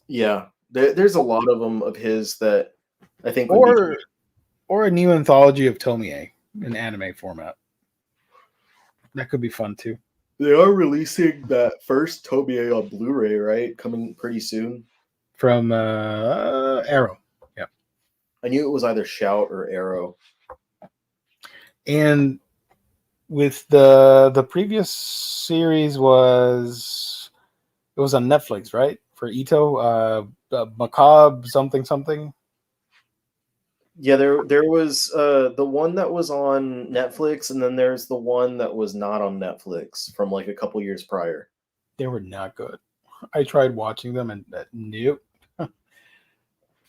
Yeah, there's a lot of them of his that I think would be, or a new anthology of Tomie in anime format. That could be fun too. They are releasing that first Tomie on Blu-ray, right? Coming pretty soon. From Arrow. Yeah. I knew it was either Shout or Arrow. And with the previous series was on Netflix, right? For Ito, Macabre something. Yeah, there was the one that was on Netflix, and then there's the one that was not on Netflix from like a couple years prior. They were not good. I tried watching them and nope.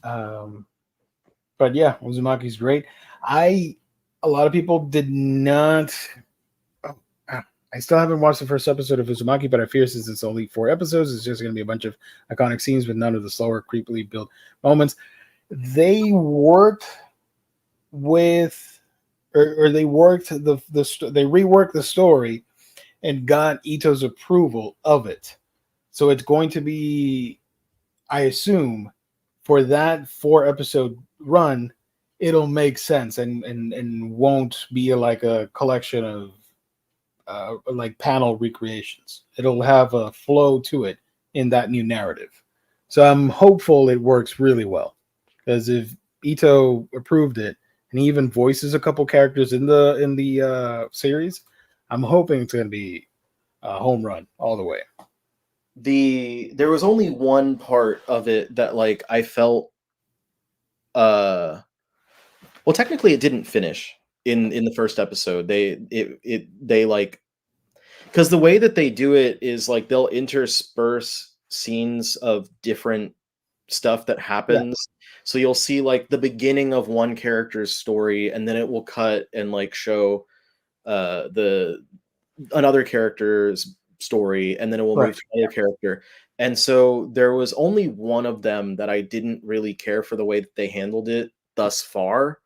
But yeah, Uzumaki's great. A lot of people did not. I still haven't watched the first episode of Uzumaki, but I fear since it's only 4 episodes, it's just going to be a bunch of iconic scenes with none of the slower, creepily built moments. They worked with, or they worked they reworked the story and got Ito's approval of it. So it's going to be, I assume, for that 4 episode run, it'll make sense and won't be like a collection of like panel recreations. It'll have a flow to it in that new narrative. So I'm hopeful it works really well, because if Ito approved it and he even voices a couple characters in the series, I'm hoping it's going to be a home run all the way. There was only one part of it that like I felt well, technically it didn't finish in the first episode. They like, because the way that they do it is like they'll intersperse scenes of different stuff that happens. Yeah. So you'll see like the beginning of one character's story, and then it will cut and like show another character's story, and then it will move to another character. And so there was only one of them that I didn't really care for the way that they handled it thus far,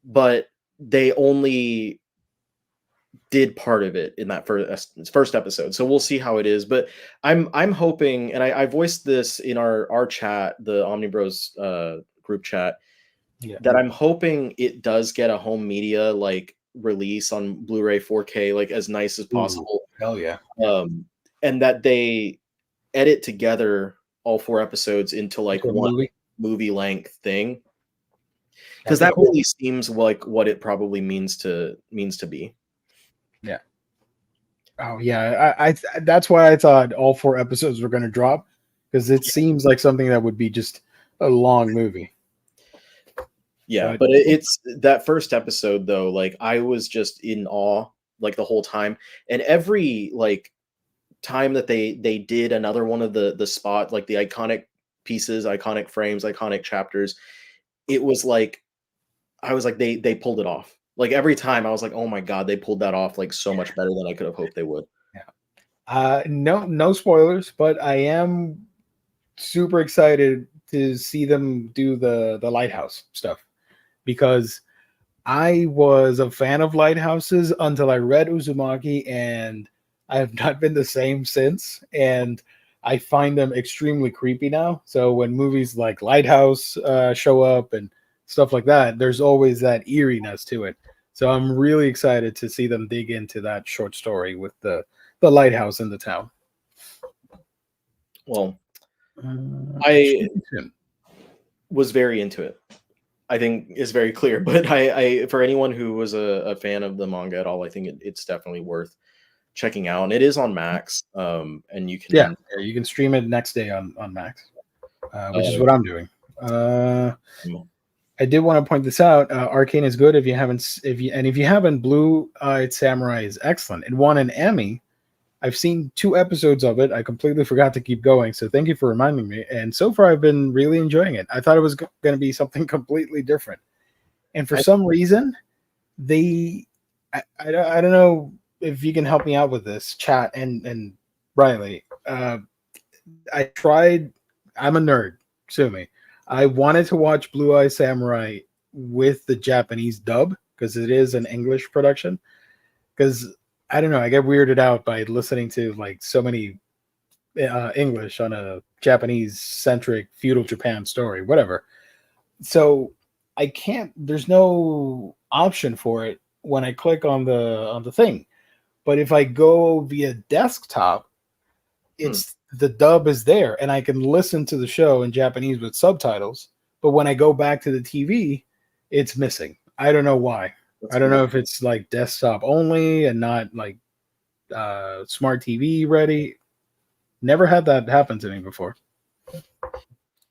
but they only did part of it in that first episode. So we'll see how it is. But I'm hoping, and I voiced this in our chat, the Omnibros group chat, that I'm hoping it does get a home media like release on Blu-ray 4K, like as nice as possible. Ooh, hell yeah. And that they edit together all 4 episodes into like one movie length thing. because that really seems like what it probably means to be. Yeah. Oh yeah, I that's why I thought all 4 episodes were going to drop, because it seems like something that would be just a long movie. Yeah, but it's that first episode though, like I was just in awe like the whole time, and every like time that they did another one of the spot, like the iconic pieces, iconic frames, iconic chapters, it was like I was like they pulled it off. Like every time I was like, oh my god, they pulled that off like so much better than I could have hoped they would. Yeah. No spoilers, but I am super excited to see them do the lighthouse stuff, because I was a fan of lighthouses until I read Uzumaki, and I have not been the same since. And I find them extremely creepy now. So when movies like Lighthouse show up and stuff like that, there's always that eeriness to it. So I'm really excited to see them dig into that short story with the lighthouse in the town. Well, I was very into it. I think is very clear, but I for anyone who was a fan of the manga at all, I think it's definitely worth checking out. And it is on Max, and you can you can stream it next day on Max, which is what I'm doing. I did want to point this out. Arcane is good if you haven't. Blue-Eyed Samurai is excellent. It won an Emmy. I've seen 2 episodes of it. I completely forgot to keep going, so thank you for reminding me. And so far, I've been really enjoying it. I thought it was going to be something completely different, and for some reason, I don't know if you can help me out with this, chat and Riley. I tried. I'm a nerd. Sue me. I wanted to watch Blue Eye Samurai with the Japanese dub, because it is an English production. Because I don't know, I get weirded out by listening to like so many English on a Japanese centric feudal Japan story, whatever. So I can't. There's no option for it when I click on the thing. But if I go via desktop, it's the dub is there, and I can listen to the show in Japanese with subtitles. But when I go back to the TV, it's missing. I don't know why. I don't know if it's like desktop only and not like smart TV ready. Never had that happen to me before.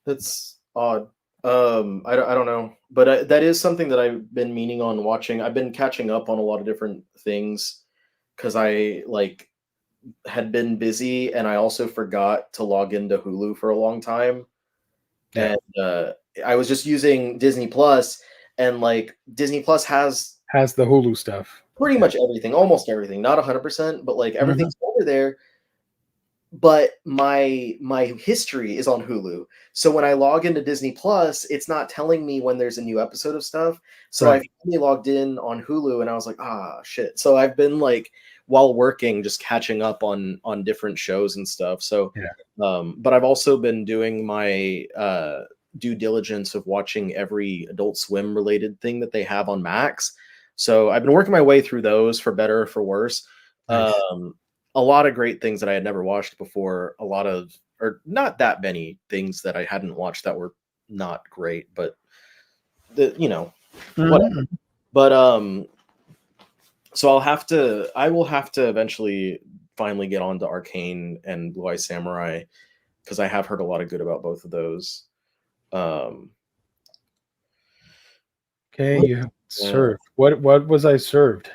That's odd. I don't know, but that is something that I've been meaning on watching. I've been catching up on a lot of different things because I like had been busy, and I also forgot to log into Hulu for a long time. Yeah. And I was just using Disney Plus, and like Disney Plus has the Hulu stuff. Pretty much everything, almost everything, not 100%, but like everything's over there. But my history is on Hulu. So when I log into Disney Plus, it's not telling me when there's a new episode of stuff. So I finally logged in on Hulu, and I was like, shit. So I've been like, while working, just catching up on different shows and stuff. So but I've also been doing my due diligence of watching every Adult Swim related thing that they have on Max. So I've been working my way through those, for better or for worse. Nice. A lot of great things that I had never watched before. Or not that many things that I hadn't watched that were not great, but whatever. But so I will have to eventually finally get onto Arcane and Blue Eye Samurai, because I have heard a lot of good about both of those. Okay, you have served. What was I served?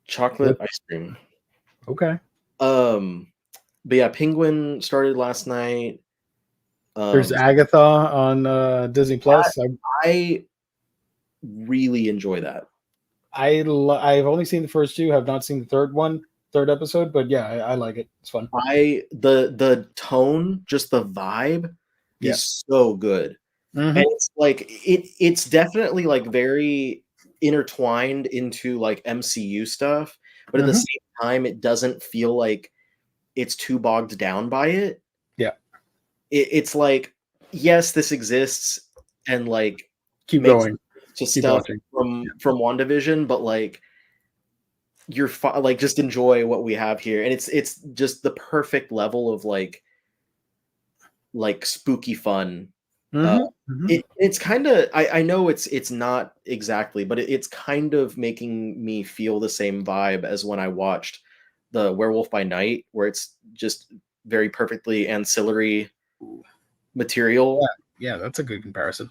Chocolate ice cream. Okay. But yeah, Penguin started last night. There's Agatha on Disney Plus. I really enjoy that. I've only seen the first 2, have not seen the third episode, but yeah, I like it. It's fun. The tone, just the vibe is so good. And it's like it's definitely like very intertwined into like MCU stuff, but at the same time, it doesn't feel like it's too bogged down by it. Yeah. It's like, yes, this exists, and like keep going to stuff watching. from WandaVision, but like like just enjoy what we have here, and it's just the perfect level of like spooky fun It's kind of I know it's not exactly, but it's kind of making me feel the same vibe as when I watched the Werewolf by Night, where it's just very perfectly ancillary material. Yeah, that's a good comparison.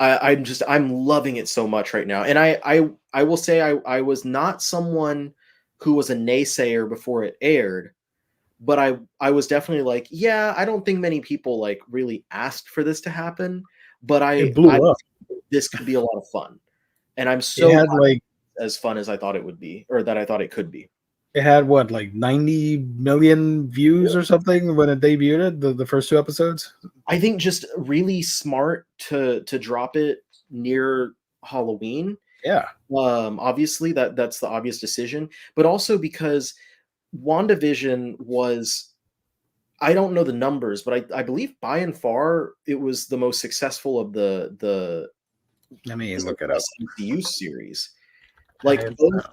I'm loving it so much right now, and I will say I was not someone who was a naysayer before it aired, but I was definitely like, yeah, I don't think many people like really asked for this to happen, but It I blew up. this could be a lot of fun, and I'm It so had glad like it's as fun as I thought it would be, or that I thought it could be. it had what, like 90 million views or something when it debuted, the first 2 episodes. I think just really smart to drop it near Halloween. Yeah. Obviously that's the obvious decision, but also because WandaVision was, I don't know the numbers, but I believe by and far it was the most successful of the Let me Disney look it up. Plus MCU series. I Like have, both,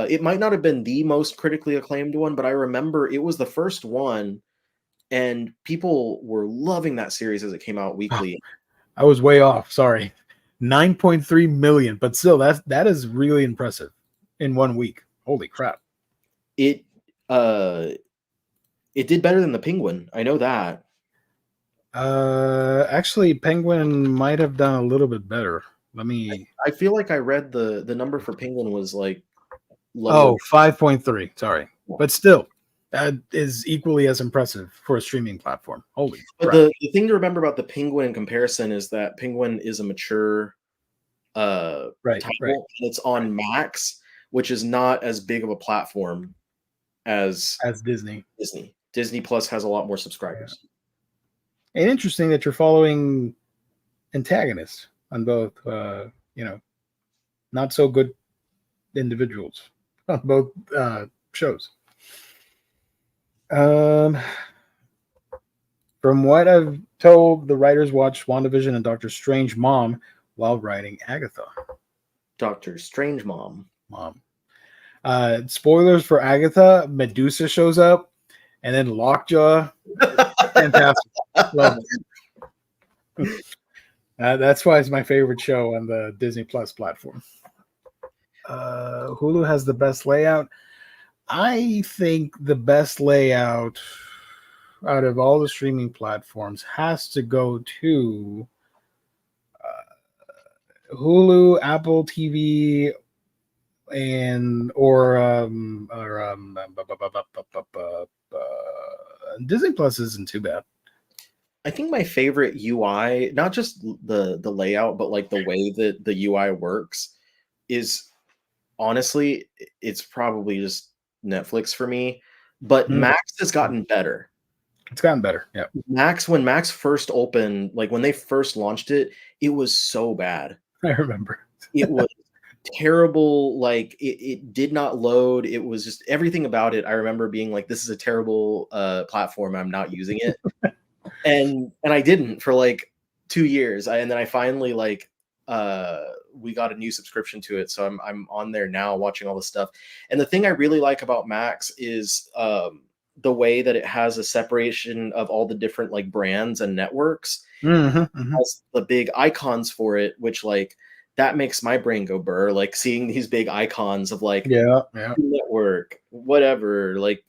it might not have been the most critically acclaimed one, but I remember it was the first one, and people were loving that series as it came out weekly. I was way off. Sorry. 9.3 million, but still that is really impressive in 1 week. Holy crap. It uh it did better than the Penguin. I know that. Actually, Penguin might have done a little bit better. Let me. I feel like I read the number for Penguin was like lower. Oh, 5.3. Sorry. But still, that is equally as impressive for a streaming platform. Holy But crap. the thing to remember about the Penguin in comparison is that Penguin is a mature Right. title. It's on Max, which is not as big of a platform as As Disney. Disney. Disney Plus has a lot more subscribers. And interesting that you're following antagonists on both, not so good individuals on both shows. From what I've told, the writers watched WandaVision and Doctor Strange Mom while writing Agatha. Doctor Strange Mom. Spoilers for Agatha: Medusa shows up, and then Lockjaw. Fantastic. Love it. That's why it's my favorite show on the Disney Plus platform. Hulu has the best layout. I think the best layout out of all the streaming platforms has to go to Hulu, Apple TV, and Disney Plus isn't too bad. I think my favorite UI, not just the layout, but like the way that the UI works, is honestly, it's probably just Netflix for me. But Max has gotten better. It's gotten better. Yeah. When Max first opened, like when they first launched it, it was so bad. I remember. It was terrible. Like it did not load. It was just everything about it. I remember being like, this is a terrible platform. I'm not using it. and I didn't for like 2 years. And then I finally like we got a new subscription to it, so I'm on there now watching all this stuff. And the thing I really like about Max is the way that it has a separation of all the different like brands and networks. Mm-hmm. Has the big icons for it, which like that makes my brain go burr. Like seeing these big icons of like network, whatever, like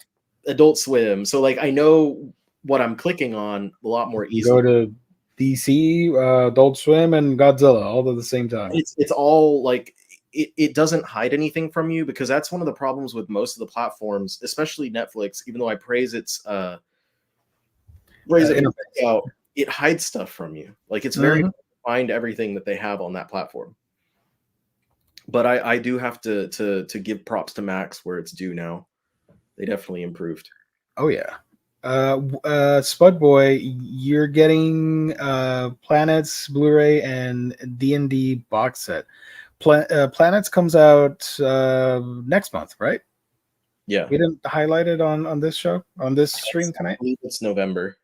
Adult Swim. So like I know what I'm clicking on a lot more easily. Go to DC, Adult Swim, and Godzilla all at the same time. It's all like it doesn't hide anything from you, because that's one of the problems with most of the platforms, especially Netflix. Even though I praise its out, it hides stuff from you. Like it's very hard to find everything that they have on that platform. But I do have to give props to Max where it's due now. They definitely improved. Oh yeah. Spud Boy, you're getting Planets Blu-ray and D&D box set. Planets comes out next month, right? Yeah. We didn't highlight it on this show, on this stream tonight. I believe it's November.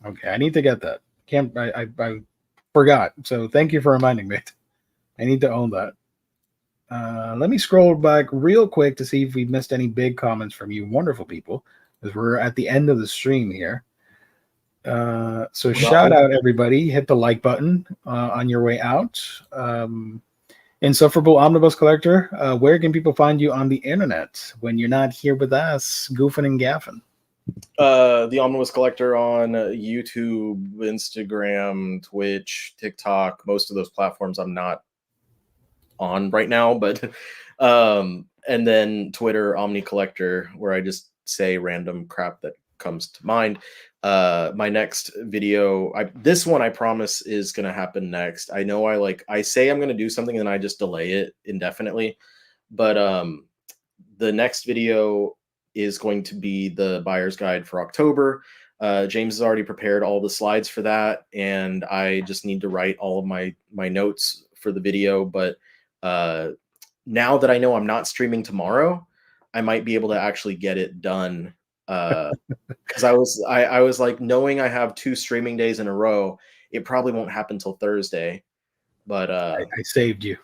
Okay, I need to get that. I forgot. So thank you for reminding me. I need to own that. Let me scroll back real quick to see if we missed any big comments from you wonderful people, because we're at the end of the stream here. So shout out everybody. Hit the like button on your way out. Insufferable Omnibus Collector, where can people find you on the internet when you're not here with us, goofing and gaffing? The Omnibus Collector on YouTube, Instagram, Twitch, TikTok, most of those platforms I'm not on right now, but and then Twitter, Omni Collector, where I just say random crap that comes to mind. My next video, this one I promise is gonna happen next. I know I say I'm gonna do something and then I just delay it indefinitely, but the next video is going to be the buyer's guide for October. James has already prepared all the slides for that, and I just need to write all of my notes for the video. But now that I know I'm not streaming tomorrow, I might be able to actually get it done. Because I was like, knowing I have 2 streaming days in a row, it probably won't happen till Thursday. But I saved you.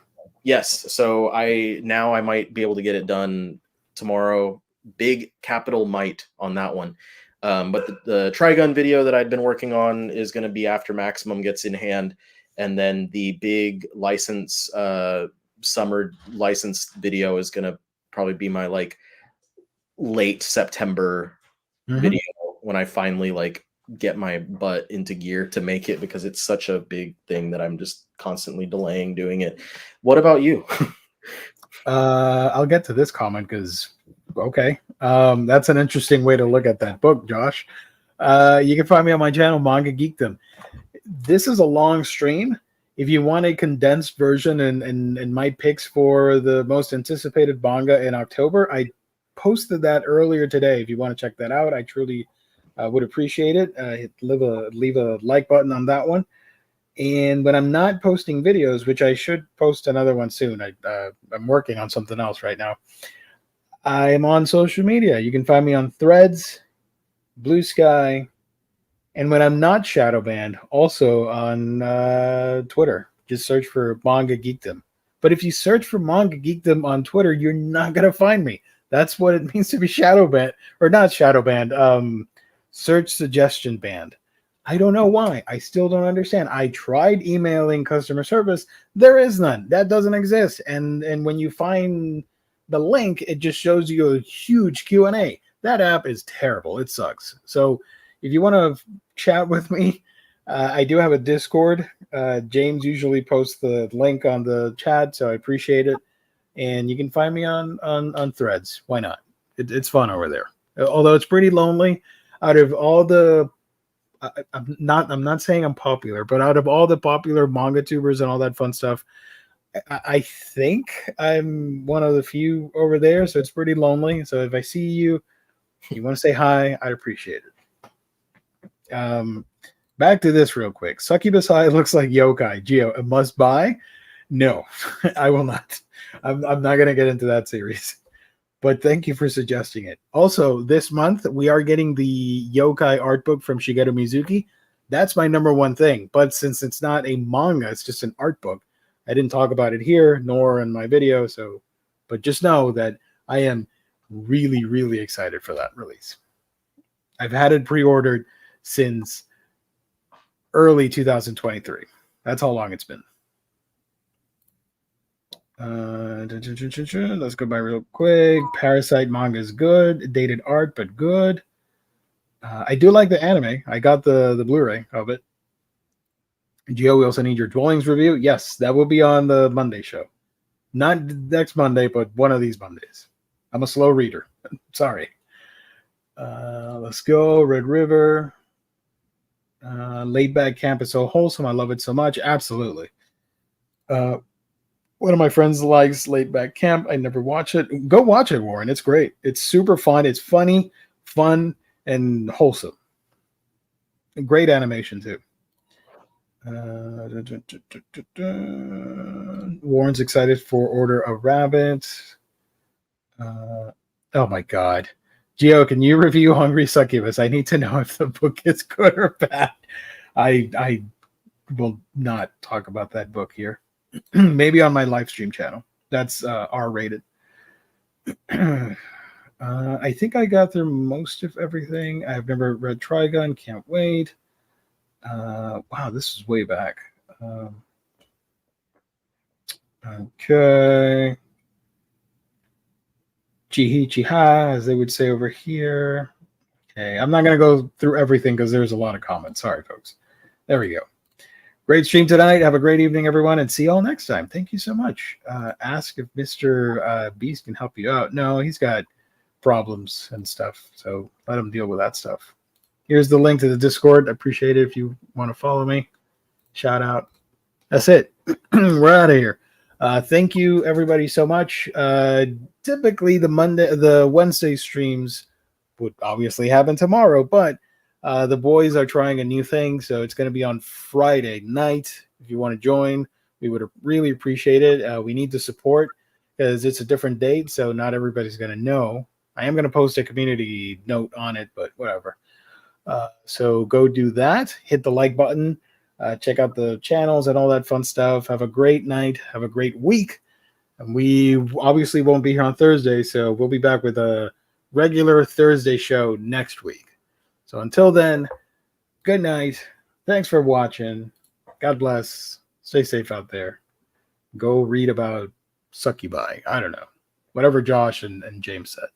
Yes, so I might be able to get it done tomorrow. Big capital might on that one. But the Trigun video that I'd been working on is going to be after Maximum gets in hand, and then the big license summer license video is going to probably be my late September video when I finally get my butt into gear to make it, because it's such a big thing that I'm just constantly delaying doing it. What about you? I'll get to this comment because okay, that's an interesting way to look at that book, Josh. You can find me on my channel, Manga Geekdom. This is a long stream. If you want a condensed version and my picks for the most anticipated manga in October, I posted that earlier today. If you want to check that out, I truly would appreciate it. Leave a like button on that one. And when I'm not posting videos, which I should post another one soon, I'm working on something else right now. I'm on social media. You can find me on Threads, Blue Sky, and when I'm not shadow banned, also on Twitter. Just search for Manga Geekdom. But if you search for Manga Geekdom on Twitter, you're not going to find me. That's what it means to be shadow banned, or not shadow banned, search suggestion banned. I don't know why. I still don't understand. I tried emailing customer service. There is none. That doesn't exist. And when you find the link, it just shows you a huge Q&A. That app is terrible. It sucks. So if you want to chat with me, I do have a Discord. James usually posts the link on the chat, so I appreciate it. And you can find me on Threads. Why not? It's fun over there. Although it's pretty lonely. Out of all the I'm not saying I'm popular, but out of all the popular manga tubers and all that fun stuff, I think I'm one of the few over there. So it's pretty lonely. So if I see you, you want to say hi, I'd appreciate it. Back to this real quick. Succubus High looks like yokai. Geo, a must buy? No, I will not. I'm not going to get into that series. But thank you for suggesting it. Also, this month, we are getting the yokai art book from Shigeru Mizuki. That's my number one thing. But since it's not a manga, it's just an art book, I didn't talk about it here, nor in my video. But just know that I am really, really excited for that release. I've had it pre-ordered since early 2023. That's how long it's been. Let's go by real quick. Parasite manga is good. Dated art, but good. I do like the anime. I got the Blu-ray of it. Gio, we also need your Dwellings review. Yes, that will be on the Monday show. Not next Monday, but one of these Mondays. I'm a slow reader. Sorry. Let's go. Red River. Laid Back Camp is so wholesome. I love it so much. Absolutely. One of my friends likes Laid Back Camp. I never watch it. Go watch it, Warren. It's great. It's super fun. It's funny, fun, and wholesome. Great animation, too. Warren's excited for Order of Rabbit. Oh, my God. Gio, can you review Hungry Succubus? I need to know if the book is good or bad. I will not talk about that book here. Maybe on my live stream channel. That's R-rated. I think I got through most of everything. I've never read Trigun. Can't wait. Wow, this is way back. Okay. Chihi chiha, as they would say over here. Okay, I'm not going to go through everything because there's a lot of comments. Sorry, folks. There we go. Great stream tonight. Have a great evening, everyone, and see you all next time. Thank you so much. Ask if Mr. Beast can help you out. No, he's got problems and stuff, so let him deal with that stuff. Here's the link to the Discord. I appreciate it if you want to follow me. Shout out. That's it. We're out of here. Thank you, everybody, so much. Typically, the Wednesday streams would obviously happen tomorrow, but the boys are trying a new thing, so it's going to be on Friday night. If you want to join, we would really appreciate it. We need the support because it's a different date, so not everybody's going to know. I am going to post a community note on it, but whatever. So go do that. Hit the like button. Check out the channels and all that fun stuff. Have a great night. Have a great week. And we obviously won't be here on Thursday, so we'll be back with a regular Thursday show next week. So until then, good night. Thanks for watching. God bless. Stay safe out there. Go read about succubi. I don't know. Whatever Josh and James said.